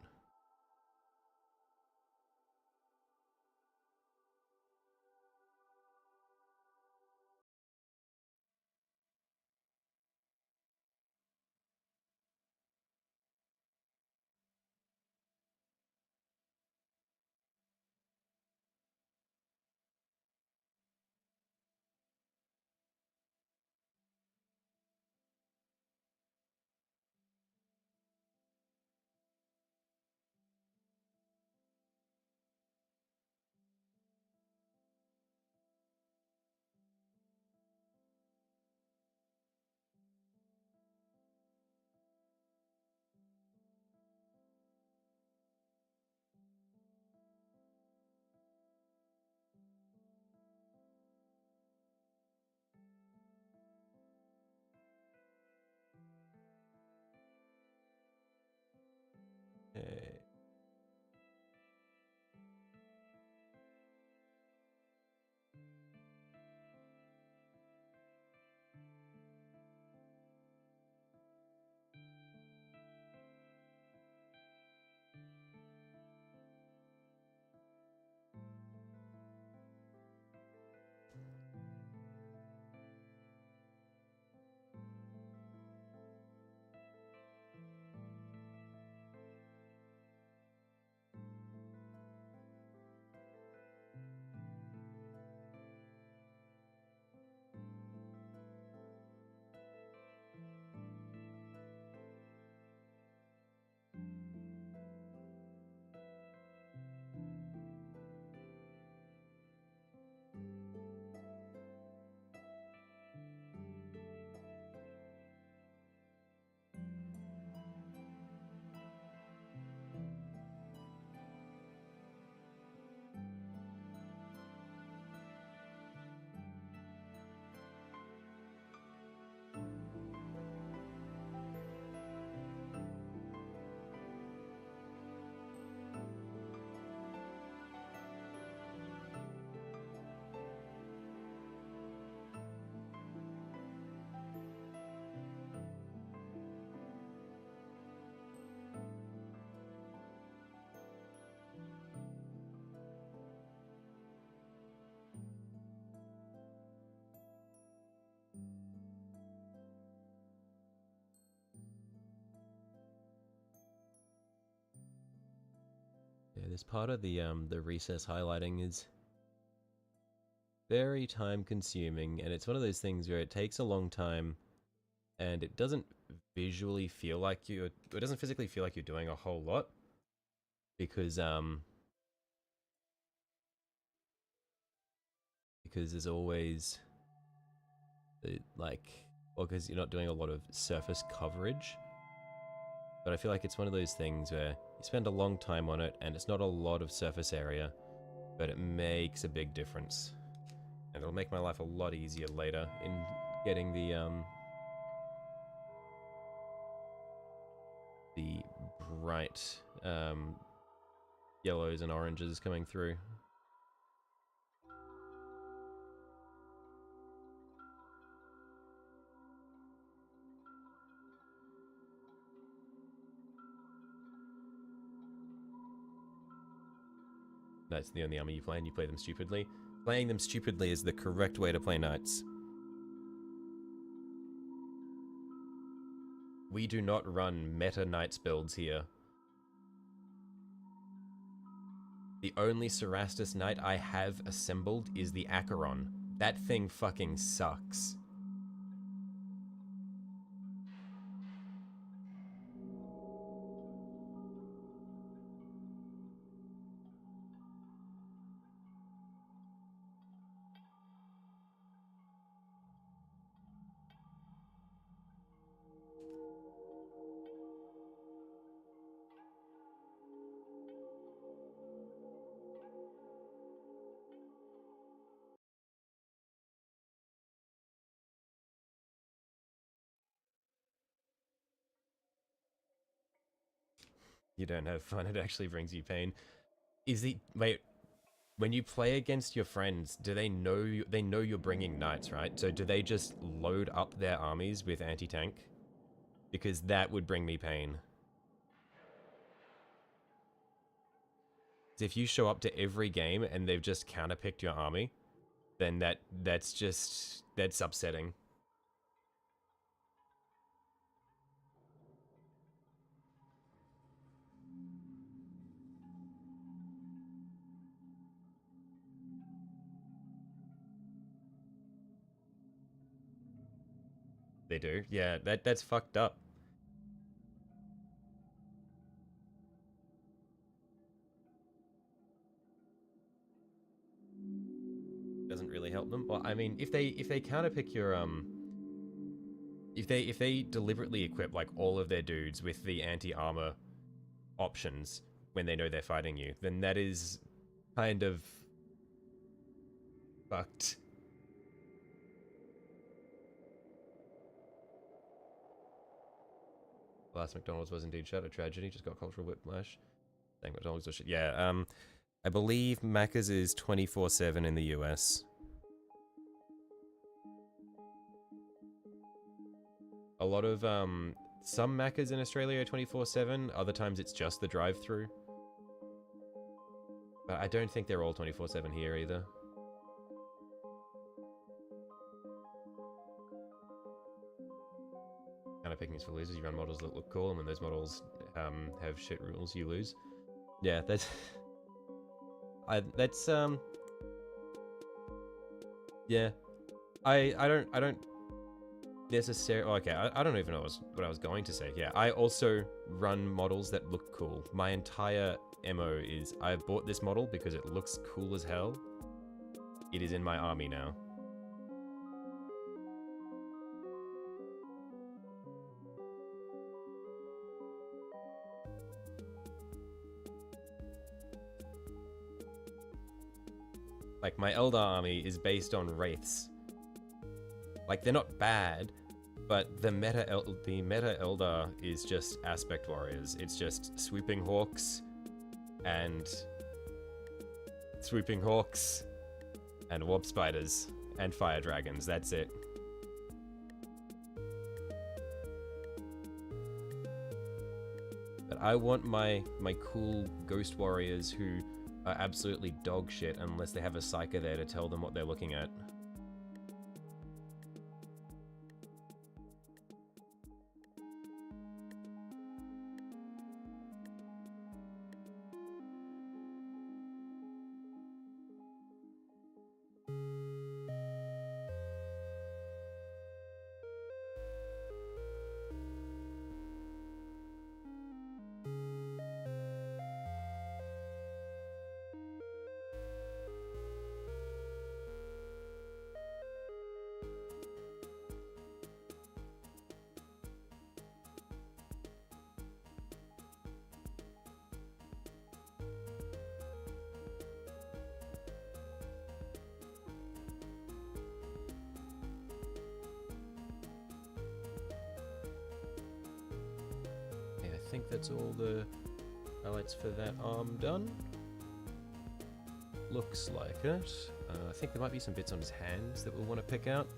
this part of the recess highlighting is very time consuming, and it's one of those things where it takes a long time and it doesn't visually feel like it doesn't physically feel like you're doing a whole lot because there's always because you're not doing a lot of surface coverage. But I feel like it's one of those things where you spend a long time on it and it's not a lot of surface area, but it makes a big difference. And it'll make my life a lot easier later in getting the bright yellows and oranges coming through. That's the only army you play, and you play them stupidly. Playing them stupidly is the correct way to play knights. We do not run meta knights builds here. The only Cerastus knight I have assembled is the Acheron. That thing fucking sucks. You don't have fun, it actually brings you pain. Wait, when you play against your friends, do they know you're bringing knights, right? So do they just load up their armies with anti-tank? Because that would bring me pain. If you show up to every game and they've just counterpicked your army, then that's upsetting. They do. Yeah, that's fucked up. Doesn't really help them. Well, I mean, if they counterpick your if they deliberately equip like all of their dudes with the anti-armor options when they know they're fighting you, then that is kind of fucked. Last McDonald's was indeed shut. A tragedy. Just got cultural whiplash. Saying McDonald's was shit. Yeah. I believe Macca's is 24/7 in the US. A lot of some Macca's in Australia are 24/7. Other times it's just the drive-through. But I don't think they're all 24/7 here either. Kind of picking is for losers. You run models that look cool, and when those models have shit rules, you lose. Yeah, that's yeah. I don't necessarily. Oh, okay, I don't even know what I was going to say. Yeah, I also run models that look cool. My entire MO is I bought this model because it looks cool as hell. It is in my army now. Like, my Eldar army is based on Wraiths. Like, they're not bad, but the meta Eldar is just Aspect Warriors. It's just Swooping Hawks and Warp Spiders and Fire Dragons. That's it. But I want my cool Ghost Warriors who are absolutely dog shit unless they have a Psyker there to tell them what they're looking at. think that's all the highlights for that arm done. Looks like it. I think there might be some bits on his hands that we'll want to pick out.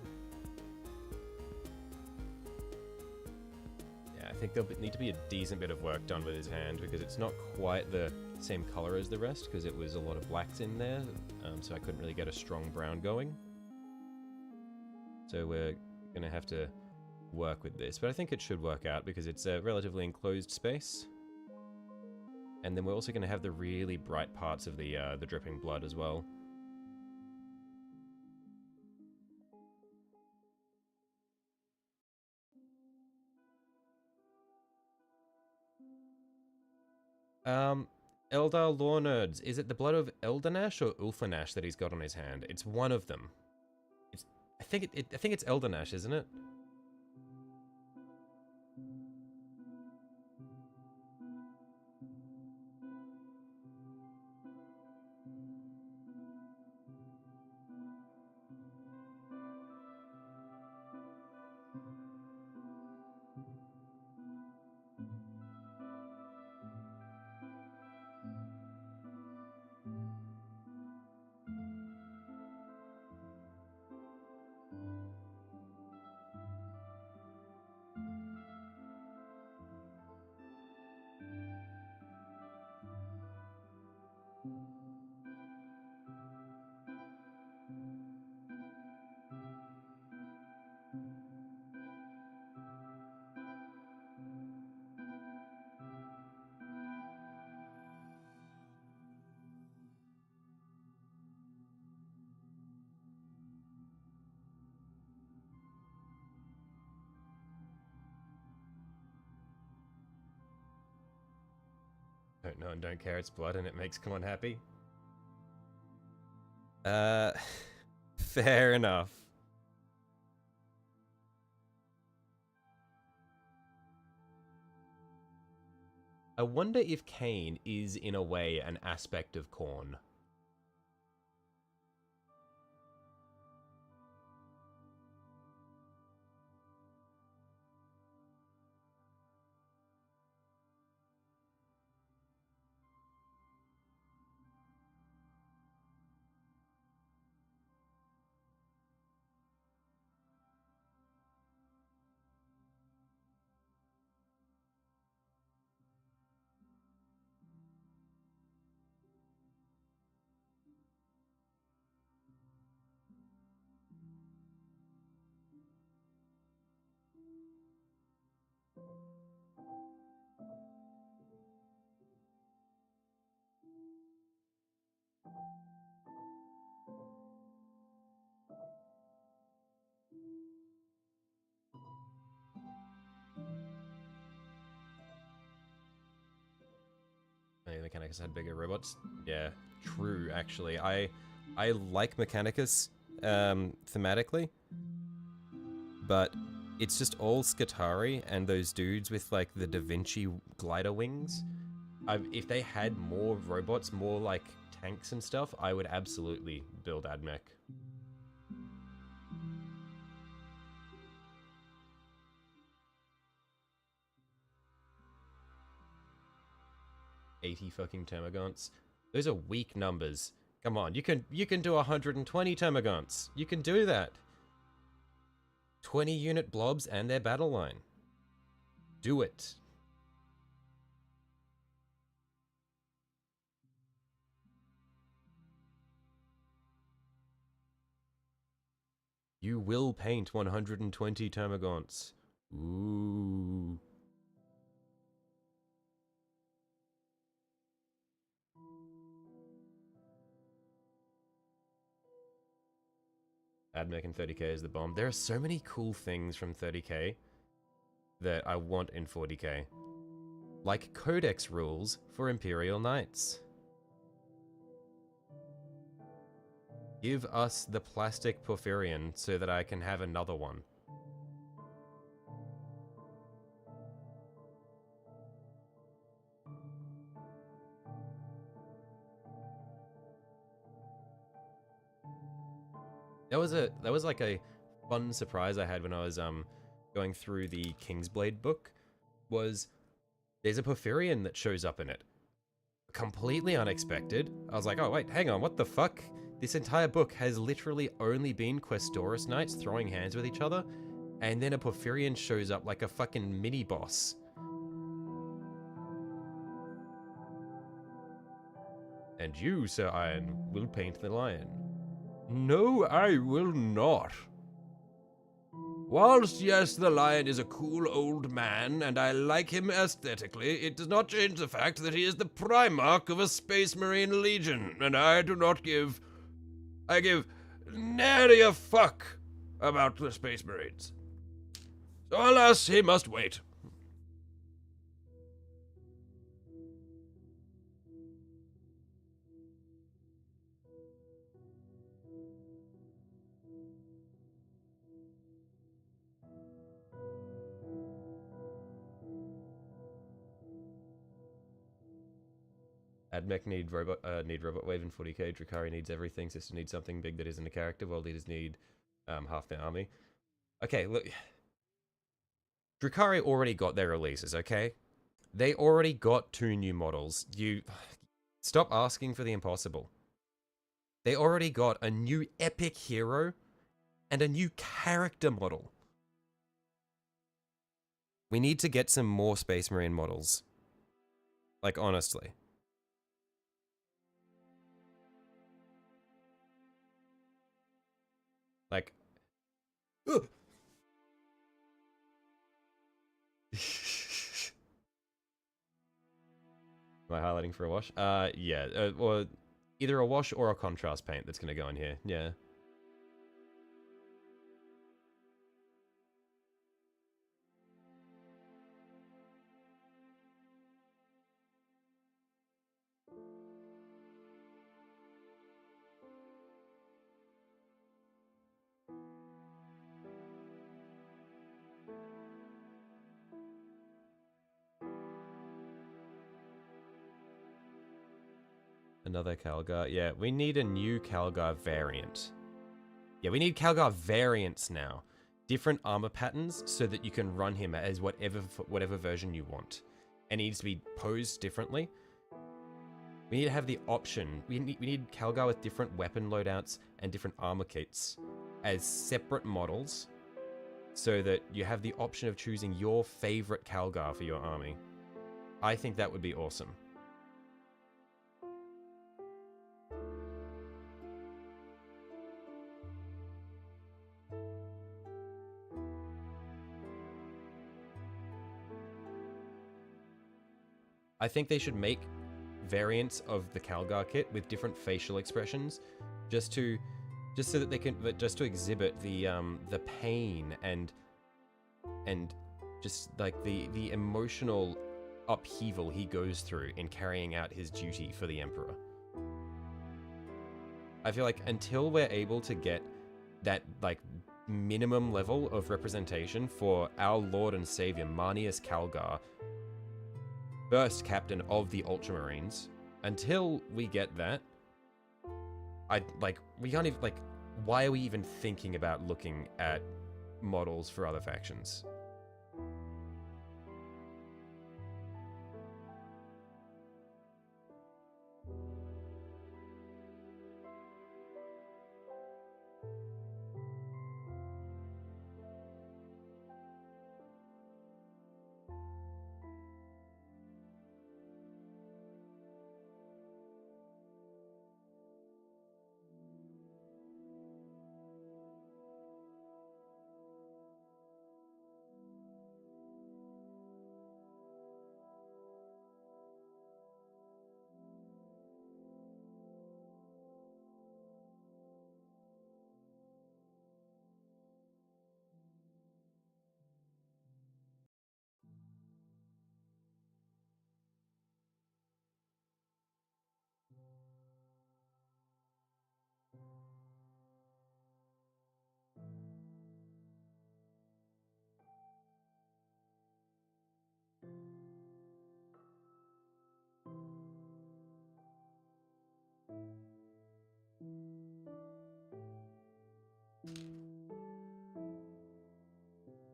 Yeah, I think there'll need to be a decent bit of work done with his hand because it's not quite the same color as the rest because it was a lot of blacks in there, so I couldn't really get a strong brown going. So we're gonna have to work with this, but I think it should work out because it's a relatively enclosed space. And then we're also gonna have the really bright parts of the dripping blood as well. Eldar lore nerds, is it the blood of Eldernash or Ulfanash that he's got on his hand? It's one of them. I think it's Eldernash, isn't it? Don't know and don't care, it's blood and it makes Khorne happy. Fair enough. I wonder if Khaine is, in a way, an aspect of Khorne. The Mechanicus had bigger robots. Yeah, true, actually. I like Mechanicus thematically, but it's just all Skitarii and those dudes with like the Da Vinci glider wings. If they had more robots, more like tanks and stuff, I would absolutely build Admech. $80 fucking Termagants. Those are weak numbers. Come on, you can do 120 Termagants. You can do that. 20 unit blobs and their battle line. Do it. You will paint 120 Termagants. Ooh. Admech in 30k is the bomb. There are so many cool things from 30k that I want in 40k. Like codex rules for Imperial Knights. Give us the plastic Porphyrion so that I can have another one. That was like a fun surprise I had when I was going through the Kingsblade book, was There's a Porphyrian that shows up in it. Completely unexpected. I was like, oh wait, hang on, what the fuck? This entire book has literally only been Questoris knights throwing hands with each other, and then a Porphyrian shows up like a fucking mini-boss. And you, Sir Iron, will paint the lion. No, I will not. Whilst, yes, the lion is a cool old man, and I like him aesthetically, it does not change the fact that he is the Primarch of a Space Marine Legion, and I give nary a fuck about the Space Marines. So alas, he must wait. Admech need robot wave and 40k. Drukhari needs everything. Sister needs something big that isn't a character. World leaders need half their army. Okay, look. Drukhari already got their releases, okay? They already got 2 new models. You stop asking for the impossible. They already got a new epic hero and a new character model. We need to get some more Space Marine models. Like, honestly. Like, ugh. Am I highlighting for a wash? Yeah, or either a wash or a contrast paint that's gonna go in here, yeah. Another Calgar. Yeah, we need a new Calgar variant. Yeah, we need Calgar variants now. Different armor patterns so that you can run him as whatever version you want. And he needs to be posed differently. We need to have the option. We need Calgar with different weapon loadouts and different armor kits as separate models so that you have the option of choosing your favorite Calgar for your army. I think that would be awesome. I think they should make variants of the Calgar kit with different facial expressions, just so that they can just to exhibit the pain and just like the emotional upheaval he goes through in carrying out his duty for the Emperor. I feel like until we're able to get that like minimum level of representation for our Lord and Savior Marneus Calgar, first captain of the Ultramarines, until we get that, we can't even, like, why are we even thinking about looking at models for other factions?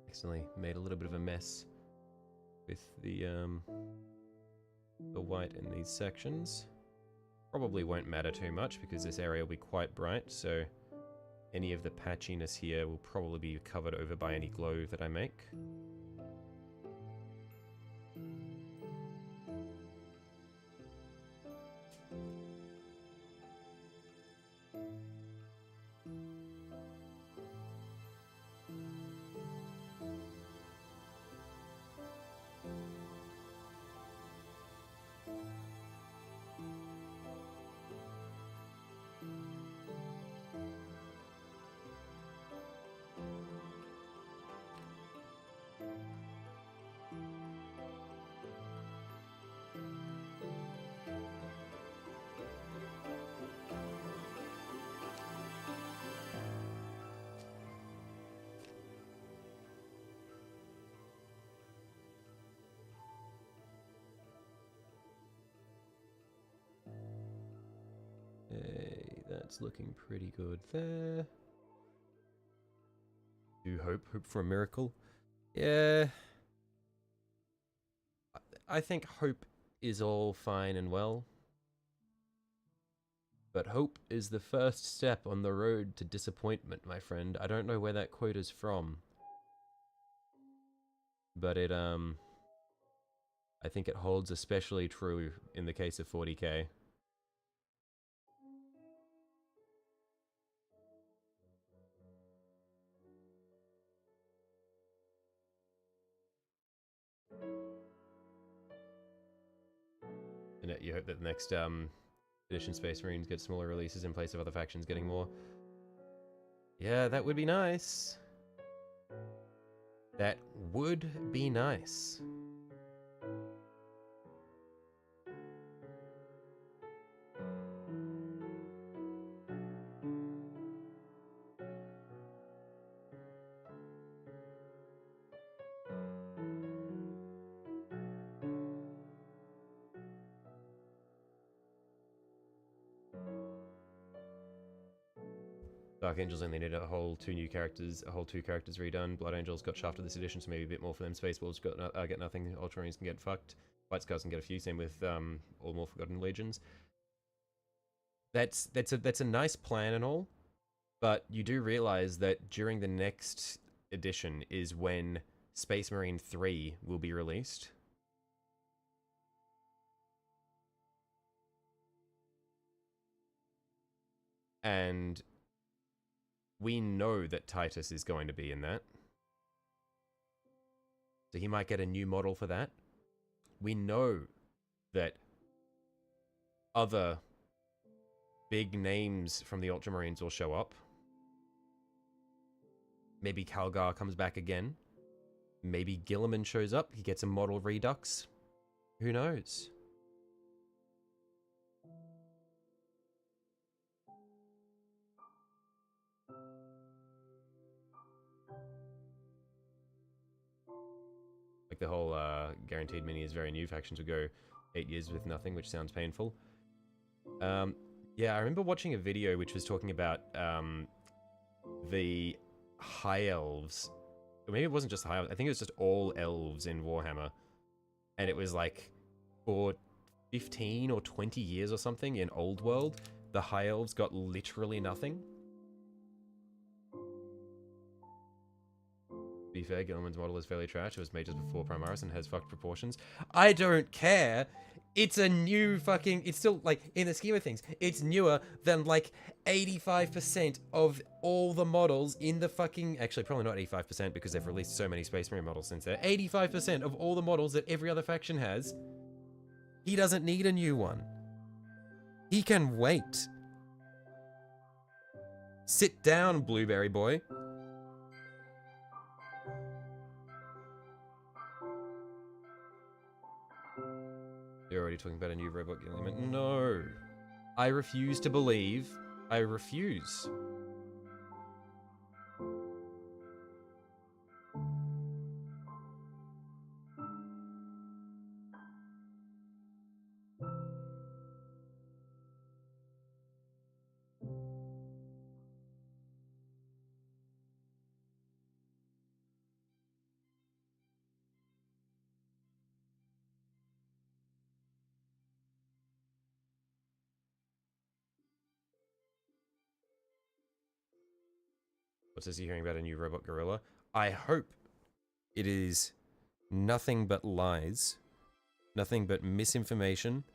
Accidentally made a little bit of a mess with the white in these sections. Probably won't matter too much because this area will be quite bright, so any of the patchiness here will probably be covered over by any glow that I make. Okay, that's looking pretty good there. Do hope for a miracle. Yeah. I think hope is all fine and well. But hope is the first step on the road to disappointment, my friend. I don't know where that quote is from. But it, I think it holds especially true in the case of 40k. And you hope that the next edition Space Marines get smaller releases in place of other factions getting more. Yeah, that would be nice. That would be nice. Dark Angels only need a whole two characters redone. Blood Angels got shafted this edition, so maybe a bit more for them. Space Wolves got get nothing. Ultramarines can get fucked. White Scars can get a few. Same with all more Forgotten Legions. That's a nice plan and all, but you do realize that during the next edition is when Space Marine 3 will be released. And we know that Titus is going to be in that. So he might get a new model for that. We know that other big names from the Ultramarines will show up. Maybe Calgar comes back again. Maybe Gilliman shows up. He gets a model redux. Who knows? Like the whole guaranteed mini is very new. Factions would go 8 years with nothing, which sounds painful. Yeah, I remember watching a video which was talking about the high elves. Or maybe it wasn't just high elves. I think it was just all elves in Warhammer. And it was like for 15 or 20 years or something in Old World, the high elves got literally nothing. To be fair, Gilliman's model is fairly trash. It was made just before Primaris and has fucked proportions. I don't care. It's a new fucking... It's still, like, in the scheme of things, it's newer than, like, 85% of all the models in the fucking... Actually, probably not 85% because they've released so many Space Marine models since then. 85% of all the models that every other faction has. He doesn't need a new one. He can wait. Sit down, Blueberry Boy. You're already talking about a new robot Gilliman. No. I refuse to believe. I refuse. What's this you're hearing about a new robot gorilla? I hope it is nothing but lies, nothing but misinformation.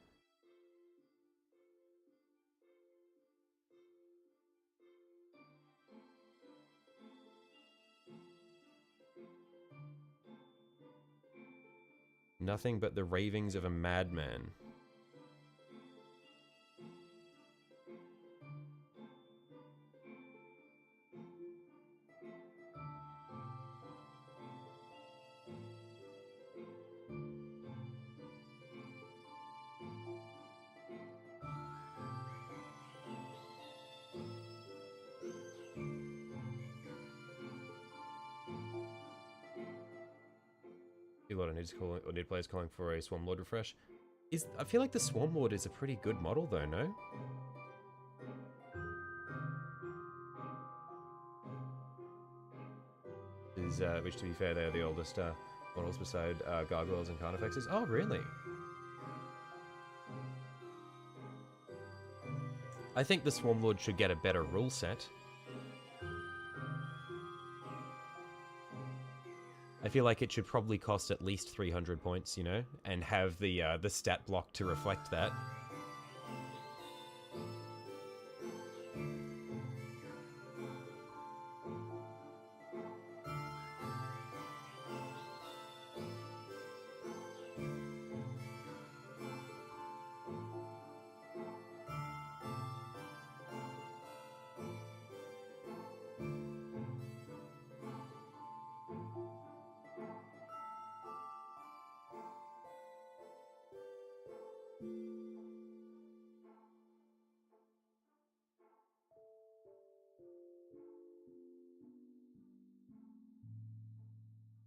Nothing but the ravings of a madman. A lot of need players calling for a Swarm Lord refresh. I feel like the Swarm Lord is a pretty good model though, no? Which to be fair, they're the oldest models beside gargoyles and carnifexes. Oh, really? I think the Swarm Lord should get a better rule set. I feel like it should probably cost at least 300 points, you know, and have the stat block to reflect that.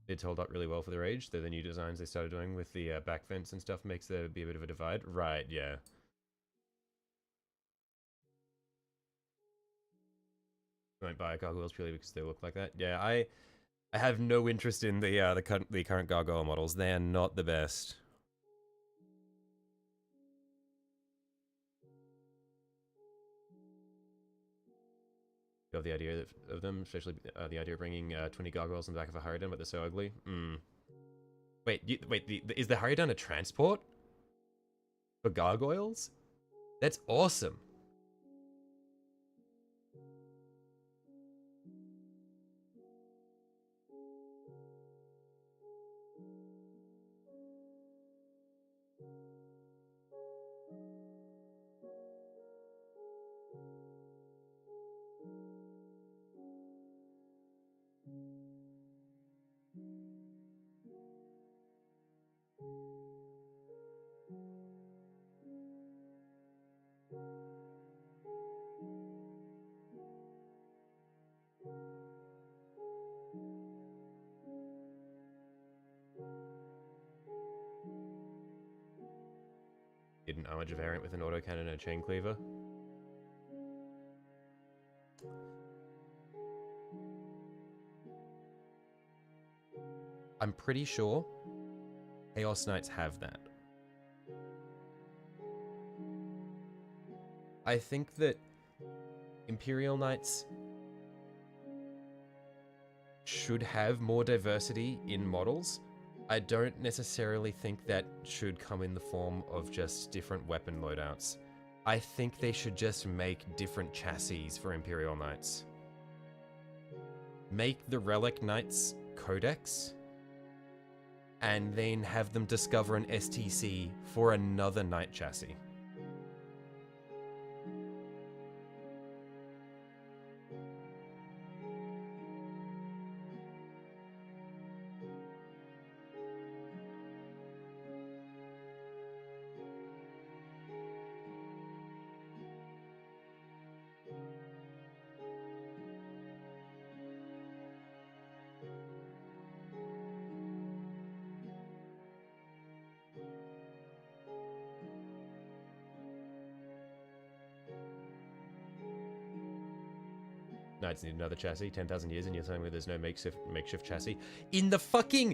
It's held up really well for their age. They're the new designs they started doing with the back vents and stuff makes there be a bit of a divide. Right, yeah. Won't buy gargoyles purely because they look like that. Yeah, I have no interest in the current gargoyle models. They are not the best. You love the idea of them, especially the idea of bringing 20 gargoyles on the back of a Harridan, but they're so ugly. Wait, is the Harridan a transport for gargoyles? That's awesome. Need an armature variant with an autocannon and a chain cleaver. I'm pretty sure Chaos Knights have that. I think that Imperial Knights should have more diversity in models. I don't necessarily think that should come in the form of just different weapon loadouts. I think they should just make different chassis for Imperial Knights. Make the Relic Knights Codex, and then have them discover an STC for another Knight chassis. Knights need another chassis, 10,000 years, and you're telling me there's no makeshift chassis? In the fucking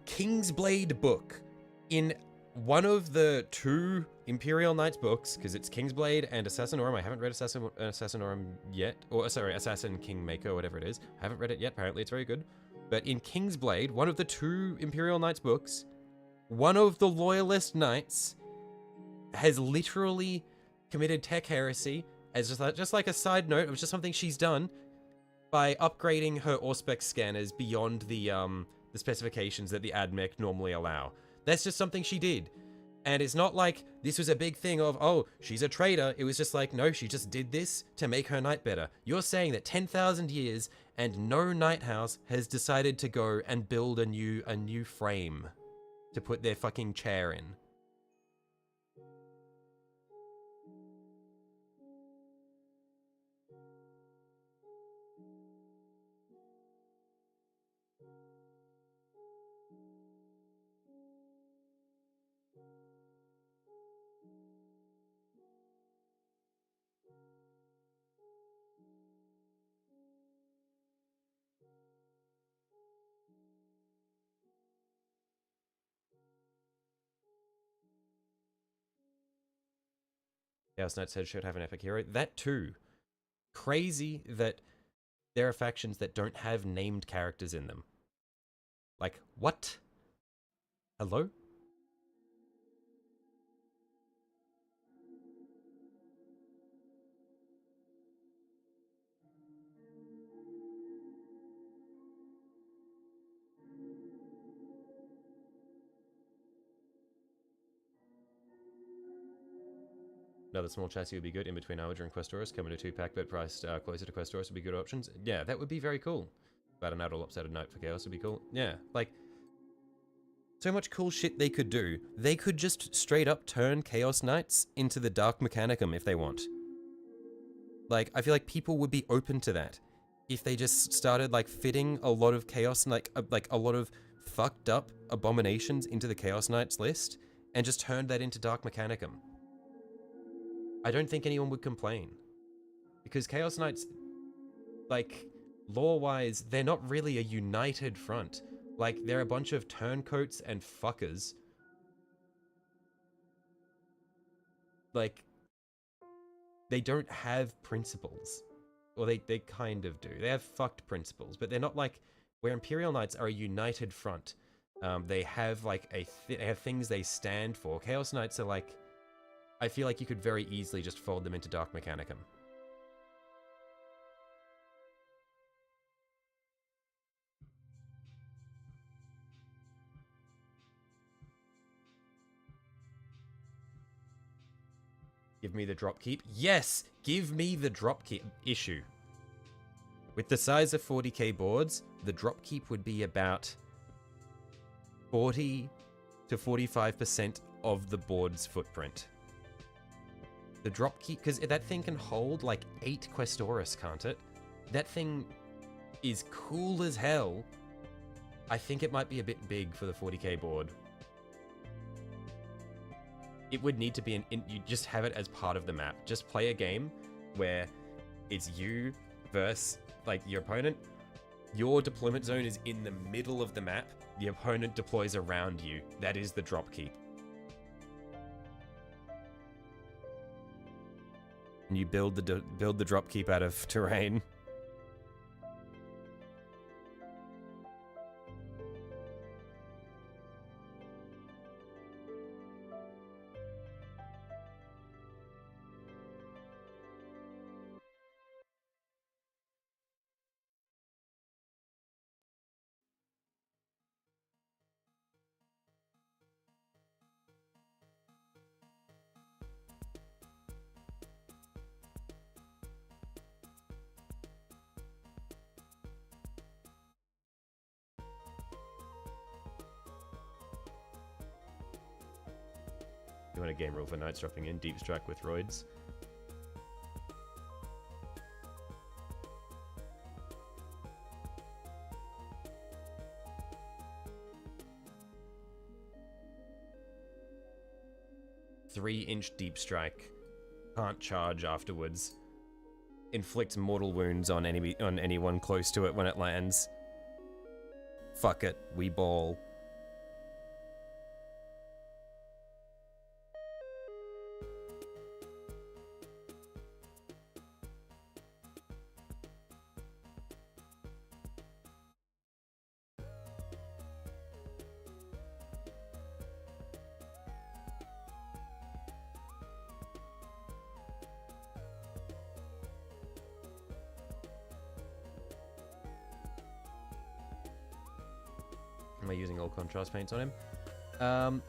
Kingsblade book, in one of the 2 Imperial Knights books, because it's Kingsblade and Assassinorum. I haven't read Assassinorum yet. Or, sorry, Assassin Kingmaker, whatever it is. I haven't read it yet. Apparently it's very good. But in Kingsblade, one of the 2 Imperial Knights books, one of the loyalist knights has literally committed tech heresy, as just like a side note, it was just something she's done, by upgrading her Auspex scanners beyond the specifications that the AdMech normally allow. That's just something she did. And it's not like this was a big thing of, oh, she's a traitor. It was just like, no, she just did this to make her knight better. You're saying that 10,000 years and no knight house has decided to go and build a new frame to put their fucking chair in. Chaos Knights said should have an epic hero. That too. Crazy that there are factions that don't have named characters in them. Like, what? Hello? Another small chassis would be good in between Armager and Questoris. Come in a 2-pack, but priced closer to Questoris would be good options. Yeah, that would be very cool. About an adult lopsided knight for Chaos would be cool. Yeah, like, so much cool shit they could do. They could just straight up turn Chaos Knights into the Dark Mechanicum if they want. Like, I feel like people would be open to that. If they just started, like, fitting a lot of Chaos, like a lot of fucked up abominations into the Chaos Knights list, and just turned that into Dark Mechanicum. I don't think anyone would complain. Because Chaos Knights, like, lore-wise, they're not really a united front. Like, they're a bunch of turncoats and fuckers. Like, they don't have principles. Or they kind of do. They have fucked principles, but they're not like, where Imperial Knights are a united front. They have, like, they have things they stand for. Chaos Knights are like, I feel like you could very easily just fold them into Dark Mechanicum. Give me the dropkeep. Yes! Give me the dropkeep issue. With the size of 40k boards, the dropkeep would be about 40 to 45% of the board's footprint. The dropkeep, because that thing can hold like 8 Questoris, can't it? That thing is cool as hell. I think it might be a bit big for the 40k board. It would need to be you just have it as part of the map. Just play a game where it's you versus like your opponent. Your deployment zone is in the middle of the map. The opponent deploys around you. That is the dropkeep. And you build the dropkeep out of terrain. You want a game rule for knights dropping in? Deep strike with roids. Three-inch deep strike. Can't charge afterwards. Inflicts mortal wounds on anyone close to it when it lands. Fuck it, we ball. am I using all contrast paints on him?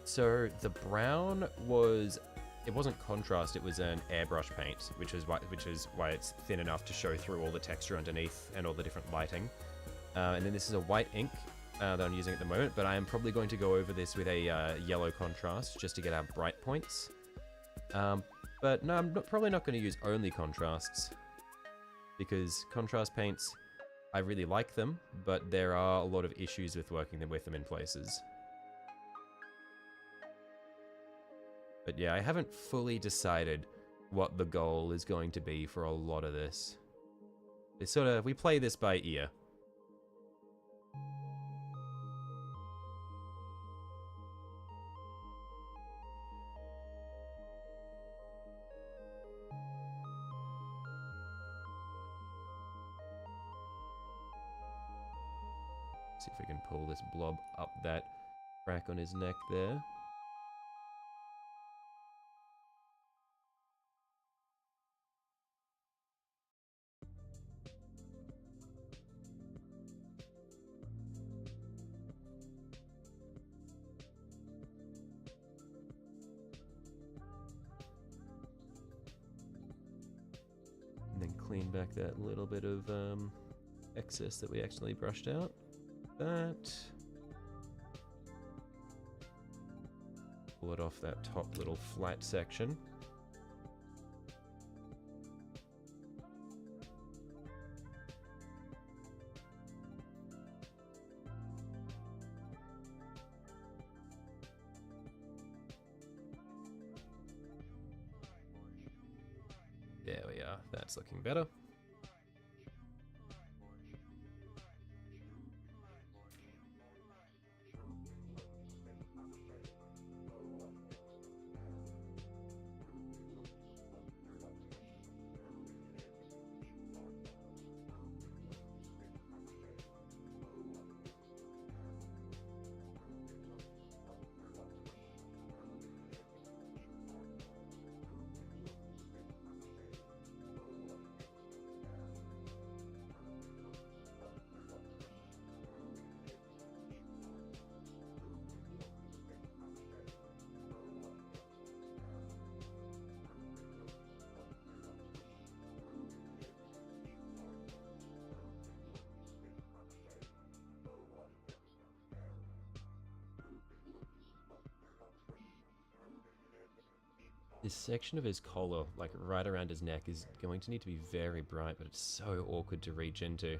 So the brown was, it wasn't contrast, it was an airbrush paint, which is why it's thin enough to show through all the texture underneath and all the different lighting. And then this is a white ink that I'm using at the moment, but I am probably going to go over this with a yellow contrast just to get our bright points. But no, I'm probably not going to use only contrasts, because contrast paints, I really like them, but there are a lot of issues with working with them in places. But yeah, I haven't fully decided what the goal is going to be for a lot of this. It's sort of, we play this by ear. See if we can pull this blob up that crack on his neck there. And then clean back that little bit of excess that we accidentally brushed out. That. Pull it off that top little flat section. There we are, that's looking better. This section of his collar, like right around his neck, is going to need to be very bright, but it's so awkward to reach into.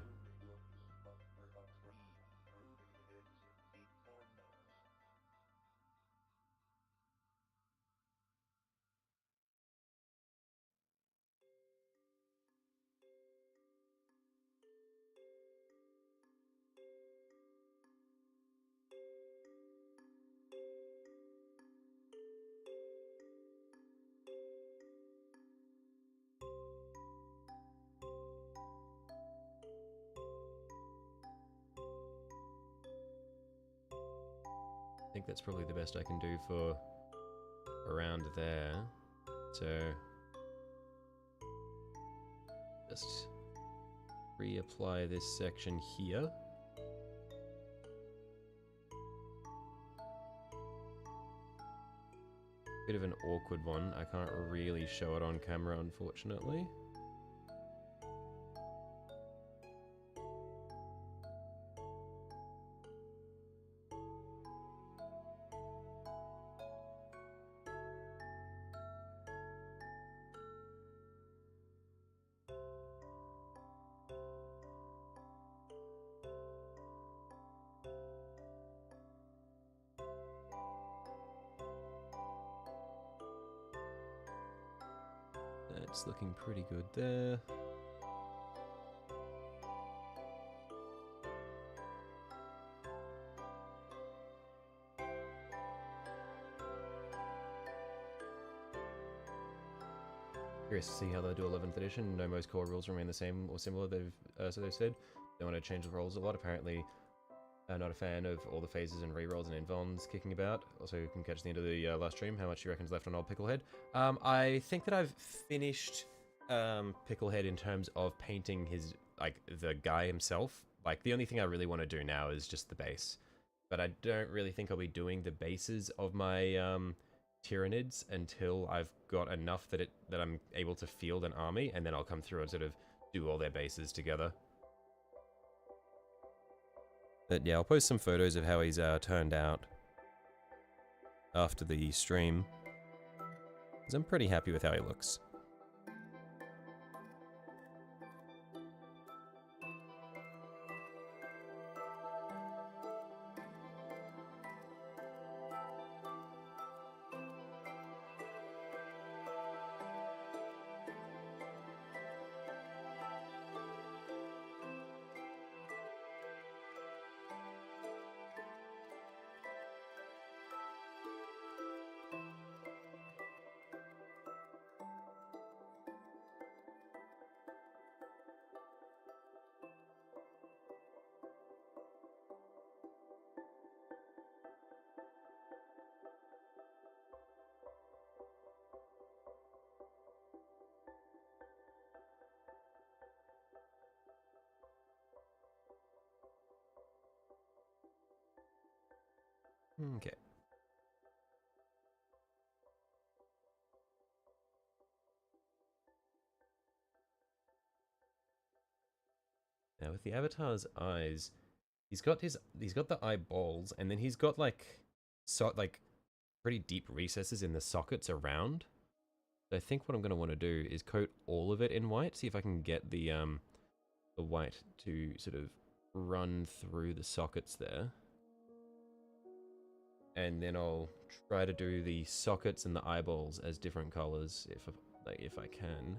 I think that's probably the best I can do for around there. So just reapply this section here. Bit of an awkward one. I can't really show it on camera, unfortunately. That's looking pretty good there. Curious to see how they'll do 11th edition. No, most core rules remain the same or similar. So they've said they want to change the roles a lot. Apparently, not a fan of all the phases and rerolls and invons kicking about. Also, you can catch the end of the last stream. How much do you reckon's left on old Picklehead? I think that I've finished Picklehead in terms of painting his, like, the guy himself. Like, the only thing I really want to do now is just the base. but I don't really think I'll be doing the bases of my Tyranids until I've got enough that I'm able to field an army, and then I'll come through and sort of do all their bases together. But yeah, I'll post some photos of how he's turned out after the stream, because I'm pretty happy with how he looks. Okay. Now with the Avatar's eyes, he's got the eyeballs, and then he's got like pretty deep recesses in the sockets around. So I think what I'm gonna want to do is coat all of it in white, see if I can get the white to sort of run through the sockets there. And then I'll try to do the sockets and the eyeballs as different colors if I can.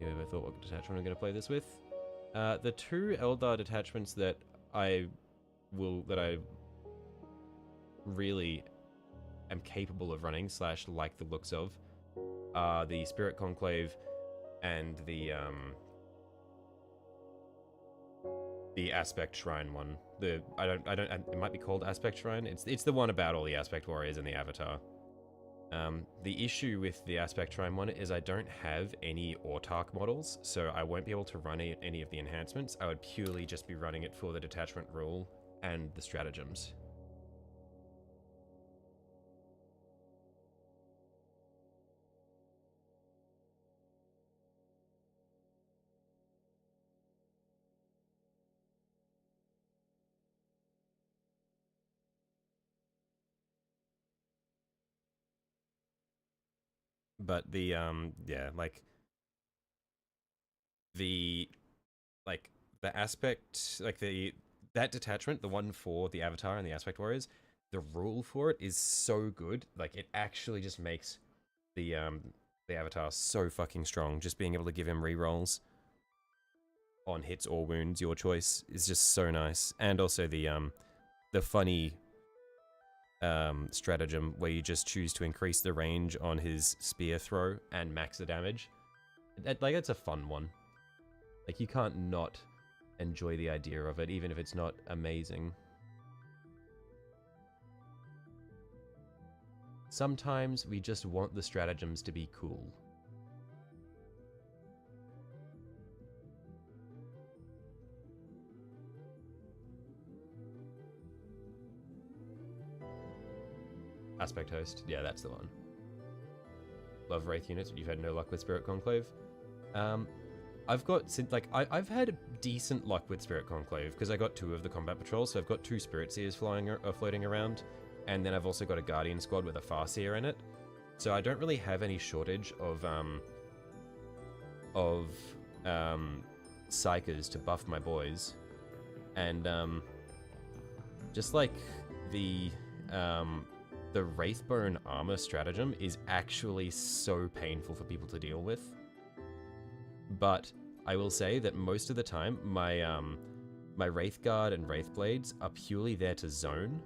You ever thought what detachment I'm going to play this with? The two Eldar detachments that I really am capable of running / like the looks of are the Spirit Conclave and the Aspect Shrine one. It might be called Aspect Shrine. It's the one about all the Aspect Warriors and the Avatar. The issue with the Aspect Shrine one is I don't have any Autarch models, so I won't be able to run any of the enhancements. I would purely just be running it for the detachment rule and the stratagems. But the yeah, the aspect, that detachment, the one for the Avatar and the Aspect Warriors, the rule for it is so good. Like, it actually just makes the Avatar so fucking strong. Just being able to give him rerolls on hits or wounds, your choice, is just so nice. And also the funny stratagem where you just choose to increase the range on his spear throw and max the damage. Like, it's a fun one. Like, you can't not enjoy the idea of it, even if it's not amazing. Sometimes we just want the stratagems to be cool. Aspect Host, yeah, that's the one. Love Wraith units, but you've had no luck with Spirit Conclave. I've had decent luck with Spirit Conclave because I got 2 of the combat patrols, so I've got 2 Spirit Seers floating around, and then I've also got a Guardian squad with a Farseer in it. So I don't really have any shortage of Psychers to buff my boys, and just like the Wraithbone armor stratagem is actually so painful for people to deal with. But I will say that most of the time, my Wraithguard and Wraithblades are purely there to zone,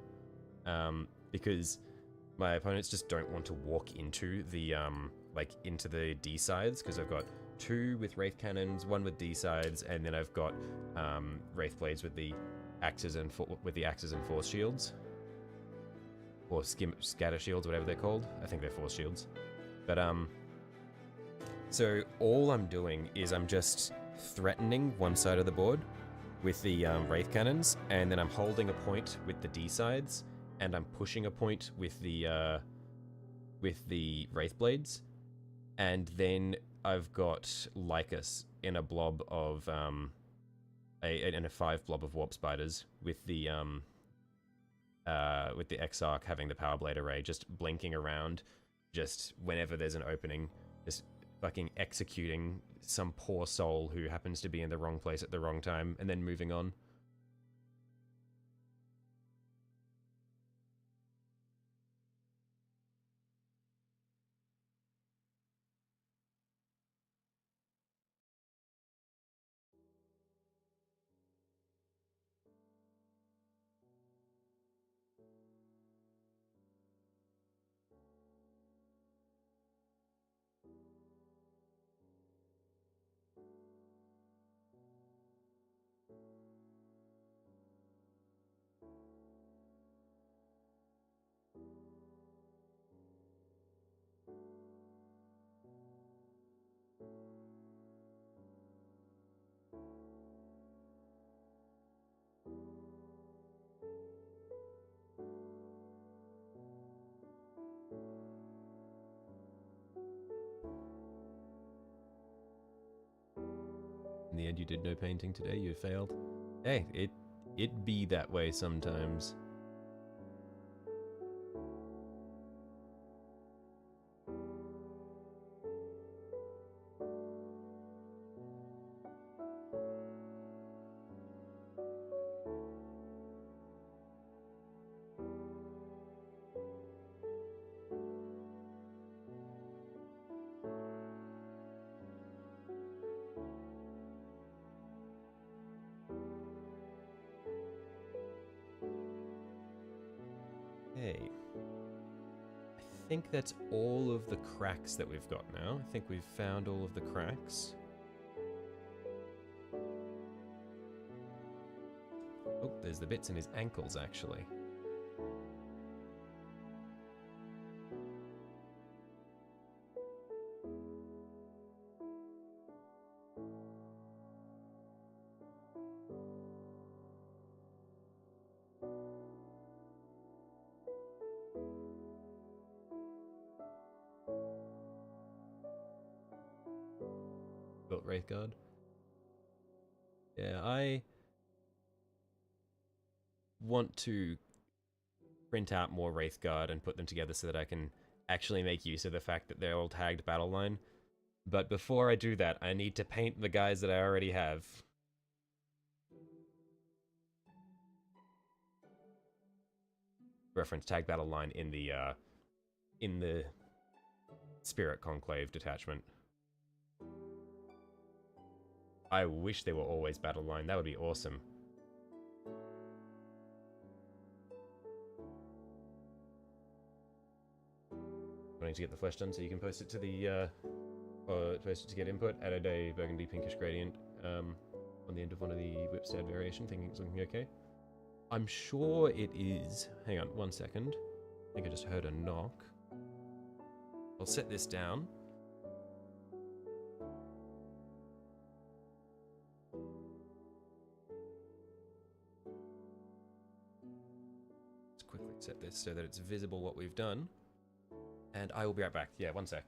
because my opponents just don't want to walk into the into the D sides, because I've got 2 with Wraith Cannons, 1 with D sides, and then I've got Wraithblades with the axes and with the axes and force shields, or scatter shields, whatever they're called. I think they're force shields. But so all I'm doing is I'm just threatening one side of the board with the wraith cannons, and then I'm holding a point with the D sides, and I'm pushing a point with the wraith blades, and then I've got Lycus in a blob of in a 5 blob of warp spiders with the Exarch having the power blade array just blinking around, just whenever there's an opening, just fucking executing some poor soul who happens to be in the wrong place at the wrong time, and then moving on. In the end, you did no painting today, you failed. Hey, it be that way sometimes. Hey, I think that's all of the cracks that we've got now. I think we've found all of the cracks. Oh, there's the bits in his ankles, actually. Built Wraithguard. Yeah, I want to print out more Wraithguard and put them together so that I can actually make use of the fact that they're all tagged battle line. But before I do that, I need to paint the guys that I already have. Reference tag battle line in the Spirit Conclave detachment. I wish they were always battle line. That would be awesome. Wanting to get the flesh done so you can post it to the or post it to get input. Added a burgundy pinkish gradient on the end of one of the whipstead variation. Thinking it's looking okay. I'm sure it is. Hang on one second. I think I just heard a knock. I'll set this down. Let's quickly set this so that it's visible what we've done. And I will be right back. Yeah, one sec.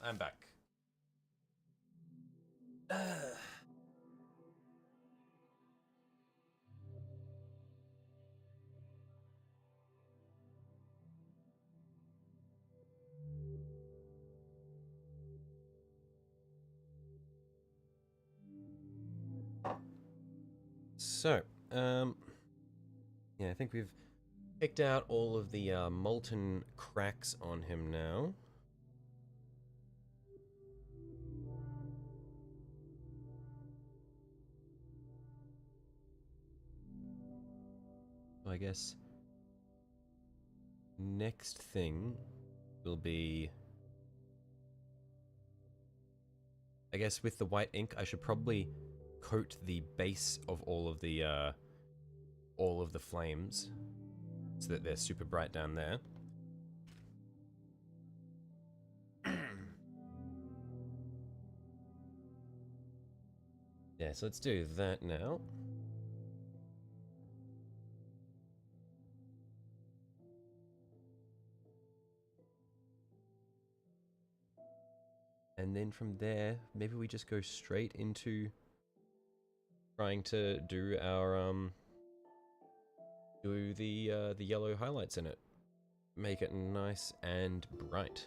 I'm back. So, yeah, I think we've picked out all of the molten cracks on him now. I guess next thing will be, I guess with the white ink, I should probably coat the base of all of the flames so that they're super bright down there. Yeah, so let's do that now. And then from there, maybe we just go straight into trying to do our the yellow highlights in it. Make it nice and bright.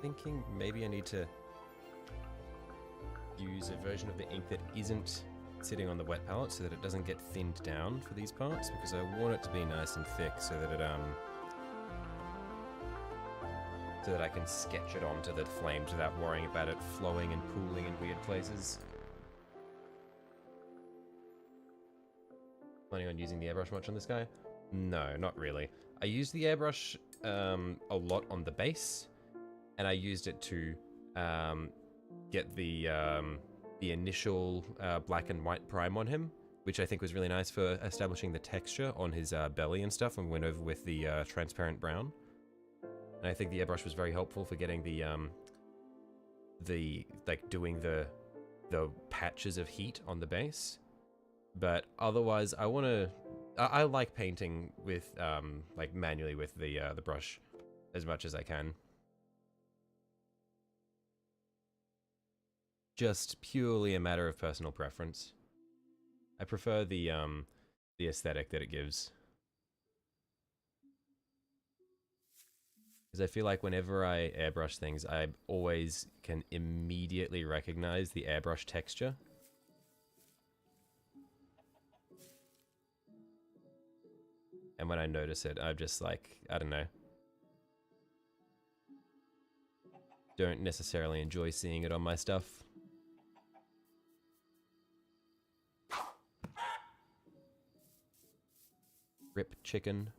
Thinking maybe I need to use a version of the ink that isn't sitting on the wet palette so that it doesn't get thinned down for these parts, because I want it to be nice and thick so that it so that I can sketch it onto the flames without worrying about it flowing and pooling in weird places. Planning on using the airbrush much on this guy? No, not really. I used the airbrush a lot on the base, and I used it to get the initial black and white prime on him, which I think was really nice for establishing the texture on his belly and stuff, and went over with the transparent brown. And I think the airbrush was very helpful for getting the like doing the patches of heat on the base. But otherwise, I like painting with like manually with the brush as much as I can. Just purely a matter of personal preference. I prefer the aesthetic that it gives. Because I feel like whenever I airbrush things, I always can immediately recognize the airbrush texture. And when I notice it, I'm just like, I don't know. Don't necessarily enjoy seeing it on my stuff. Rip chicken.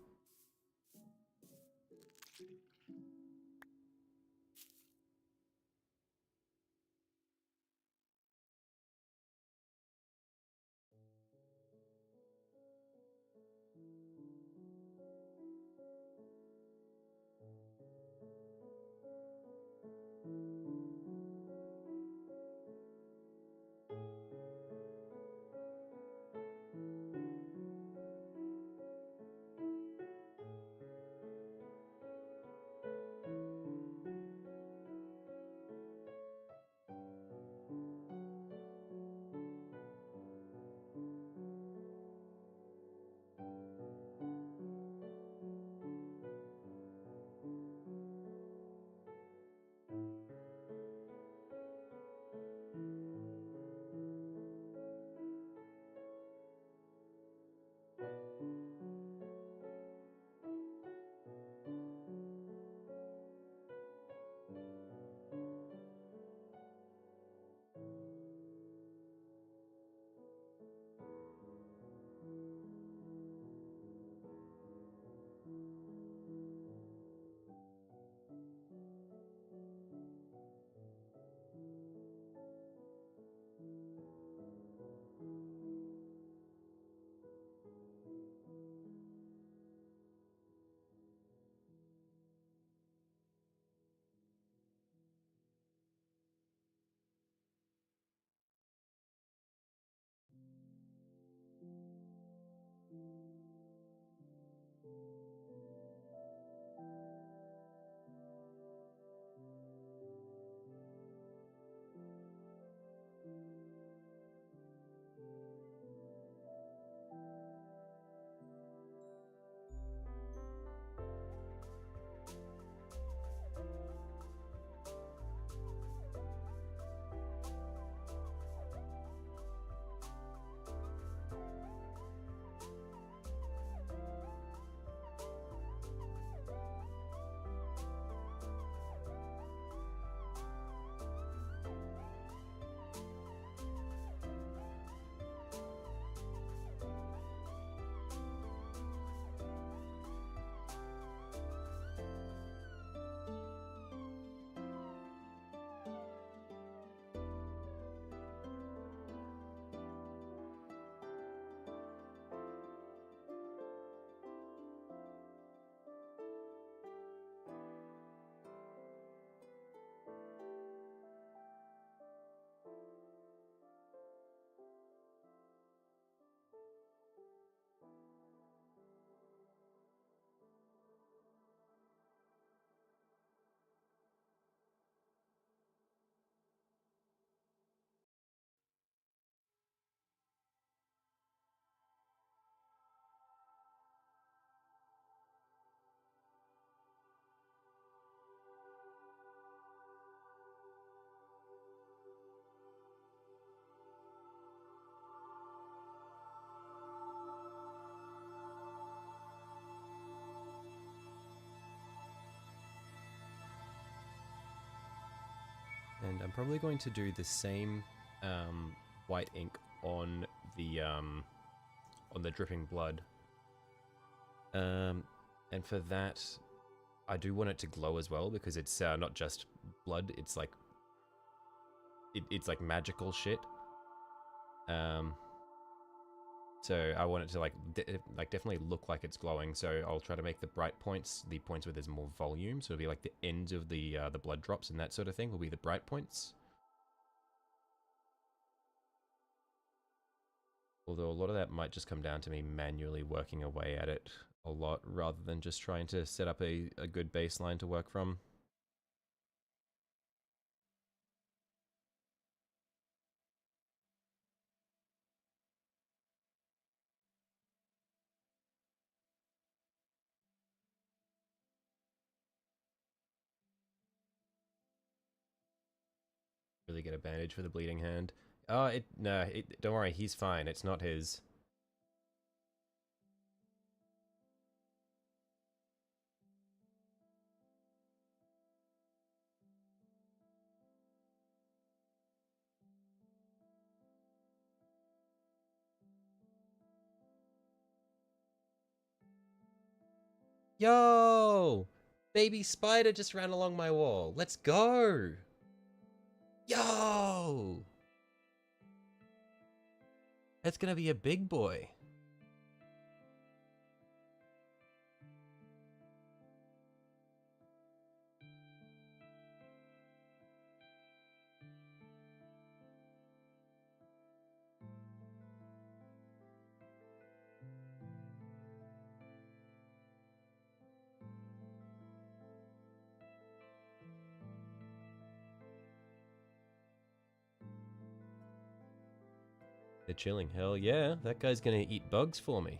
And I'm probably going to do the same white ink on the dripping blood. And for that, I do want it to glow as well, because it's not just blood, it's like it's like magical shit. So I want it to like definitely look like it's glowing. So I'll try to make the bright points the points where there's more volume. So it'll be like the ends of the blood drops and that sort of thing will be the bright points. Although a lot of that might just come down to me manually working away at it a lot, rather than just trying to set up a good baseline to work from. really get a bandage for the bleeding hand. Oh, no, don't worry, he's fine. It's not his. Yo! Baby spider just ran along my wall. Let's go! Yo! That's gonna be a big boy. They're chilling. Hell yeah, that guy's gonna eat bugs for me.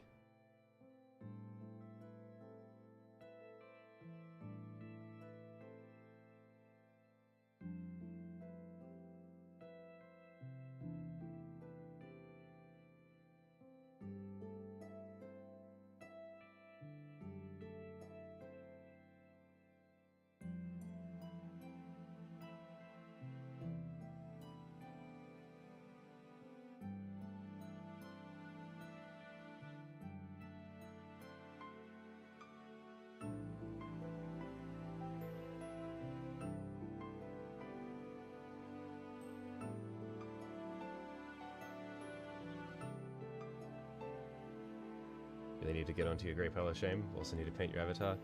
Really need to get onto your Great Pile of Shame. Also need to paint your avatar.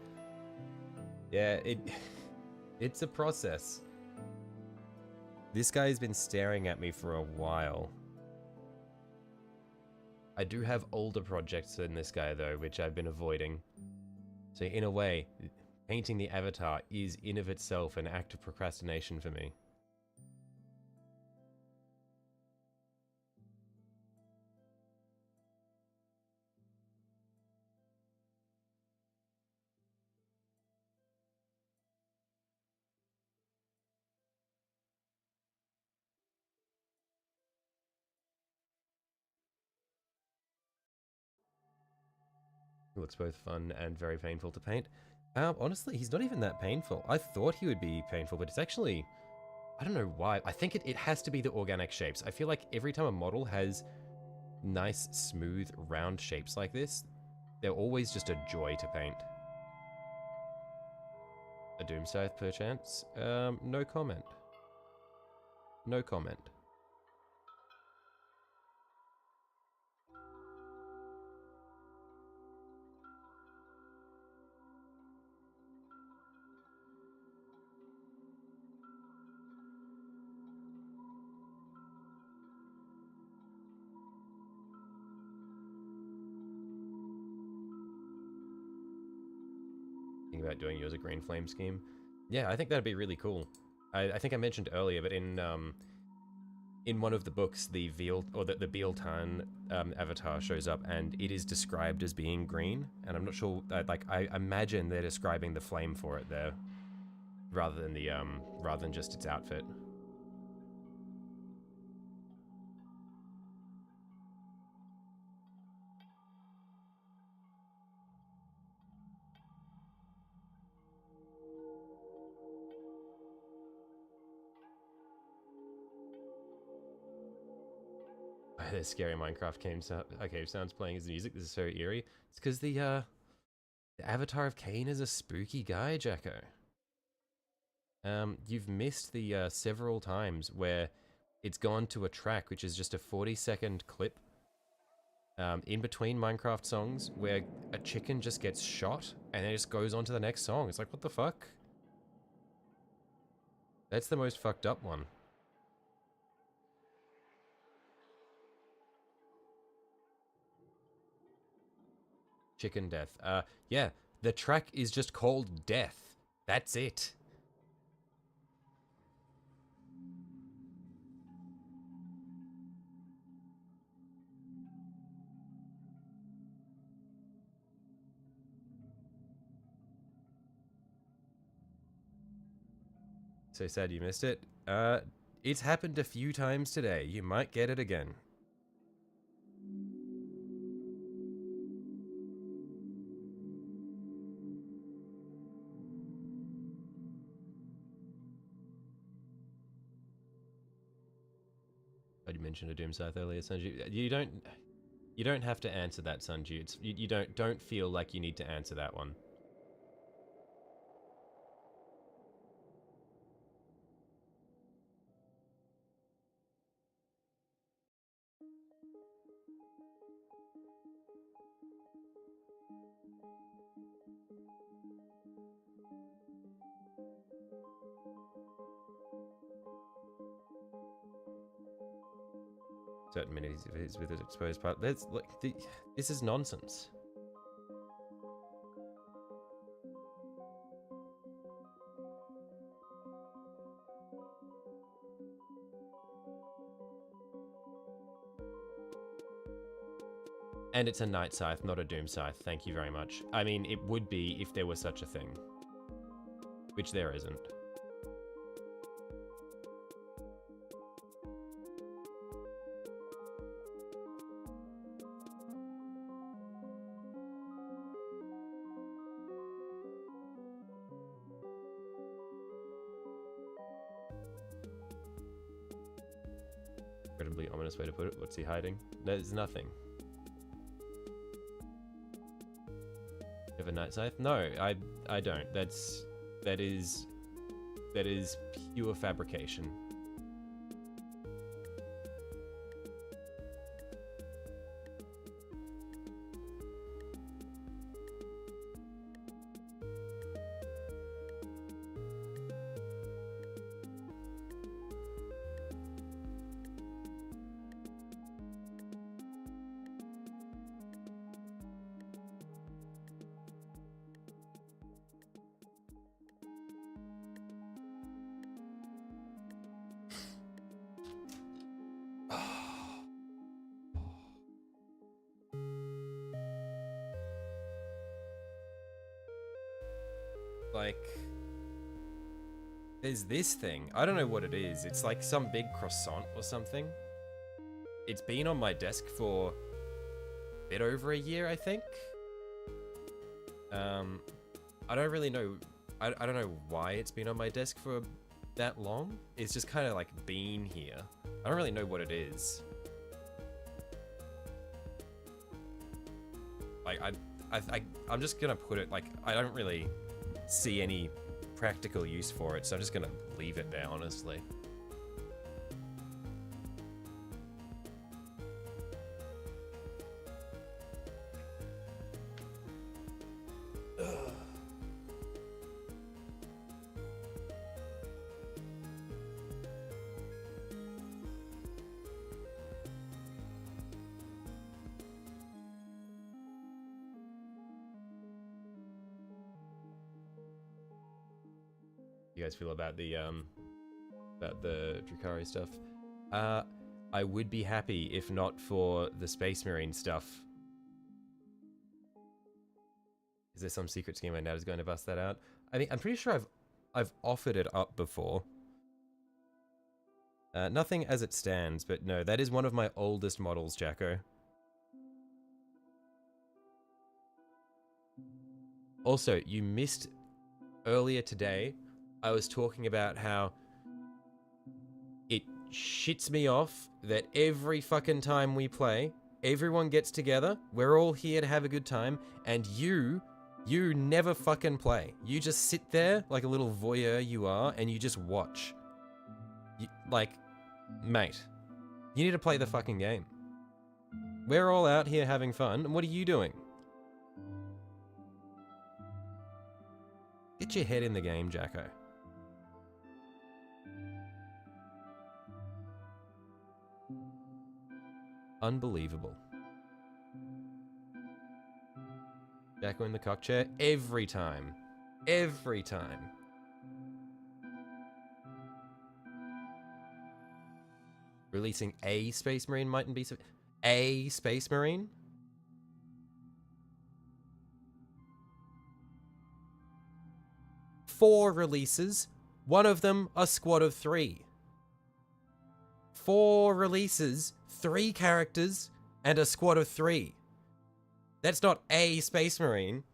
Yeah, it's a process. This guy's been staring at me for a while. I do have older projects than this guy though, which I've been avoiding. So in a way, painting the avatar is in of itself an act of procrastination for me. It looks both fun and very painful to paint. Honestly, he's not even that painful. I thought he would be painful, but it's actually... I don't know why. I think it has to be the organic shapes. I feel like every time a model has nice, smooth, round shapes like this, they're always just a joy to paint. A Doomscythe, perchance? No comment. No comment. Think about doing you as a green flame scheme. Yeah, I think that'd be really cool. I think I mentioned earlier, but in one of the books, the Veal or the Bealtan avatar shows up, and it is described as being green. And I'm not sure. Like, I imagine they're describing the flame for it there, rather than just its outfit. There's scary Minecraft cave sounds playing as music. This is so eerie. It's because the Avatar of Khaine is a spooky guy, Jacko. You've missed the several times where it's gone to a track which is just a 40-second clip in between Minecraft songs where a chicken just gets shot and then it just goes on to the next song. It's like, what the fuck? That's the most fucked up one. Chicken death. Yeah, the track is just called Death. That's it. So sad you missed it. It's happened a few times today. You might get it again. I mentioned a Doom Scythe earlier, Sanju. You don't have to answer that, Sanju. You don't feel like you need to answer that one. Certain minis if it's with an exposed part. That's like this is nonsense. And it's a Night Scythe, not a Doom Scythe. Thank you very much. I mean, it would be if there was such a thing. Which there isn't. Incredibly ominous way to put it. What's he hiding? There's nothing. You have a Night Scythe? No, I don't. That is pure fabrication. Like, there's this thing. I don't know what it is. It's like some big croissant or something. It's been on my desk for a bit over a year, I think. I don't really know. I don't know why it's been on my desk for that long. It's just kind of like been here. I don't really know what it is. Like, I'm just gonna put it like, I don't really see any practical use for it, so I'm just gonna leave it there, honestly. You guys feel about the Drukhari stuff? I would be happy if not for the Space Marine stuff. Is there some secret scheme my dad is going to bust that out? I mean, I'm pretty sure I've offered it up before. Nothing as it stands, but no, that is one of my oldest models, Jacko. Also, you missed earlier today. I was talking about how it shits me off that every fucking time we play, everyone gets together, we're all here to have a good time, and you never fucking play. You just sit there like a little voyeur you are, and you just watch. Like, mate, you need to play the fucking game. We're all out here having fun, and what are you doing? Get your head in the game, Jacko. Unbelievable. Jacko in the cock chair every time. Every time. Releasing a Space Marine mightn't be... A Space Marine? Four releases. One of them a squad of 3. 4 releases, 3 characters, and a squad of 3. That's not a Space Marine.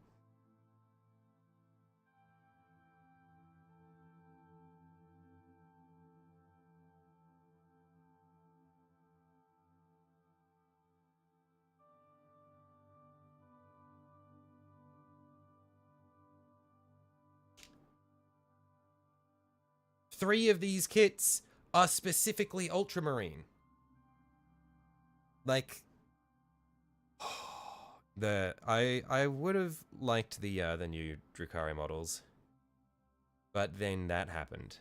Three of these kits are specifically Ultramarine. Like, I would have liked the new Drukhari models, but then that happened.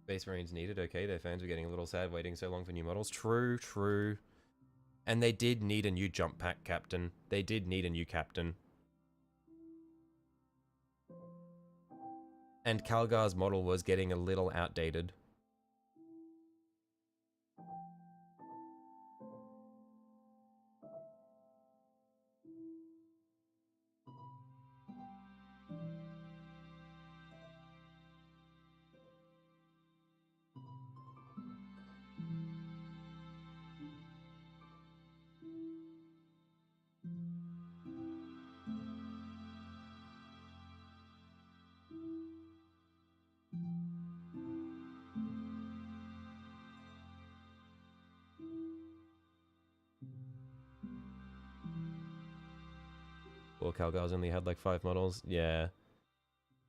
Space Marines needed, okay, their fans were getting a little sad waiting so long for new models. True, true. And they did need a new jump pack captain. They did need a new captain. And Calgar's model was getting a little outdated. Well, Calgar's only had like 5 models. Yeah.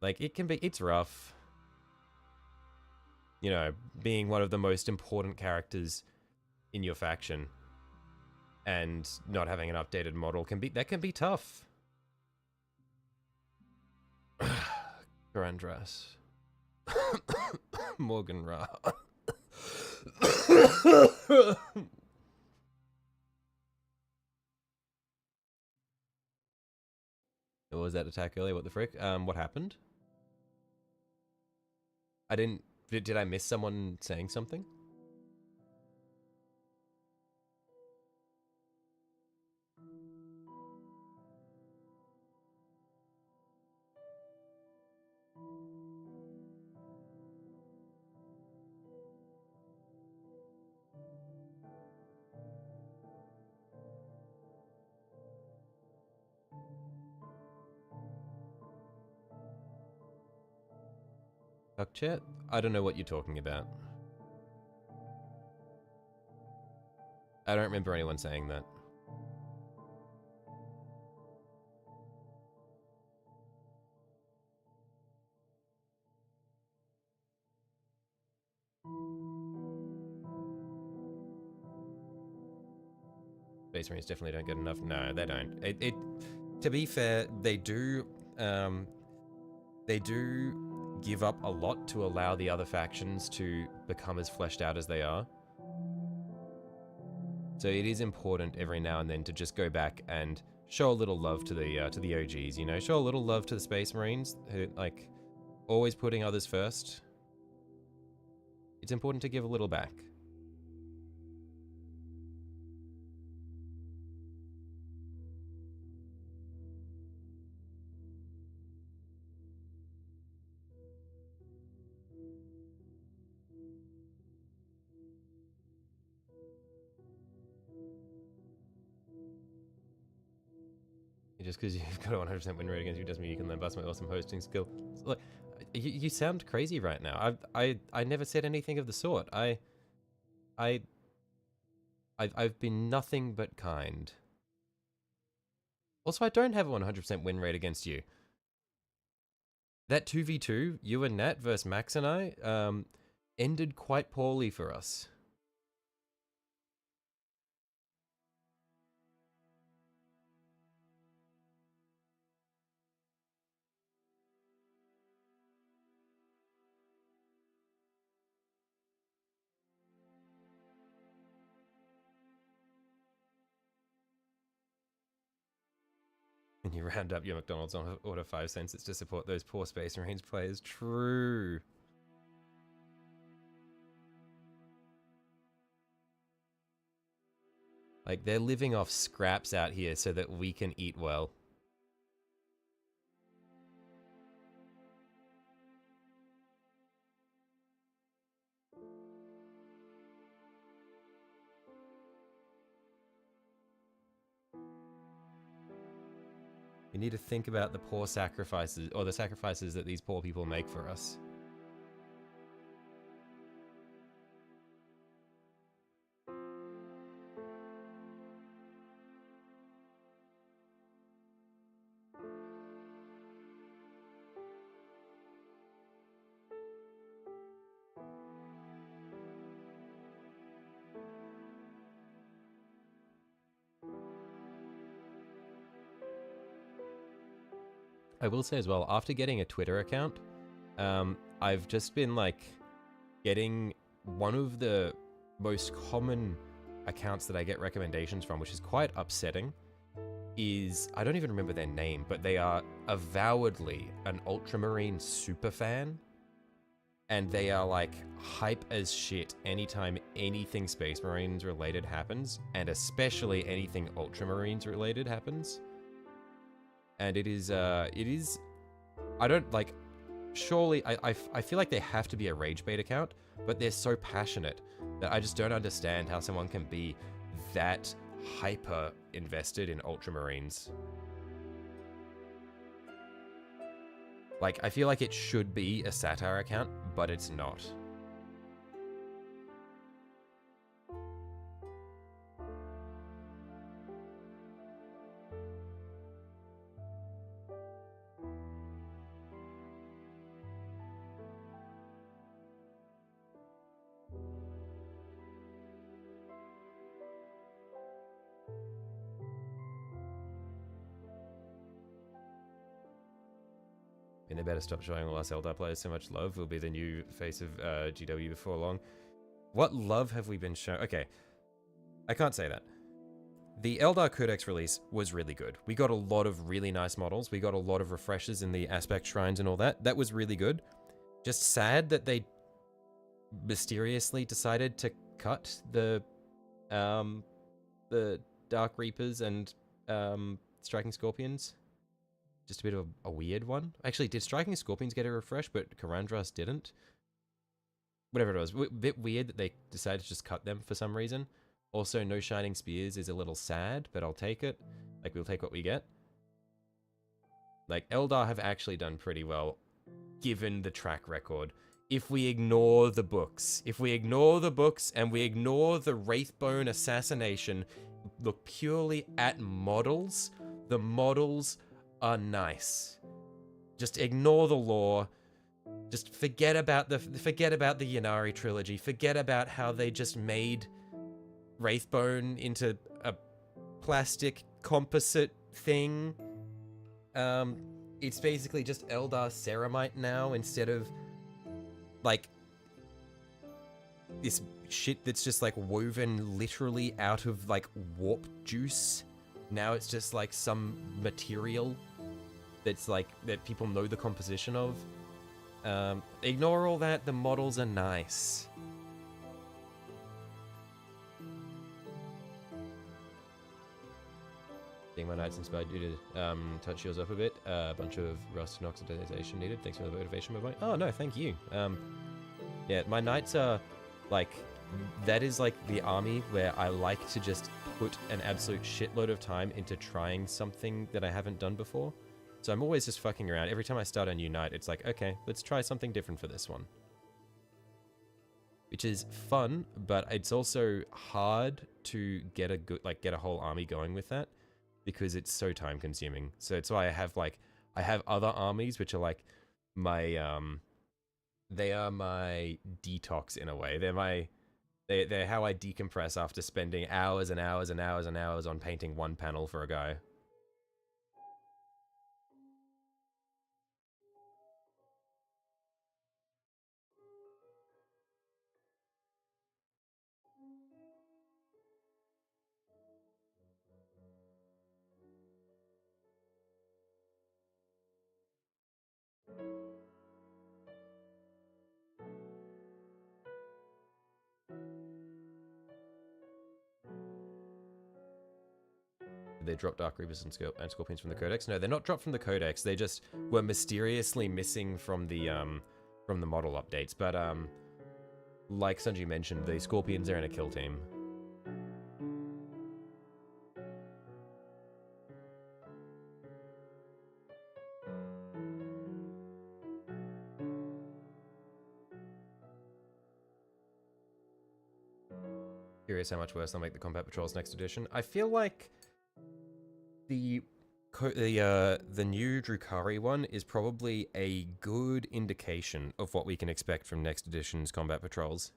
Like, it can be, it's rough. You know, being one of the most important characters in your faction and not having an updated model can be tough. Garandras. Morgan Ra. What was that attack earlier? What the frick? What happened? I didn't... Did I miss someone saying something? Duck chat? I don't know what you're talking about. I don't remember anyone saying that. Space Marines definitely don't get enough. No, they don't. To be fair, they do give up a lot to allow the other factions to become as fleshed out as they are. So it is important every now and then to just go back and show a little love to the OGs, you know? Show a little love to the Space Marines, who, like, always putting others first. It's important to give a little back. Just because you've got a 100% win rate against you doesn't mean you can then bust my awesome hosting skill. Look, you sound crazy right now. I never said anything of the sort. I've been nothing but kind. Also, I don't have a 100% win rate against you. That 2v2, you and Nat versus Max and I, ended quite poorly for us. And you round up your McDonald's on order 5 cents, it's to support those poor Space Marines players. True. Like, they're living off scraps out here so that we can eat well. We need to think about the poor sacrifices, or the sacrifices that these poor people make for us. I will say as well, after getting a Twitter account, I've just been like getting one of the most common accounts that I get recommendations from, which is quite upsetting, is, I don't even remember their name, but they are avowedly an Ultramarine super fan, and they are like hype as shit anytime anything Space Marines related happens, and especially anything Ultramarines related happens. And it is, I don't, like, surely, I feel like they have to be a rage bait account, but they're so passionate that I just don't understand how someone can be that hyper invested in Ultramarines. Like, I feel like it should be a satire account, but it's not. And they better stop showing all us Eldar players so much love. We'll be the new face of GW before long. What love have we been shown? Okay, I can't say that. The Eldar Codex release was really good. We got a lot of really nice models. We got a lot of refreshes in the aspect shrines and all that. That was really good. Just sad that they mysteriously decided to cut the Dark Reapers and Striking Scorpions. Just a bit of a weird one. Actually, did Striking Scorpions get a refresh, but Karandras didn't? Whatever it was. A bit weird that they decided to just cut them for some reason. Also, no Shining Spears is a little sad, but I'll take it. Like, we'll take what we get. Like, Eldar have actually done pretty well, given the track record. If we ignore the books. If we ignore the books, and we ignore the Wraithbone assassination, look purely at models, the models are nice. Just ignore the lore. Just forget about the Yannari trilogy. Forget about how they just made Wraithbone into a plastic composite thing. It's basically just Eldar Ceramite now instead of like this shit that's just like woven literally out of like warp juice. Now it's just like some material that's like that people know the composition of. Ignore all that. The models are nice. Being my knights inspired you to touch yours up a bit. A bunch of rust and oxidization needed. Thanks for the motivation, my boy. Oh no, thank you. Yeah, my knights are like, that is like the army where I like to just put an absolute shitload of time into trying something that I haven't done before. So I'm always just fucking around. Every time I start a new night, it's like, okay, let's try something different for this one. Which is fun, but it's also hard to get a good, like, get a whole army going with that, because it's so time consuming. So that's why I have other armies which are like my they are my detox in a way. They're how I decompress after spending hours and hours and hours and hours on painting one panel for a guy. They dropped Dark Reapers and Scorpions from the Codex. No, they're not dropped from the Codex. They just were mysteriously missing from the model updates. But like Sanji mentioned, the Scorpions are in a kill team. Curious how much worse they'll make the combat patrols next edition. I feel like the new Drukhari one is probably a good indication of what we can expect from next edition's combat patrols.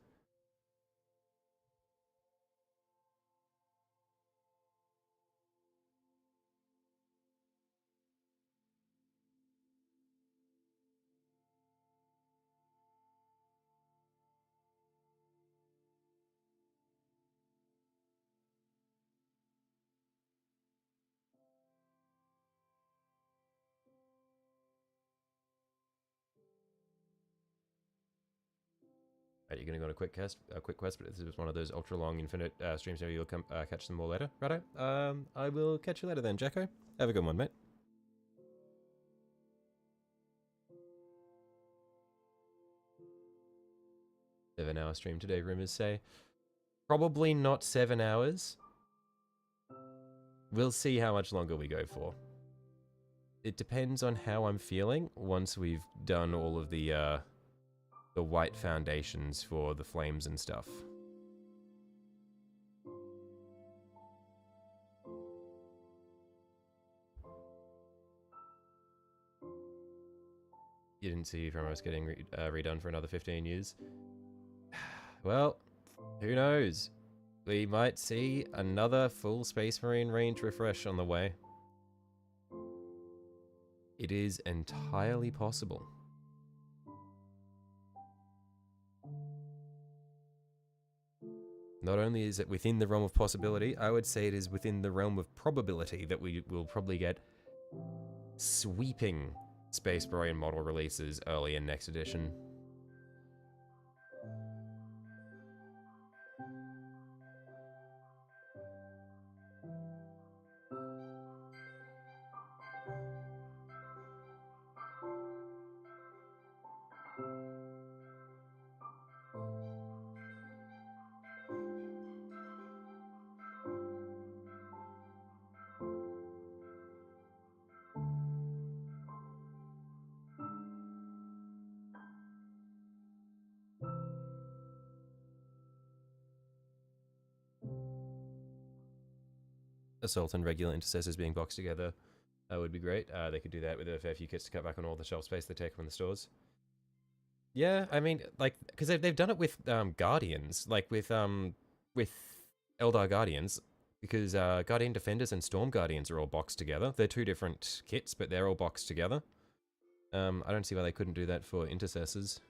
Right, you're gonna go on a quick quest, but this is one of those ultra long infinite streams. Maybe you'll come catch them all later. Righto. I will catch you later then, Jacko. Have a good one, mate. 7-hour stream today, rumors say. Probably not 7 hours. We'll see how much longer we go for. It depends on how I'm feeling once we've done all of the white foundations for the flames and stuff. You didn't see from us getting redone for another 15 years. Well, who knows? We might see another full Space Marine range refresh on the way. It is entirely possible. Not only is it within the realm of possibility, I would say it is within the realm of probability that we will probably get sweeping Space Marine model releases early in next edition. Assault and regular intercessors being boxed together would be great. They could do that with a fair few kits to cut back on all the shelf space they take from the stores. Yeah, I mean, like, because they've done it with Guardians, like with Eldar Guardians, because Guardian Defenders and Storm Guardians are all boxed together. They're two different kits, but they're all boxed together. I don't see why they couldn't do that for intercessors.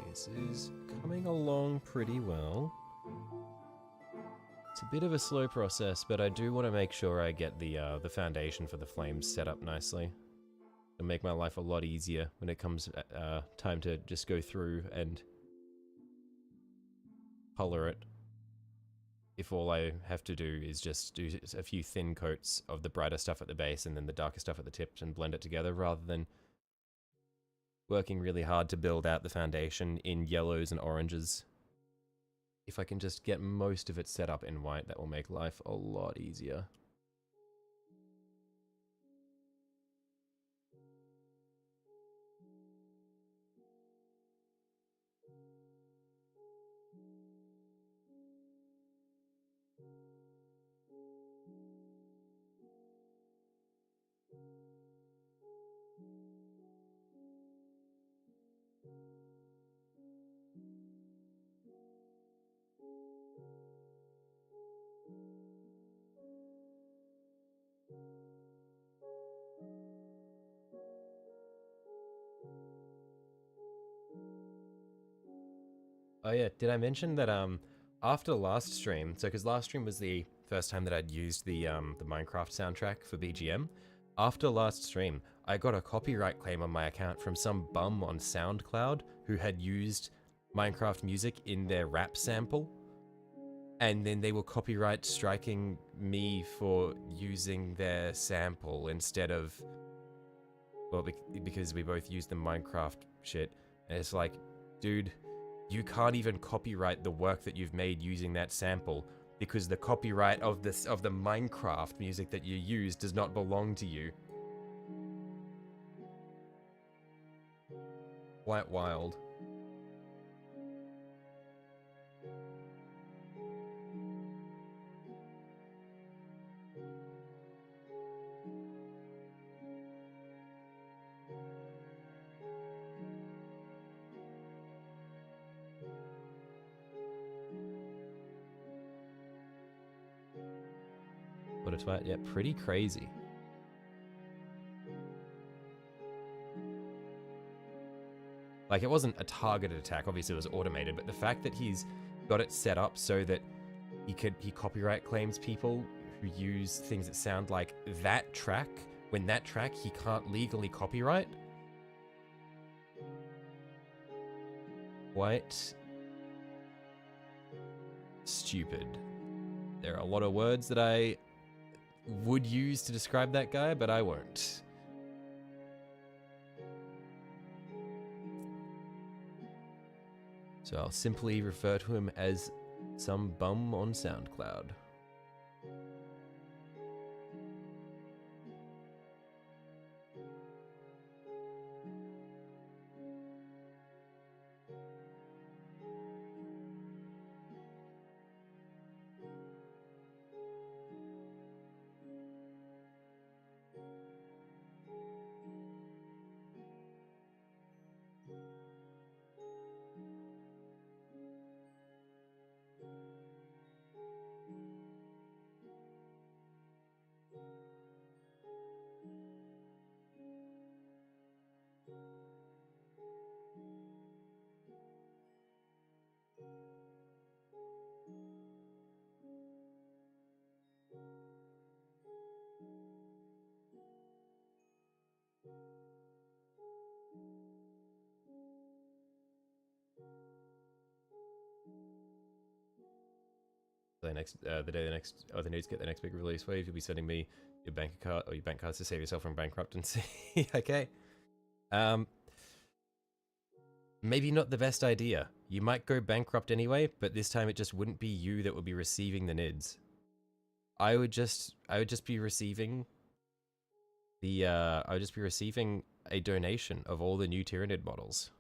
This is coming along pretty well. It's a bit of a slow process, but I do want to make sure I get the foundation for the flames set up nicely. It'll make my life a lot easier when it comes time to just go through and color it. If all I have to do is just do a few thin coats of the brighter stuff at the base and then the darker stuff at the tips and blend it together, rather than working really hard to build out the foundation in yellows and oranges. If I can just get most of it set up in white, that will make life a lot easier. Oh yeah, did I mention that after last stream, so because last stream was the first time that I'd used the Minecraft soundtrack for BGM. After last stream, I got a copyright claim on my account from some bum on SoundCloud who had used Minecraft music in their rap sample. And then they were copyright striking me for using their sample instead of, well, because we both used the Minecraft shit. And it's like, dude, you can't even copyright the work that you've made using that sample because the copyright of the Minecraft music that you use does not belong to you. Quite wild. What a twat. Yeah, pretty crazy. Like, it wasn't a targeted attack, obviously it was automated, but the fact that he's got it set up so that he copyright claims people who use things that sound like that track, when that track he can't legally copyright. Quite stupid. There are a lot of words that I would use to describe that guy, but I won't. So I'll simply refer to him as some bum on SoundCloud. The day the news get the next big release wave, you'll be sending me your bank card or your bank cards to save yourself from bankruptcy. Okay. Maybe not the best idea. You might go bankrupt anyway, but this time it just wouldn't be you that would be receiving the NIDs. I would just be receiving the I would just be receiving a donation of all the new Tyranid models.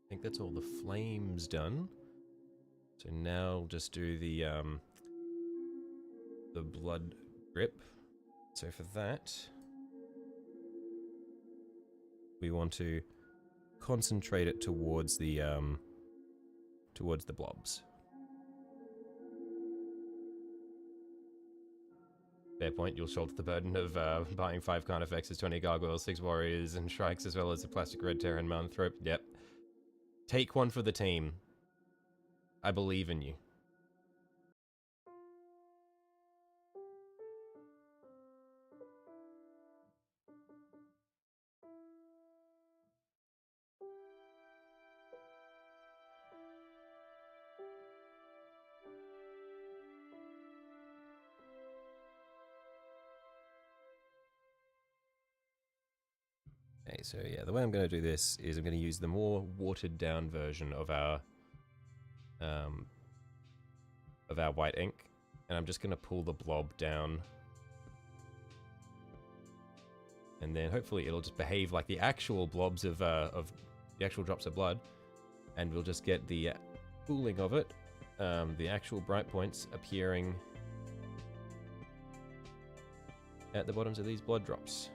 I think that's all the flames done. So now just do the blood grip. So for that, we want to concentrate it towards the blobs. Fair point, you'll shoulder the burden of buying 5 Carnifexes, 20 Gargoyles, 6 Warriors, and Shrikes, as well as a Plastic Red Terran Mounthrope. Yep. Take one for the team. I believe in you. Okay, so yeah, the way I'm going to do this is I'm going to use the more watered down version of our white ink, and I'm just going to pull the blob down, and then hopefully it'll just behave like the actual blobs of the actual drops of blood, and we'll just get the pooling of it, the actual bright points appearing at the bottoms of these blood drops.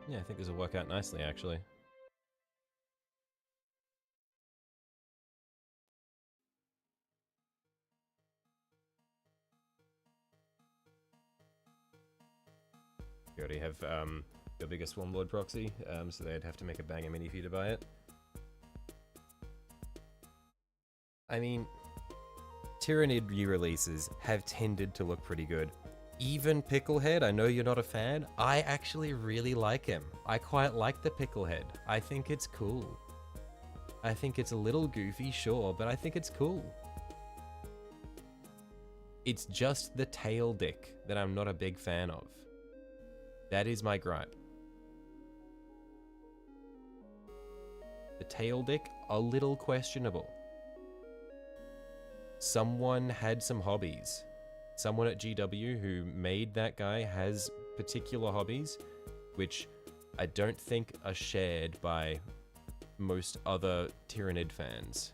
Yeah, I think this will work out nicely, actually. You already have your biggest Swarmlord proxy, so they'd have to make a banger mini for you to buy it. I mean, Tyranid re-releases have tended to look pretty good. Even Picklehead, I know you're not a fan, I actually really like him. I quite like the Picklehead. I think it's cool. I think it's a little goofy, sure, but I think it's cool. It's just the tail dick that I'm not a big fan of. That is my gripe. The tail dick, a little questionable. Someone had some hobbies. Someone at GW who made that guy has particular hobbies, which I don't think are shared by most other Tyranid fans.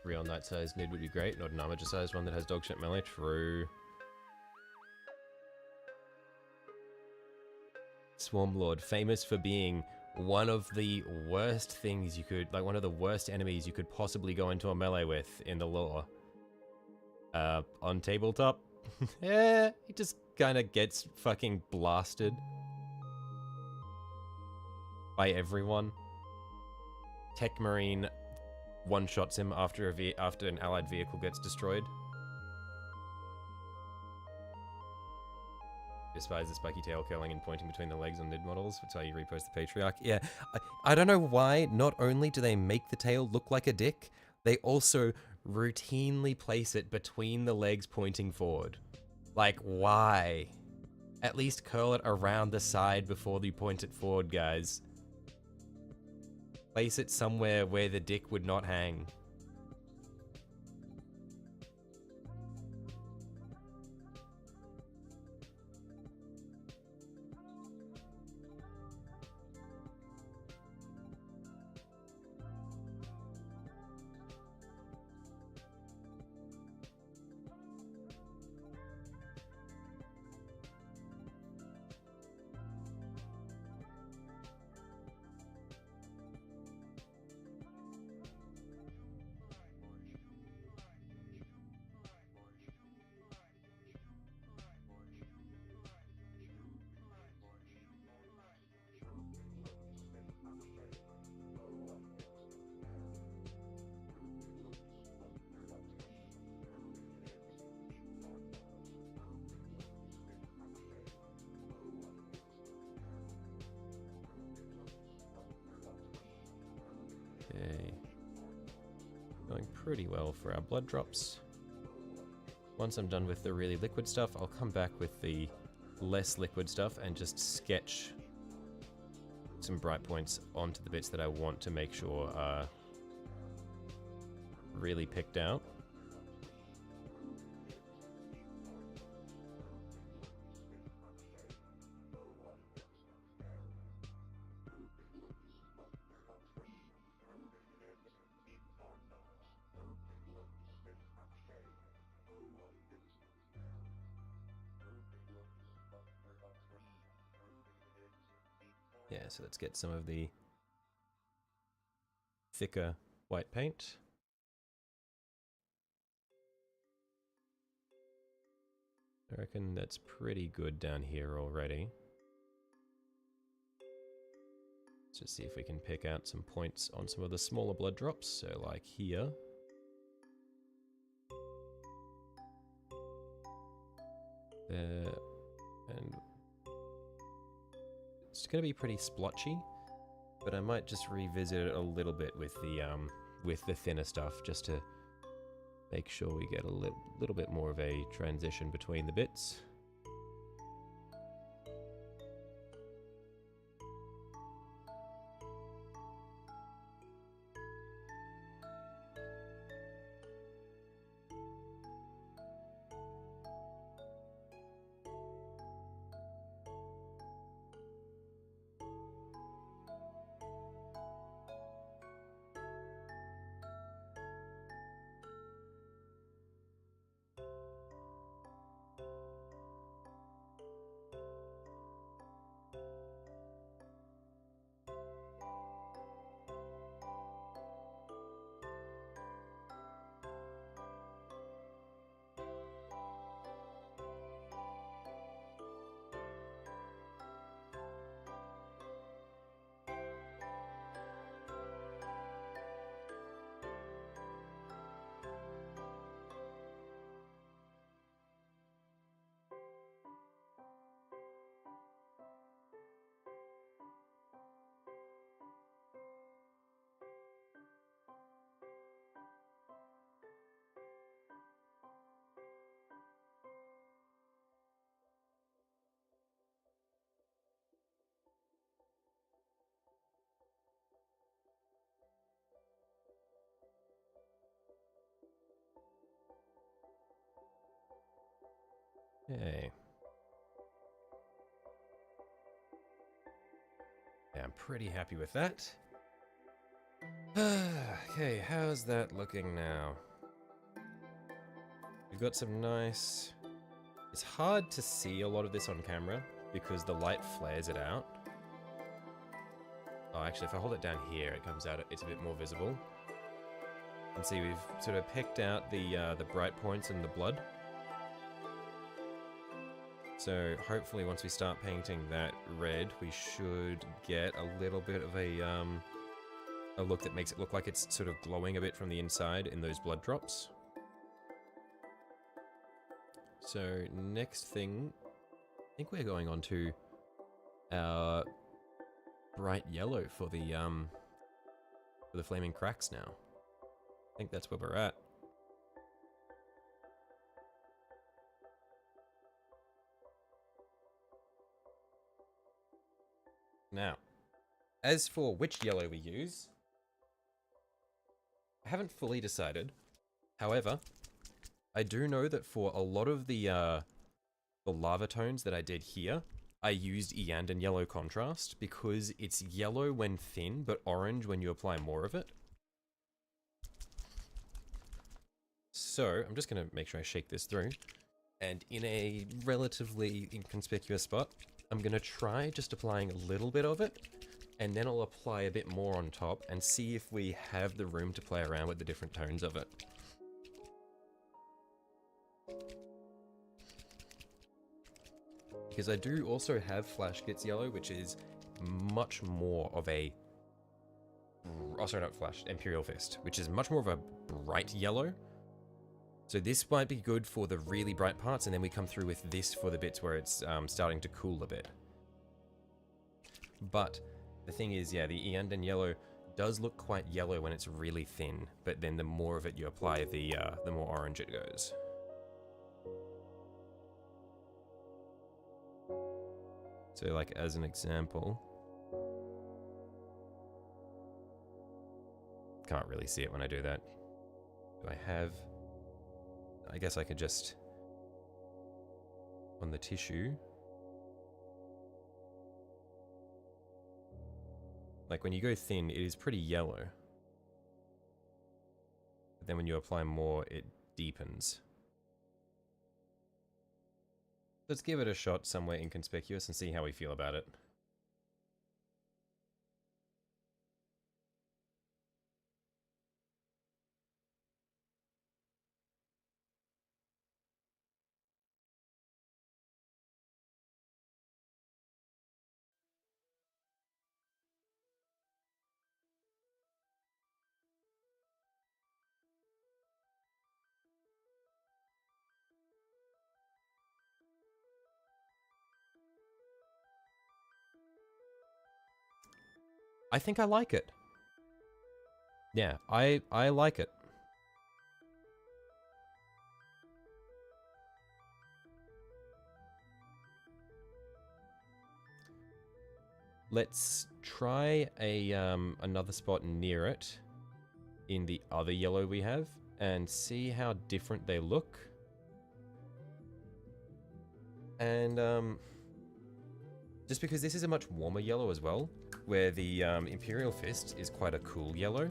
Real knight-sized Nid would be great, not an armature-sized one that has dogshit melee. True. Swarmlord, famous for being one of the worst things you could, like one of the worst enemies you could possibly go into a melee with in the lore. On tabletop, yeah, he just kind of gets fucking blasted by everyone. Tech Marine one-shots him after an allied vehicle gets destroyed. Despise the spiky tail curling and pointing between the legs on Nid models. That's how you repost the Patriarch. Yeah, I don't know why, not only do they make the tail look like a dick, they also routinely place it between the legs pointing forward. Like, why? At least curl it around the side before you point it forward, guys. Place it somewhere where the dick would not hang. Okay. Going pretty well for our blood drops. Once I'm done with the really liquid stuff, I'll come back with the less liquid stuff and just sketch some bright points onto the bits that I want to make sure are really picked out. Yeah, so let's get some of the thicker white paint. I reckon that's pretty good down here already. Let's just see if we can pick out some points on some of the smaller blood drops. So like here. There. And it's going to be pretty splotchy, but I might just revisit it a little bit with the thinner stuff just to make sure we get a little bit more of a transition between the bits. Okay. Yeah, I'm pretty happy with that. Okay, how's that looking now? We've got some nice... It's hard to see a lot of this on camera because the light flares it out. Oh, actually, if I hold it down here, it comes out, it's a bit more visible. You can see we've sort of picked out the bright points in the blood. So hopefully once we start painting that red, we should get a little bit of a look that makes it look like it's sort of glowing a bit from the inside in those blood drops. So next thing, I think we're going on to our bright yellow for the flaming cracks now. I think that's where we're at. Now, as for which yellow we use, I haven't fully decided. However, I do know that for a lot of the lava tones that I did here, I used Eandan yellow contrast because it's yellow when thin, but orange when you apply more of it. So, I'm just going to make sure I shake this through. And in a relatively inconspicuous spot, I'm going to try just applying a little bit of it, and then I'll apply a bit more on top and see if we have the room to play around with the different tones of it. Because I do also have Flash Kits Yellow, which is much more of a... Oh, sorry, not Flash, Imperial Fist, which is much more of a bright yellow. So this might be good for the really bright parts, and then we come through with this for the bits where it's starting to cool a bit. But the thing is, yeah, the Eandan yellow does look quite yellow when it's really thin, but then the more of it you apply, the more orange it goes. So like as an example, can't really see it when I do that. Do I have, I guess I could just, on the tissue, like when you go thin, it is pretty yellow. But then when you apply more, it deepens. Let's give it a shot somewhere inconspicuous and see how we feel about it. I think I like it. Yeah, I like it. Let's try a another spot near it in the other yellow we have and see how different they look. And just because this is a much warmer yellow as well, where the Imperial Fist is quite a cool yellow.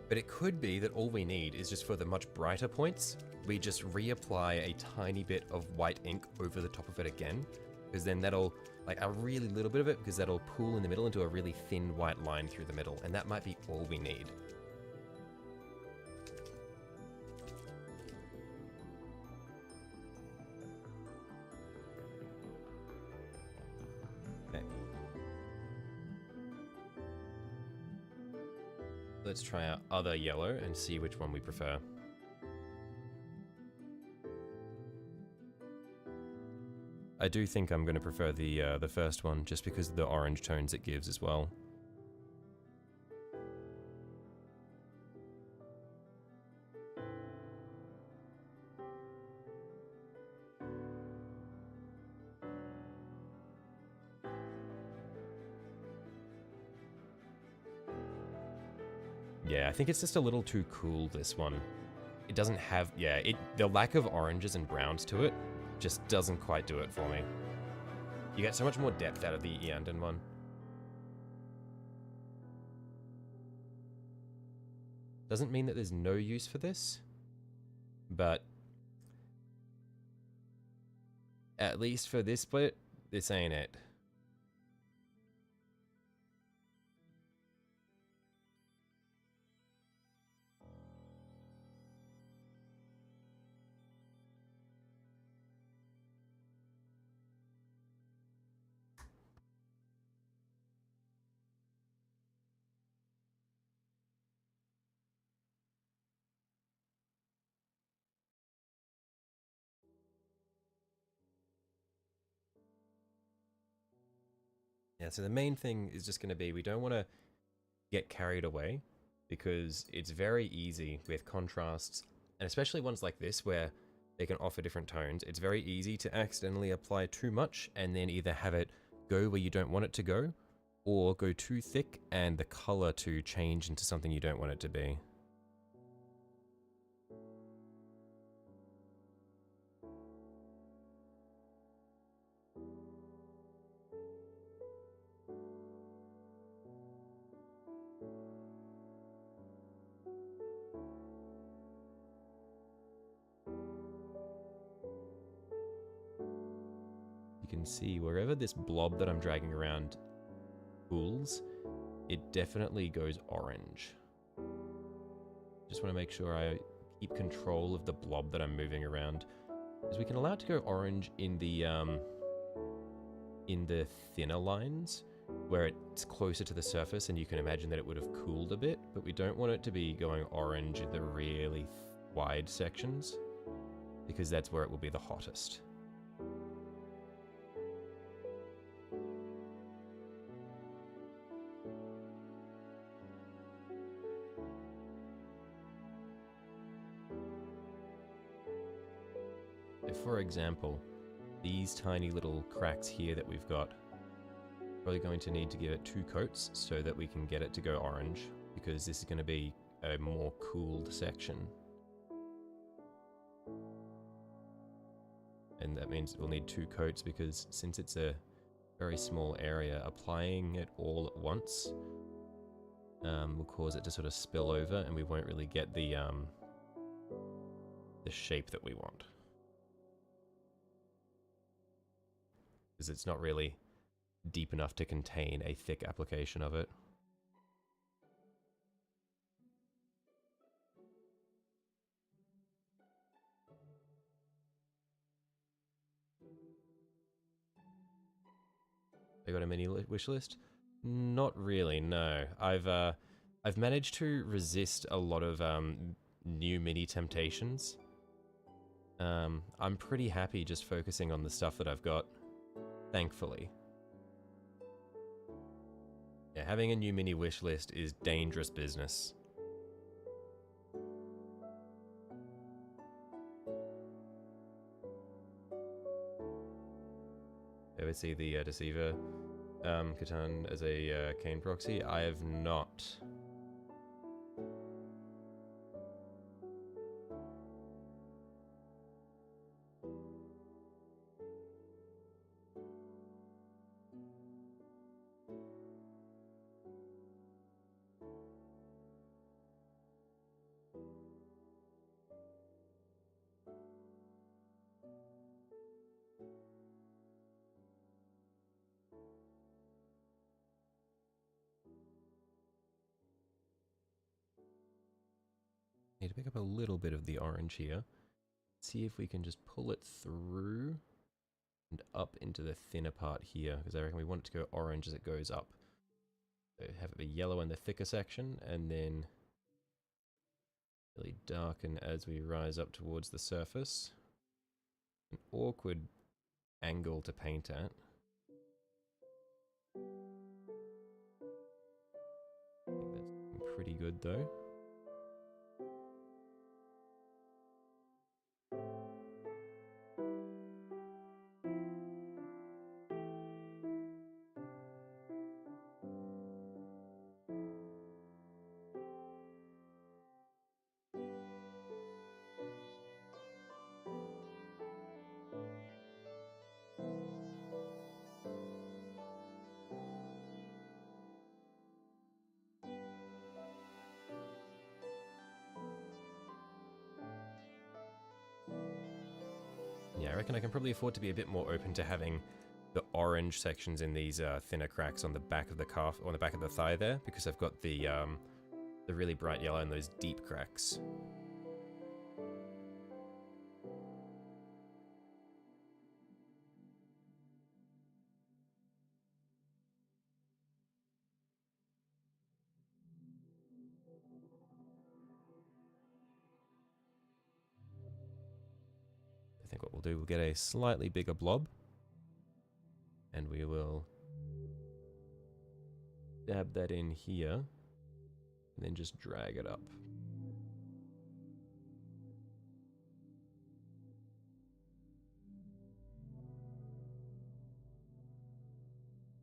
But it could be that all we need is just for the much brighter points, we just reapply a tiny bit of white ink over the top of it again, because then that'll, like a really little bit of it, because that'll pool in the middle into a really thin white line through the middle, and that might be all we need. Let's try our other yellow and see which one we prefer. I do think I'm going to prefer the first one, just because of the orange tones it gives as well. Yeah, I think it's just a little too cool, this one. It doesn't have, yeah, the lack of oranges and browns to it just doesn't quite do it for me. You get so much more depth out of the Eandon one. Doesn't mean that there's no use for this, but at least for this split, this ain't it. Yeah, so the main thing is just going to be, we don't want to get carried away, because it's very easy with contrasts, and especially ones like this where they can offer different tones, it's very easy to accidentally apply too much and then either have it go where you don't want it to go, or go too thick and the color to change into something you don't want it to be. You can see wherever this blob that I'm dragging around pools, it definitely goes orange. Just want to make sure I keep control of the blob that I'm moving around, because we can allow it to go orange in the thinner lines, where it's closer to the surface and you can imagine that it would have cooled a bit, but we don't want it to be going orange in the really wide sections, because that's where it will be the hottest. for example, these tiny little cracks here that we've got, probably going to need to give it 2 coats so that we can get it to go orange, because this is going to be a more cooled section. And that means we'll need 2 coats, because since it's a very small area, applying it all at once will cause it to sort of spill over, and we won't really get the shape that we want. Because it's not really deep enough to contain a thick application of it. I got a mini wish list? Not really, no. I've managed to resist a lot of new mini temptations. I'm pretty happy just focusing on the stuff that I've got, thankfully. Yeah, having a new mini wish list is dangerous business. Ever see the Deceiver Catan as a Khaine proxy? I have not. Need to pick up a little bit of the orange here. See if we can just pull it through and up into the thinner part here, because I reckon we want it to go orange as it goes up. So have it be yellow in the thicker section, and then really darken as we rise up towards the surface. An awkward angle to paint at. I think that's looking pretty good though. Yeah, I reckon I can probably afford to be a bit more open to having the orange sections in these thinner cracks on the back of the calf, or on the back of the thigh there, because I've got the really bright yellow and those deep cracks. I think what we'll do, we'll get a slightly bigger blob, and we will dab that in here, and then just drag it up.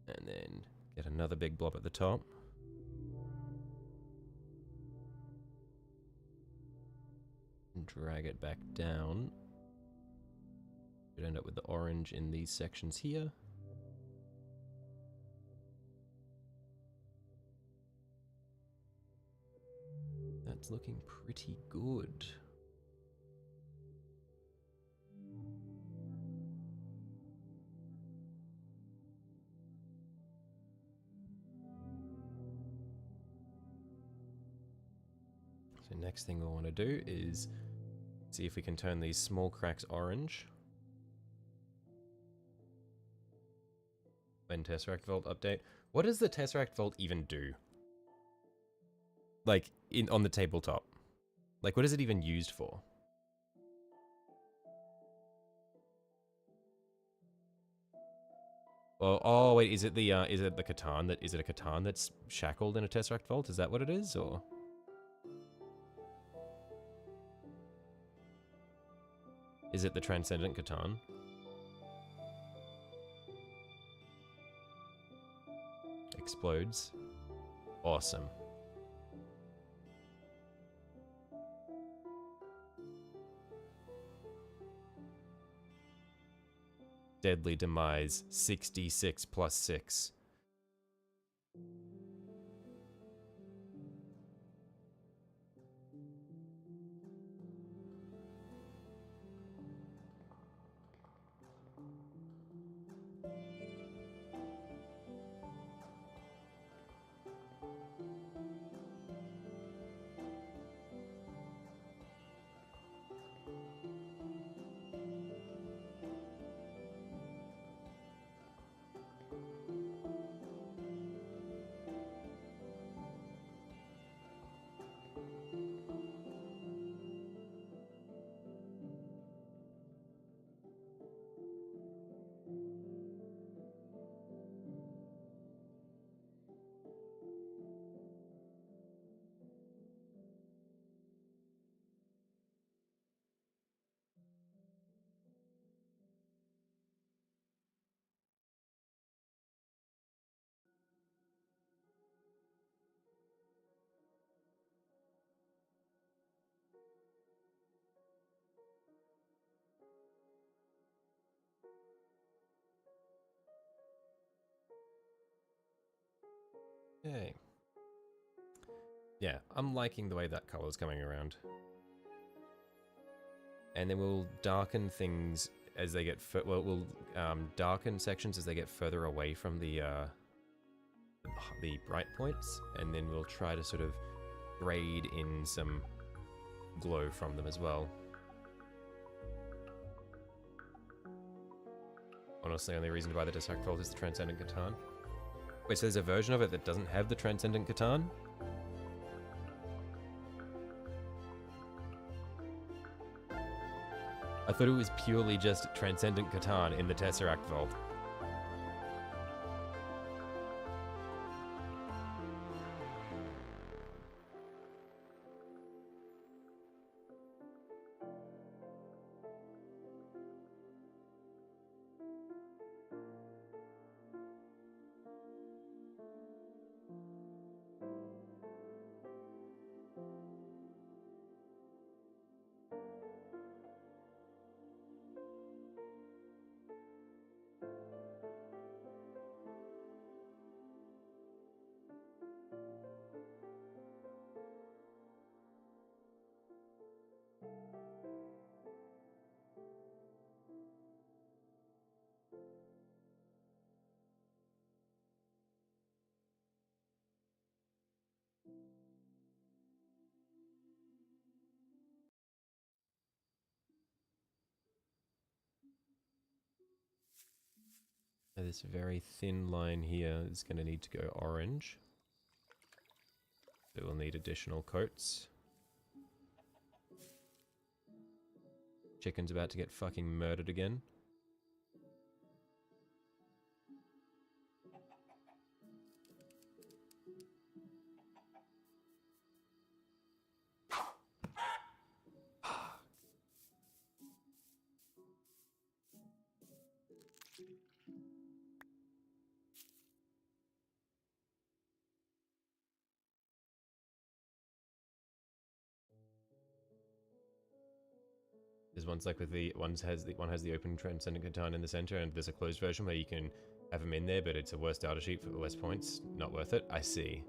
And then get another big blob at the top. And drag it back down. Should end up with the orange in these sections here. That's looking pretty good. So next thing we'll want to do is see if we can turn these small cracks orange. When Tesseract Vault update. What does the Tesseract Vault even do? Like, on the tabletop. Like, what is it even used for? Well, oh wait, is it the Catan that, is it a Catan that's shackled in a Tesseract Vault? Is that what it is, or? Is it the Transcendent Catan? Explodes. Awesome. Deadly Demise, 66 plus 6. Okay. Yeah, I'm liking the way that color's coming around. And then we'll darken things as they get we'll darken sections as they get further away from the bright points, and then we'll try to sort of grade in some glow from them as well. Honestly, only reason to buy the Destruct Vault is the Transcendent Catan. Wait, so there's a version of it that doesn't have the Transcendent Catan? I thought it was purely just Transcendent Catan in the Tesseract Vault. Now this very thin line here is going to need to go orange. So we'll need additional coats. Chicken's about to get fucking murdered again. There's ones like with the one has the open Transcendent Catan in the center, and there's a closed version where you can have them in there, but it's a worse data sheet for less points. Not worth it. I see.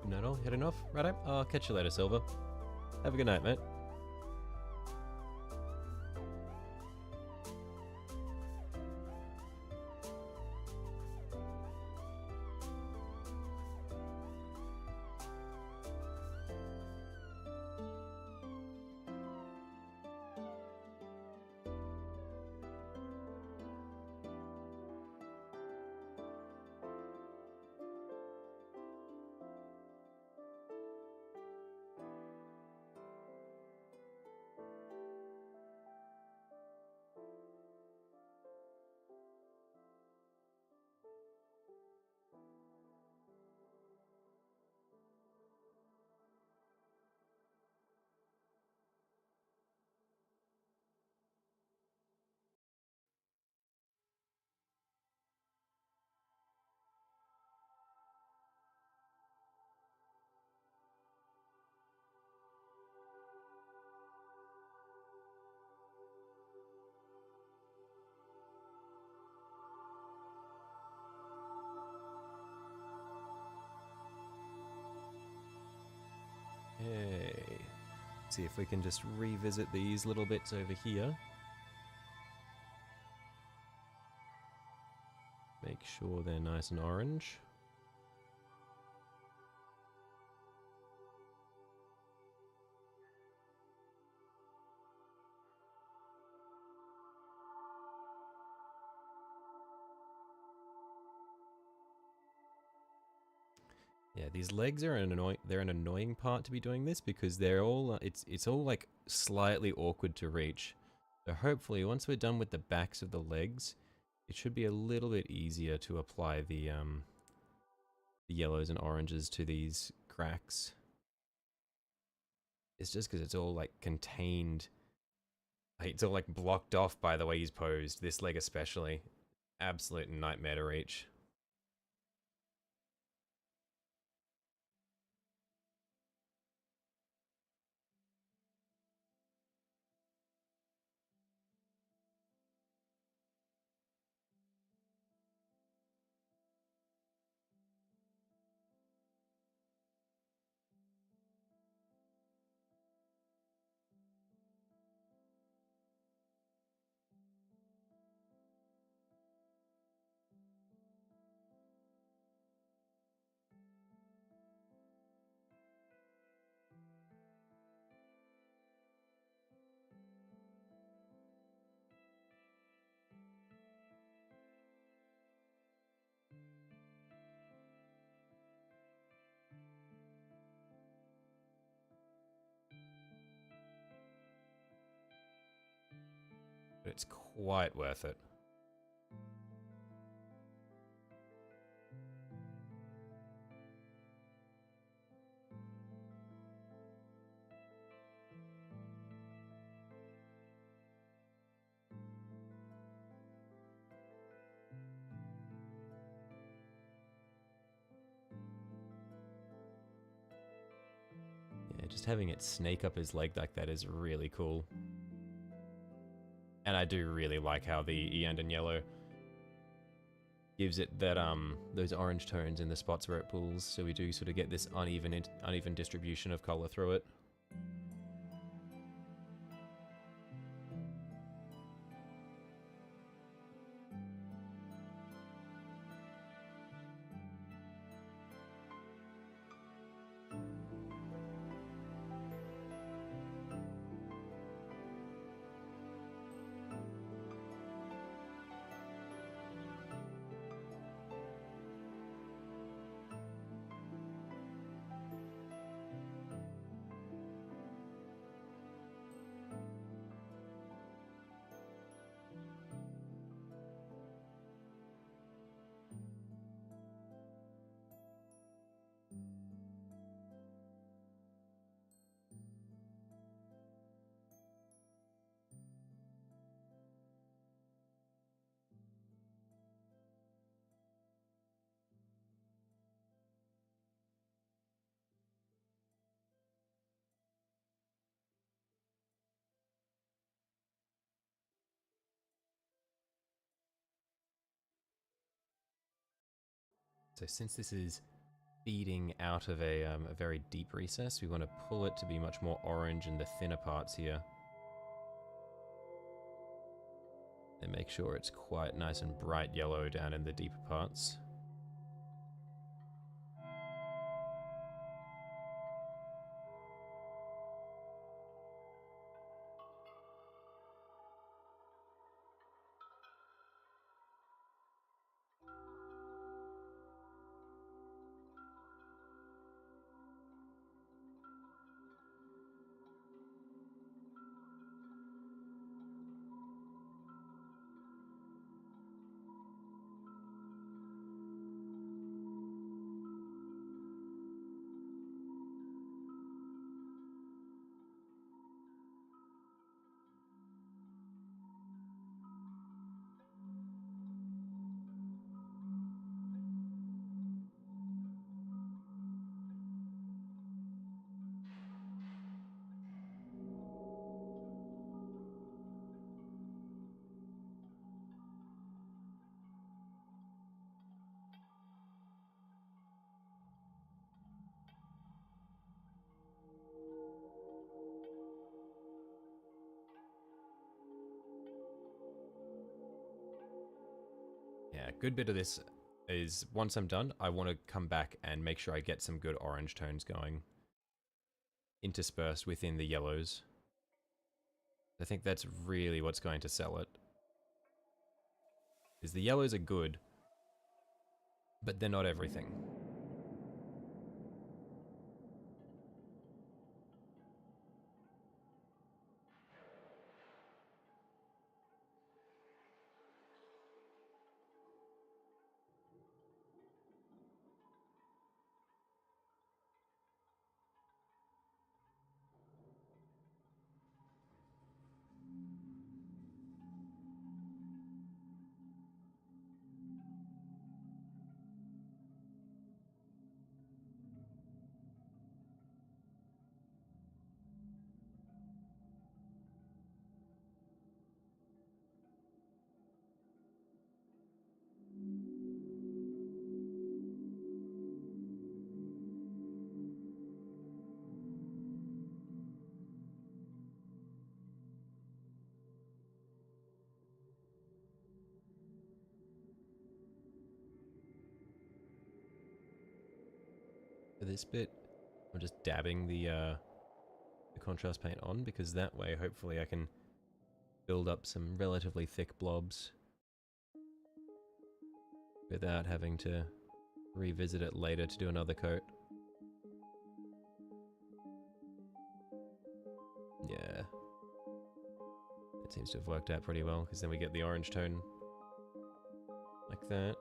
Not all heading off. Righto, I'll catch you later, Silver. Have a good night, mate. Hey, see if we can just revisit these little bits over here. Make sure they're nice and orange. Yeah, these legs are an annoying part to be doing this because they're all it's all like slightly awkward to reach. So hopefully once we're done with the backs of the legs, it should be a little bit easier to apply the yellows and oranges to these cracks. It's just because it's all like contained. It's all like blocked off by the way he's posed. This leg especially. Absolute nightmare to reach. But it's quite worth it. Yeah, just having it snake up his leg like that is really cool. And I do really like how the Eandon yellow gives it that those orange tones in the spots where it pulls, so we do sort of get this uneven distribution of color through it. So since this is feeding out of a very deep recess, we want to pull it to be much more orange in the thinner parts here. And make sure it's quite nice and bright yellow down in the deeper parts. Yeah, a good bit of this is, once I'm done, I want to come back and make sure I get some good orange tones going, interspersed within the yellows. I think that's really what's going to sell it. Is the yellows are good, but they're not everything. For this bit, I'm just dabbing the contrast paint on, because that way hopefully I can build up some relatively thick blobs without having to revisit it later to do another coat. Yeah. It seems to have worked out pretty well, because then we get the orange tone like that.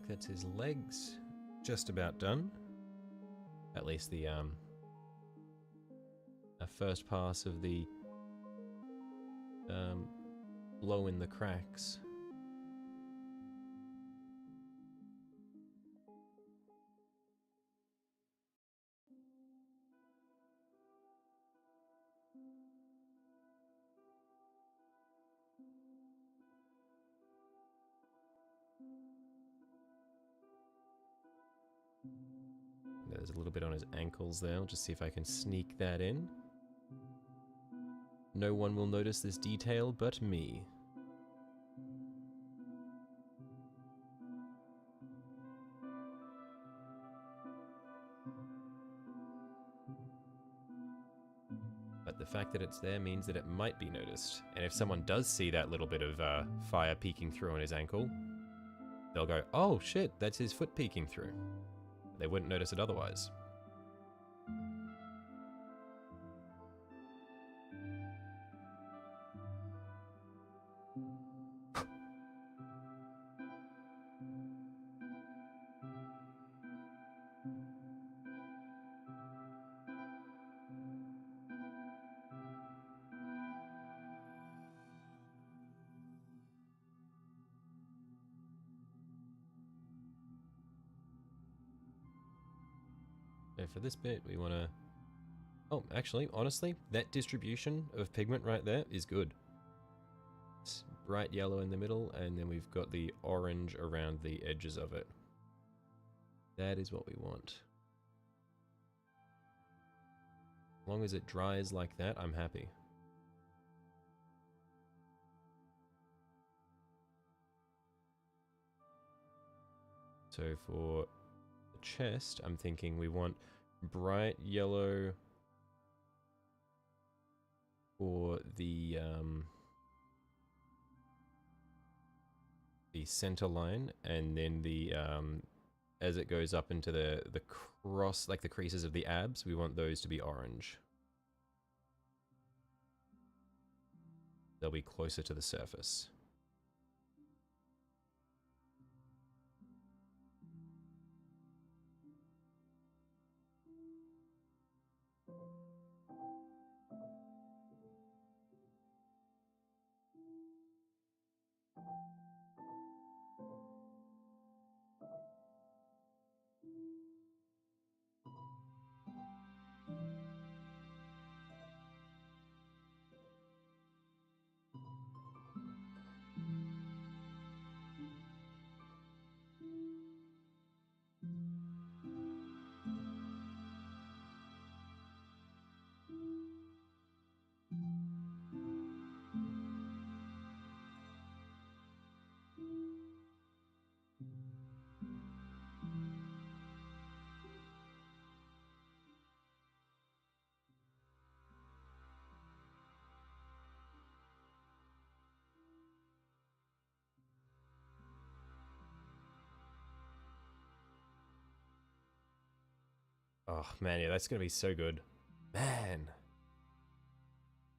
like that's his legs just about done. At least the first pass of the blow in the cracks. There's a little bit on his ankles there. I'll just see if I can sneak that in. No one will notice this detail but me. But the fact that it's there means that it might be noticed. And if someone does see that little bit of fire peeking through on his ankle, they'll go, oh shit, that's his foot peeking through. They wouldn't notice it otherwise. So for this bit, we want to... Oh, actually, honestly, that distribution of pigment right there is good. It's bright yellow in the middle, and then we've got the orange around the edges of it. That is what we want. As long as it dries like that, I'm happy. So for the chest, I'm thinking we want bright yellow for the center line, and then the as it goes up into the cross, like the creases of the abs, we want those to be orange. They'll be closer to the surface. Oh man, yeah, that's gonna be so good. Man,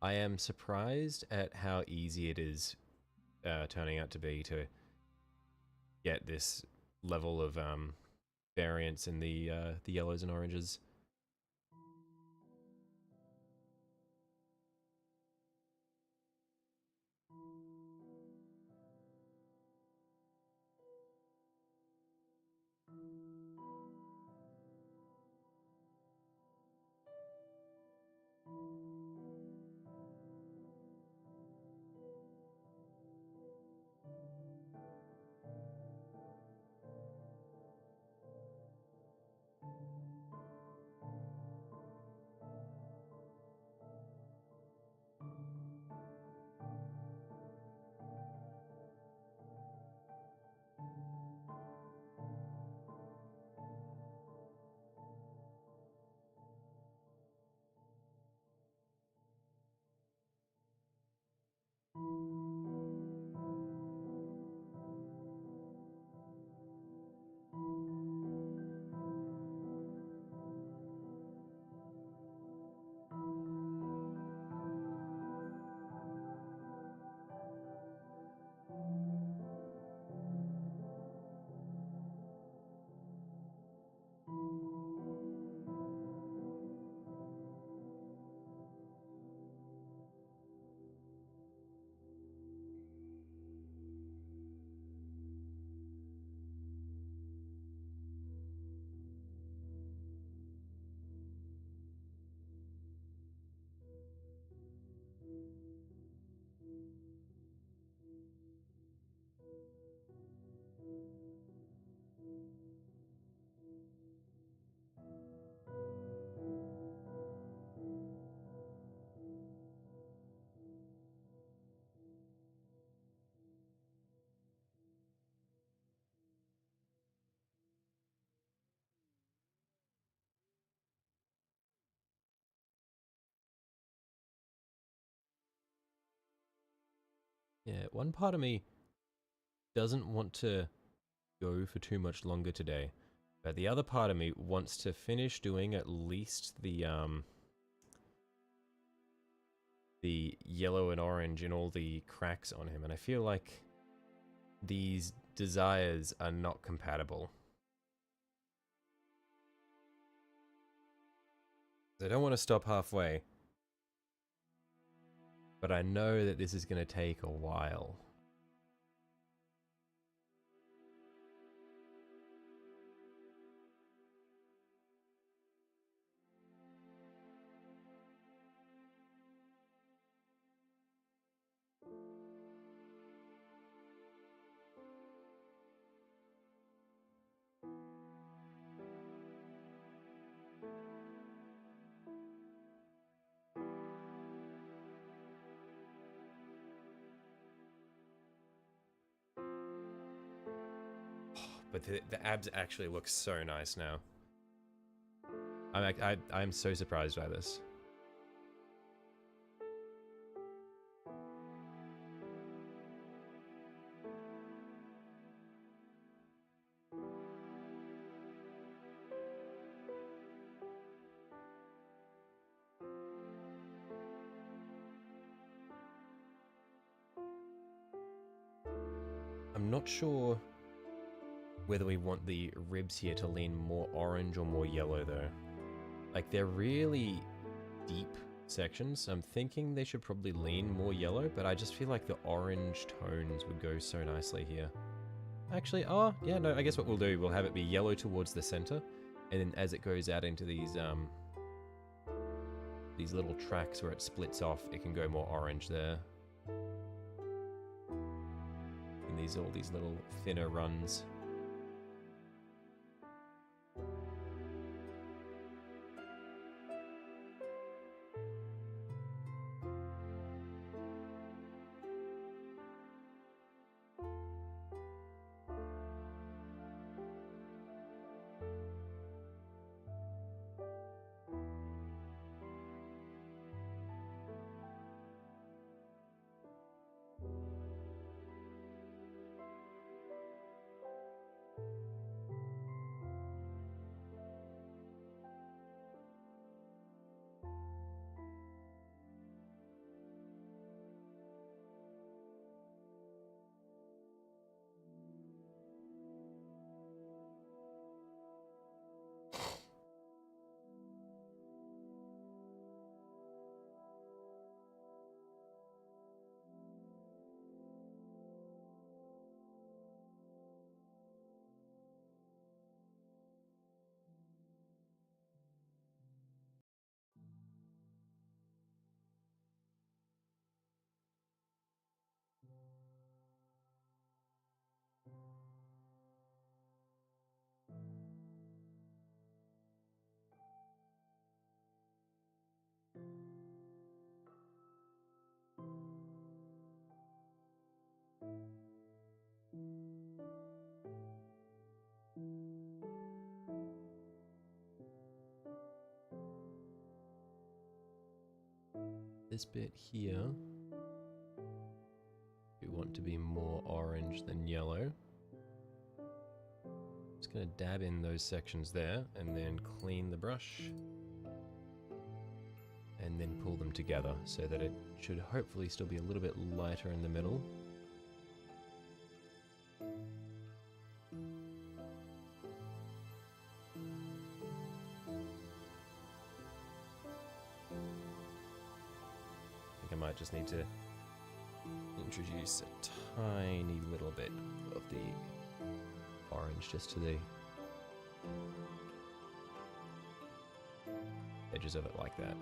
I am surprised at how easy it is turning out to be to get this level of variance in the yellows and oranges. Yeah, one part of me doesn't want to go for too much longer today, but the other part of me wants to finish doing at least the yellow and orange in all the cracks on him, and I feel like these desires are not compatible. I don't want to stop halfway, but I know that this is going to take a while. But the abs actually look so nice now. I'm so surprised by this. I'm not sure whether we want the ribs here to lean more orange or more yellow though. Like, they're really deep sections. I'm thinking they should probably lean more yellow, but I just feel like the orange tones would go so nicely here. Actually, oh, yeah, no, I guess what we'll do, we'll have it be yellow towards the center, and then as it goes out into these little tracks where it splits off, it can go more orange there. And all these little thinner runs. This bit here, we want to be more orange than yellow. Just going to dab in those sections there and then clean the brush and then pull them together so that it should hopefully still be a little bit lighter in the middle. I might just need to introduce a tiny little bit of the orange just to the edges of it like that.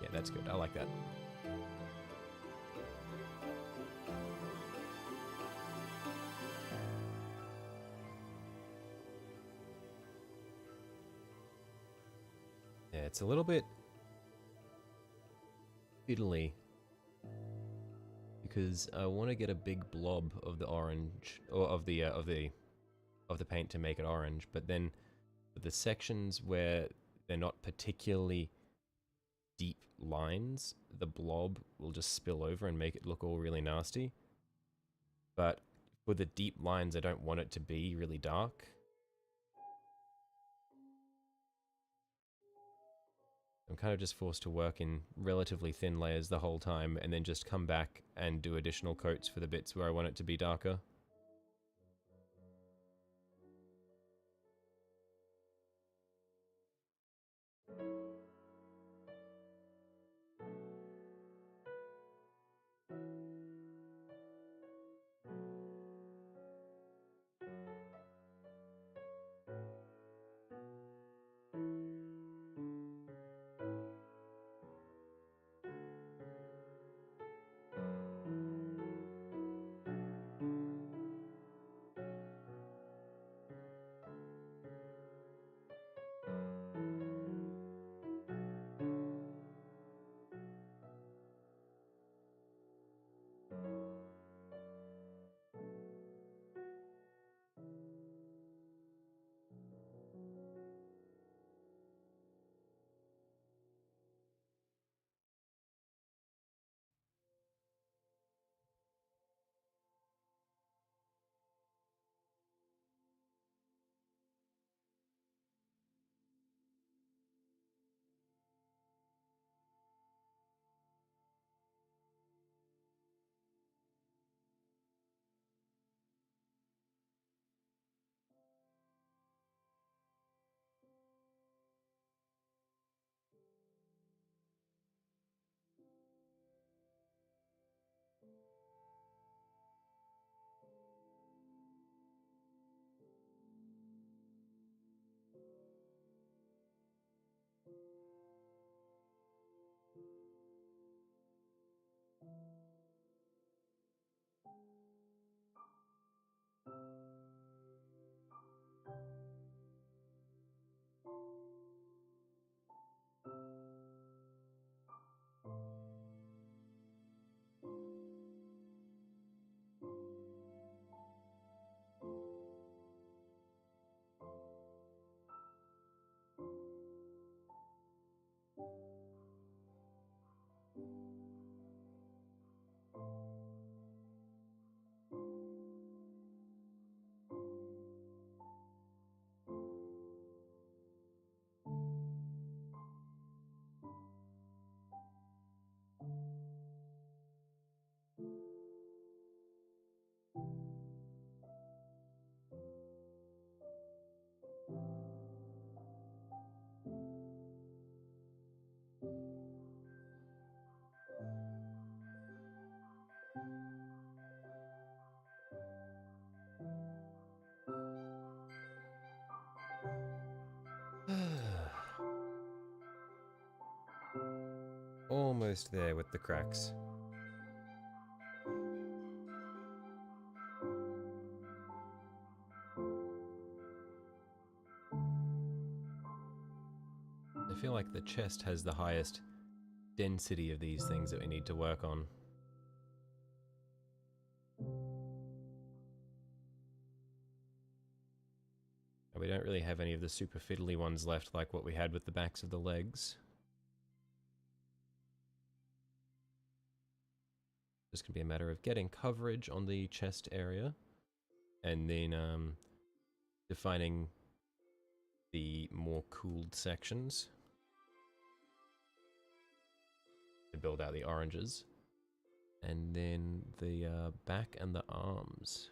Yeah, that's good. I like that. Yeah, it's a little bit fiddly because I want to get a big blob of the orange or of the paint to make it orange, but then the sections where they're not particularly deep lines, the blob will just spill over and make it look all really nasty. But for the deep lines, I don't want it to be really dark. I'm kind of just forced to work in relatively thin layers the whole time and then just come back and do additional coats for the bits where I want it to be darker. Almost there with the cracks. I feel like the chest has the highest density of these things that we need to work on. And we don't really have any of the super fiddly ones left like what we had with the backs of the legs. Just gonna be a matter of getting coverage on the chest area and then defining the more cooled sections to build out the oranges, and then the back and the arms.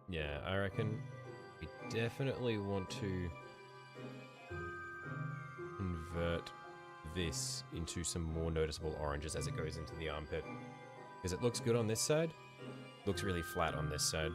Yeah, I reckon we definitely want to convert this into some more noticeable oranges as it goes into the armpit. Because it looks good on this side, looks really flat on this side.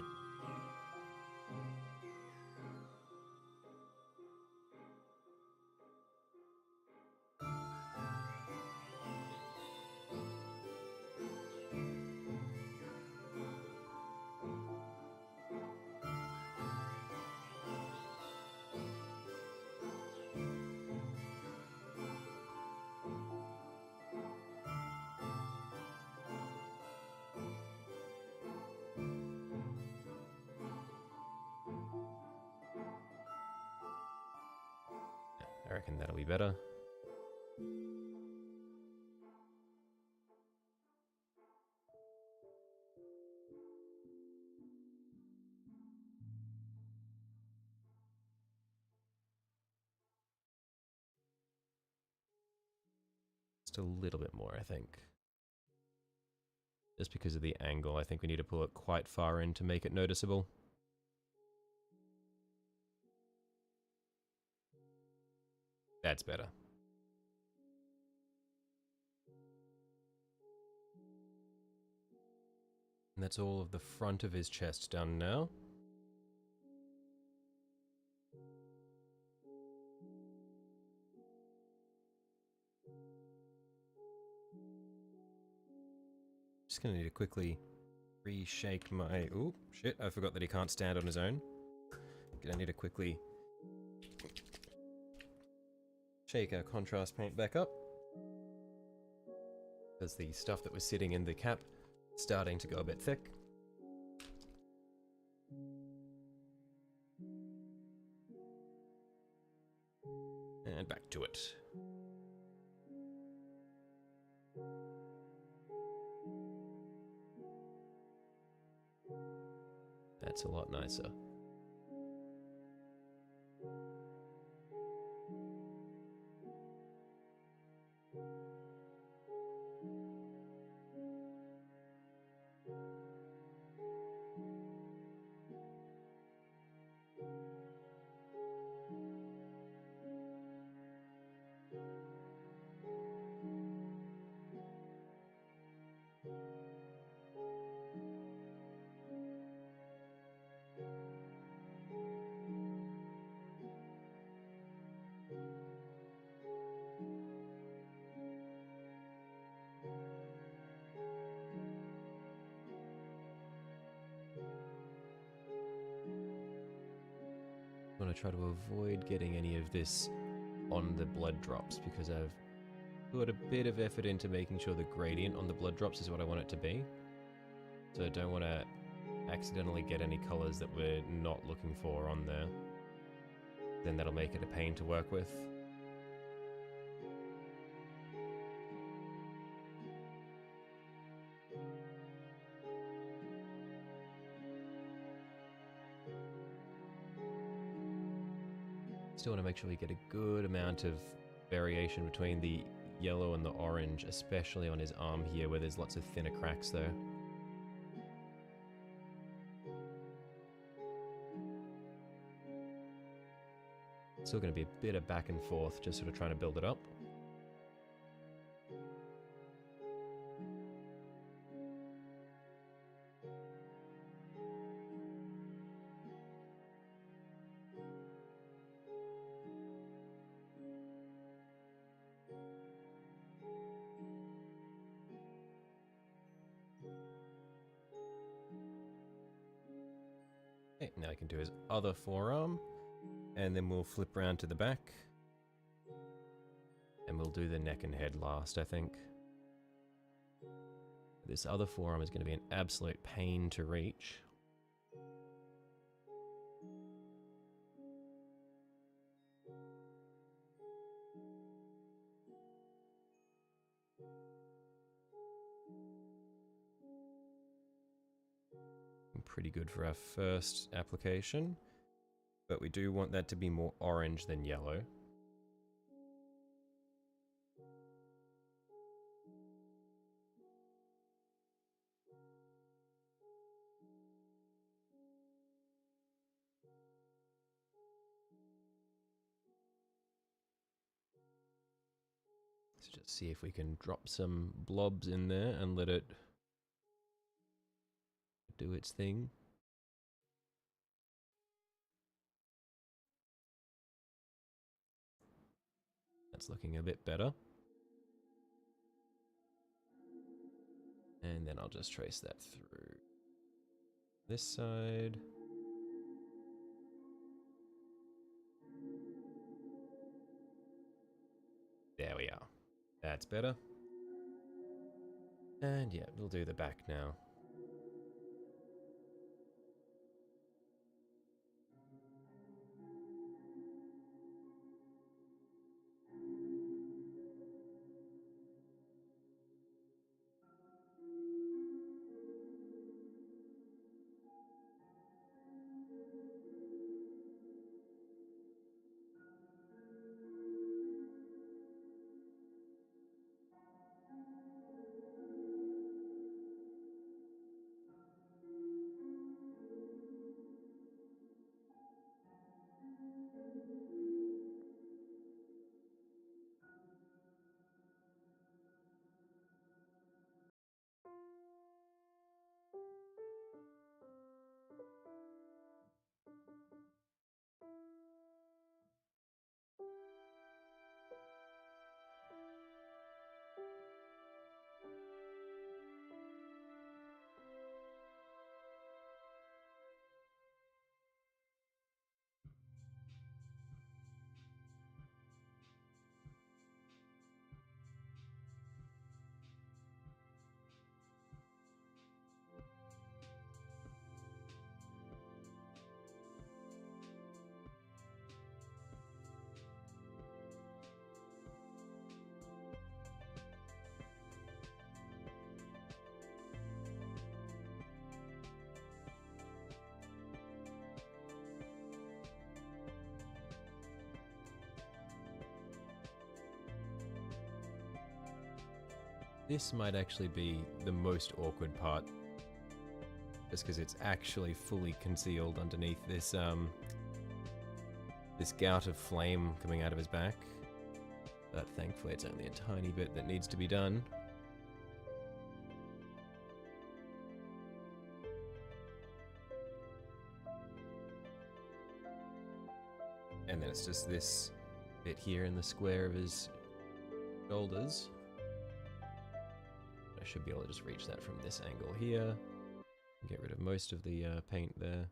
I reckon that'll be better. Just a little bit more, I think. Just because of the angle, I think we need to pull it quite far in to make it noticeable. That's better. And that's all of the front of his chest done now. Just gonna need to quickly reshake my... Ooh, shit, I forgot that he can't stand on his own. Gonna need to quickly shake our contrast paint back up. Because the stuff that was sitting in the cap is starting to go a bit thick. And back to it. That's a lot nicer. I want to try to avoid getting any of this on the blood drops because I've put a bit of effort into making sure the gradient on the blood drops is what I want it to be. So I don't want to accidentally get any colors that we're not looking for on there. Then that'll make it a pain to work with. Still want to make sure we get a good amount of variation between the yellow and the orange, especially on his arm here where there's lots of thinner cracks there. Still going to be a bit of back and forth, just sort of trying to build it up. Okay, now I can do his other forearm, and then we'll flip around to the back, and we'll do the neck and head last, I think. This other forearm is going to be an absolute pain to reach. Pretty good for our first application, but we do want that to be more orange than yellow. just see if we can drop some blobs in there and let it do its thing. That's looking a bit better. And then I'll just trace that through this side. There we are. That's better. And yeah, we'll do the back now. This might actually be the most awkward part, just because it's actually fully concealed underneath this this gout of flame coming out of his back. But thankfully it's only a tiny bit that needs to be done. And then it's just this bit here in the square of his shoulders. I should be able to just reach that from this angle here. Get rid of most of the paint there.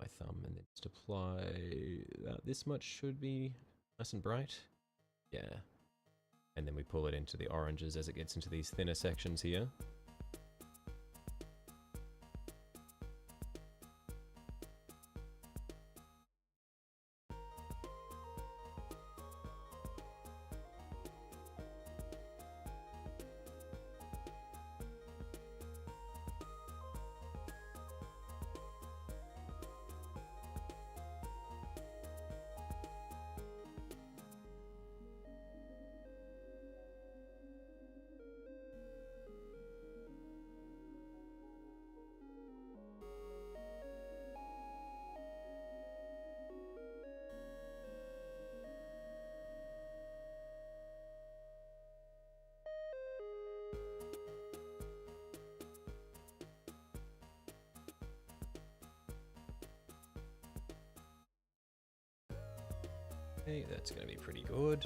My thumb, and then just apply this much should be nice and bright. Yeah. And then we pull it into the oranges as it gets into these thinner sections here. Okay, that's going to be pretty good.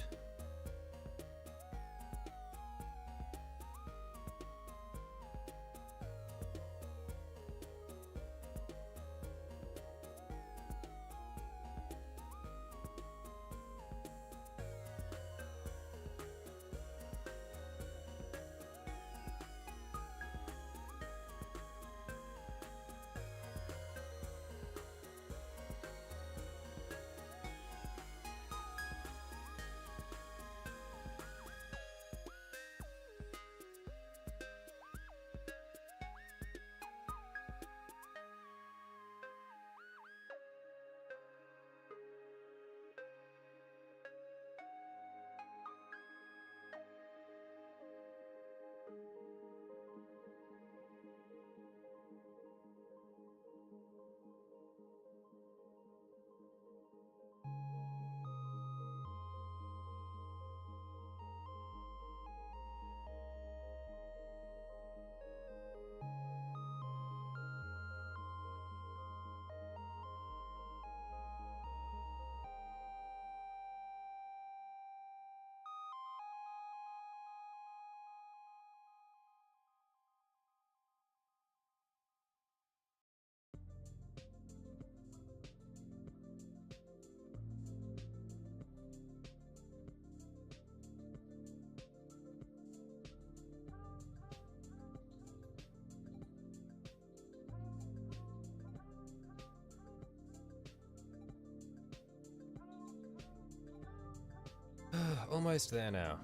almost there now.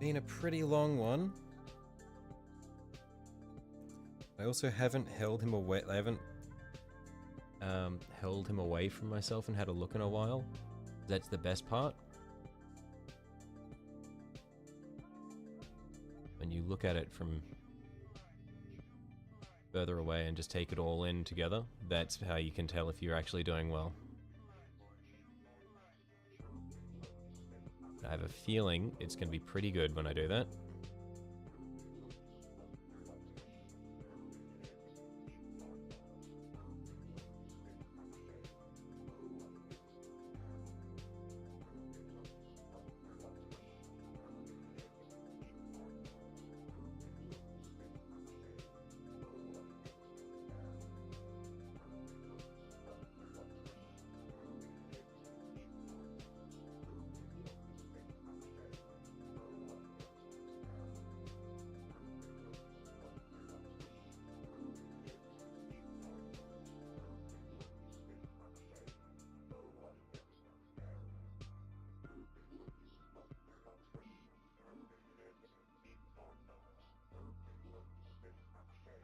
Been a pretty long one. I also haven't held him away. I haven't held him away from myself and had a look in a while. That's the best part. When you look at it from further away and just take it all in together, that's how you can tell if you're actually doing well. I have a feeling it's going to be pretty good when I do that.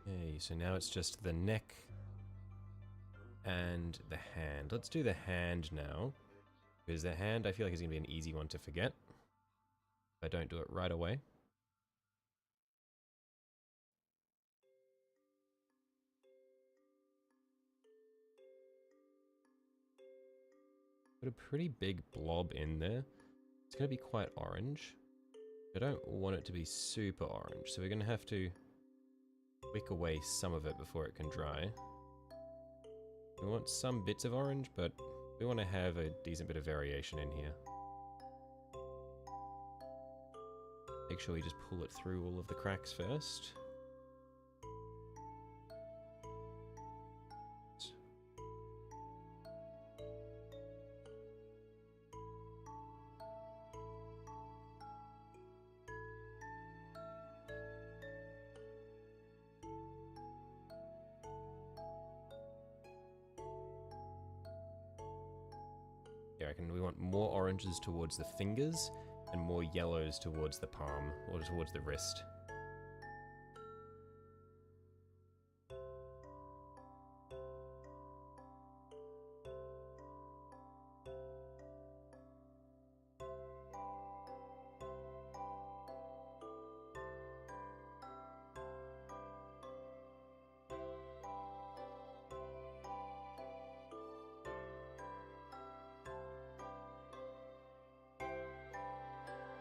Okay, so now it's just the neck and the hand. Let's do the hand now, because the hand I feel like is going to be an easy one to forget if I don't do it right away. Put a pretty big blob in there. It's going to be quite orange. I don't want it to be super orange, so we're going to have to wick away some of it before it can dry. We want some bits of orange, but we want to have a decent bit of variation in here. Make sure we just pull it through all of the cracks first. I reckon we want more oranges towards the fingers and more yellows towards the palm or towards the wrist.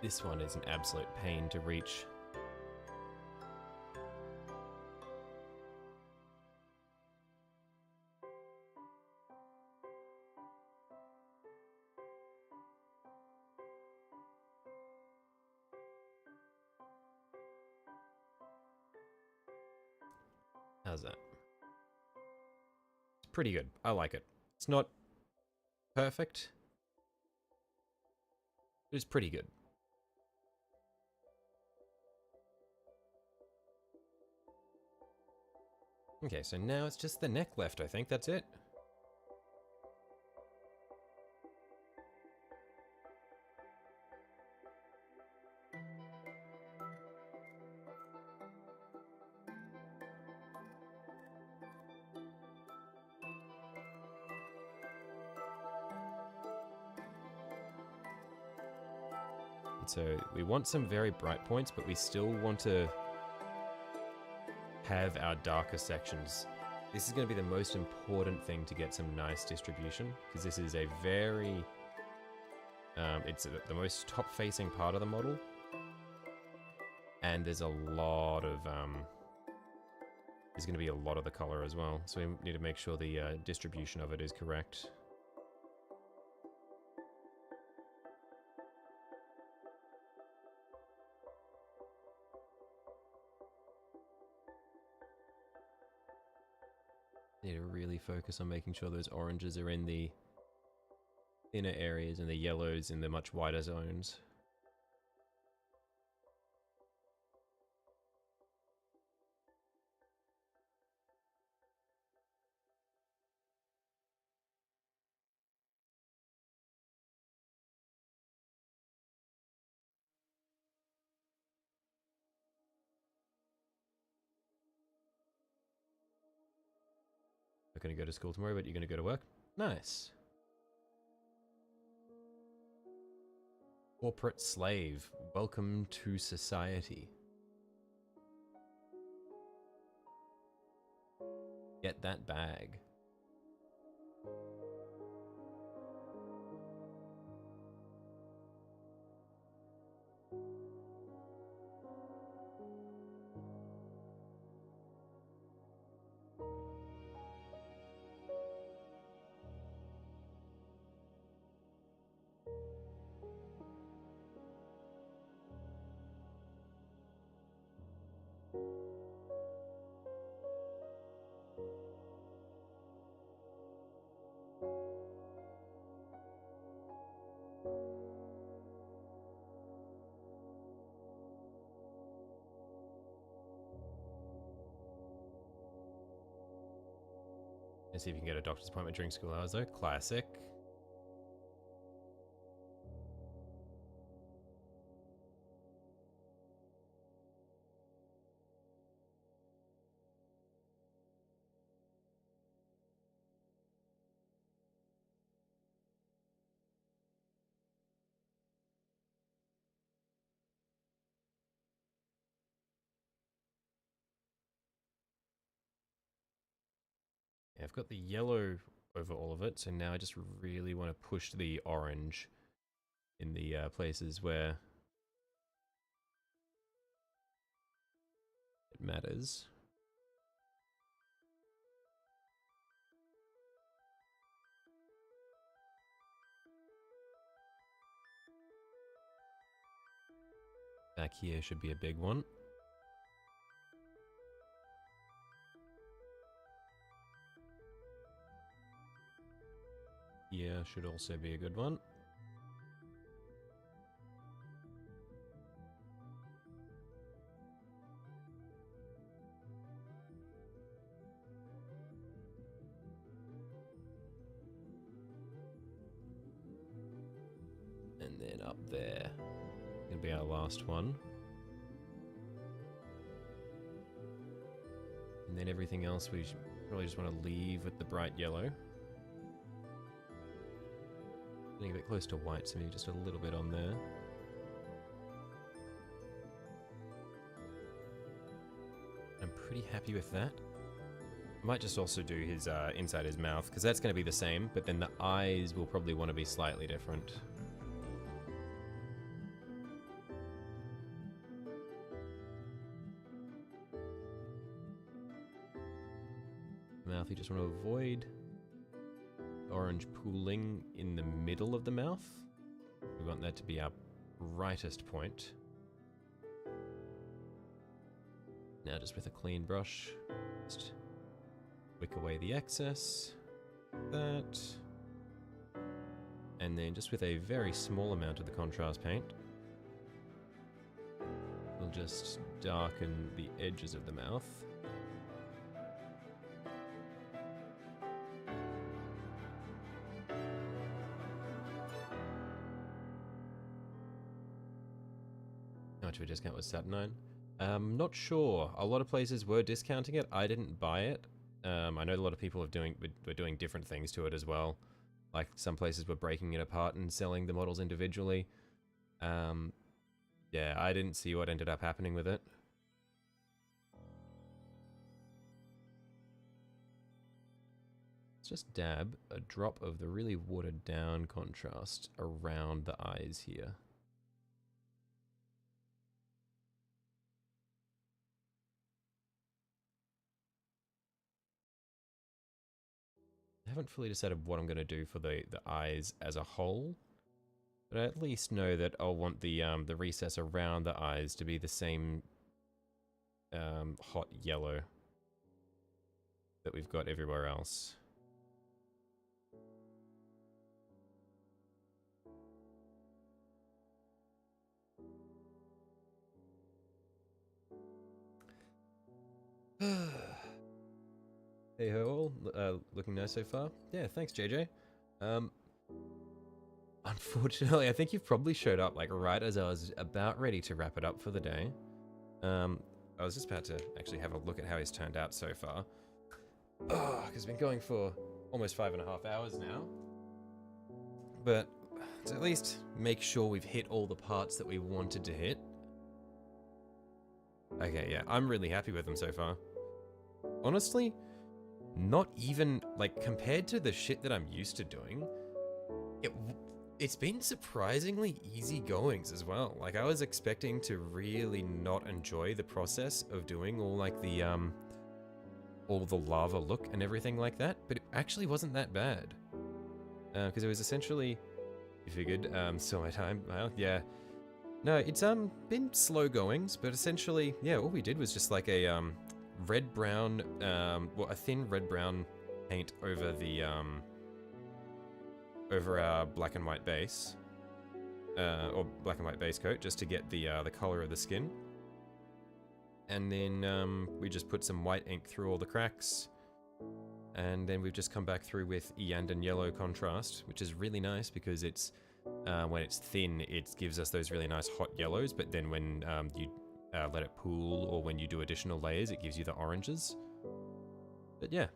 This one is an absolute pain to reach. How's that? It's pretty good. I like it. It's not perfect. It's pretty good. Okay, so now it's just the neck left, I think. That's it. So we want some very bright points, but we still want to have our darker sections. This is going to be the most important thing to get some nice distribution, because this is a very it's the most top-facing part of the model, and there's a lot of there's going to be a lot of the color as well, so we need to make sure the distribution of it is correct. Need to really focus on making sure those oranges are in the thinner areas and the yellows in the much wider zones. Not going to go to school tomorrow, but you're going to go to work? Nice. Corporate slave. Welcome to society. Get that bag. Let's see if you can get a doctor's appointment during school hours though. Classic. Yeah, I've got the yellow over all of it, so now I just really want to push the orange in the places where it matters. Back here should be a big one. Here should also be a good one. And then up there. Gonna be our last one. And then everything else we probably just want to leave with the bright yellow. Getting a bit close to white, so maybe just a little bit on there. I'm pretty happy with that. I might just also do his inside his mouth, because that's going to be the same, but then the eyes will probably want to be slightly different. Mouth, you just want to avoid orange pooling in the middle of the mouth. We want that to be our brightest point. Now just with a clean brush, just wick away the excess, that, and then just with a very small amount of the contrast paint, we'll just darken the edges of the mouth. How much of a discount was Saturnine? Not sure. A lot of places were discounting it. I didn't buy it. I know a lot of people were doing different things to it as well. Like some places were breaking it apart and selling the models individually. Yeah, I didn't see what ended up happening with it. Let's just dab a drop of the really watered down contrast around the eyes here. I haven't fully decided what I'm going to do for the eyes as a whole, but I at least know that I'll want the recess around the eyes to be the same hot yellow that we've got everywhere else. Hey ho all, looking nice so far. Yeah, thanks JJ. Unfortunately, I think you've probably showed up like right as I was about ready to wrap it up for the day. I was just about to actually have a look at how he's turned out so far. Oh, because it's been going for almost 5.5 hours now. But to at least make sure we've hit all the parts that we wanted to hit. Okay, yeah, I'm really happy with them so far. Honestly, not even, like, compared to the shit that I'm used to doing, it's been surprisingly easy goings as well. Like, I was expecting to really not enjoy the process of doing all, like, the, all the lava look and everything like that, but it actually wasn't that bad. Because it was essentially, you figured, still my time, well, yeah. No, it's, been slow goings, but essentially, yeah, all we did was just like a, red-brown, well, a thin red-brown paint over the, over our black and white base, or black and white base coat, just to get the color of the skin. And then, we just put some white ink through all the cracks, and then we've just come back through with Iandan yellow contrast, which is really nice because it's, when it's thin, it gives us those really nice hot yellows, but then when, you let it pool, or when you do additional layers, it gives you the oranges. But yeah,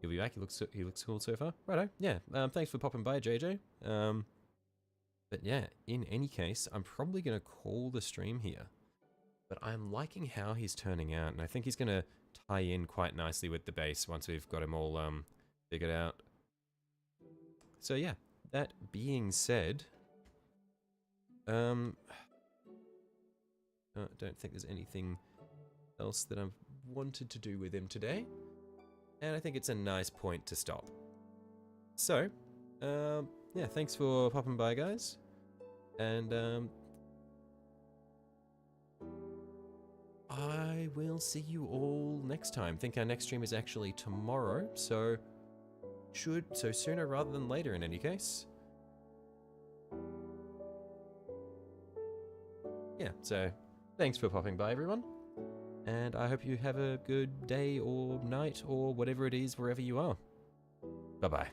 he'll be back. He looks cool so far. Righto, yeah. Thanks for popping by, JJ. But yeah, in any case, I'm probably gonna call the stream here. But I'm liking how he's turning out, and I think he's gonna tie in quite nicely with the base once we've got him all figured out. So yeah, that being said, I don't think there's anything else that I've wanted to do with him today. And I think it's a nice point to stop. So, yeah, thanks for popping by, guys. And, I will see you all next time. I think our next stream is actually tomorrow, so sooner rather than later in any case. Yeah, so thanks for popping by, everyone. And I hope you have a good day or night or whatever it is wherever you are. Bye-bye.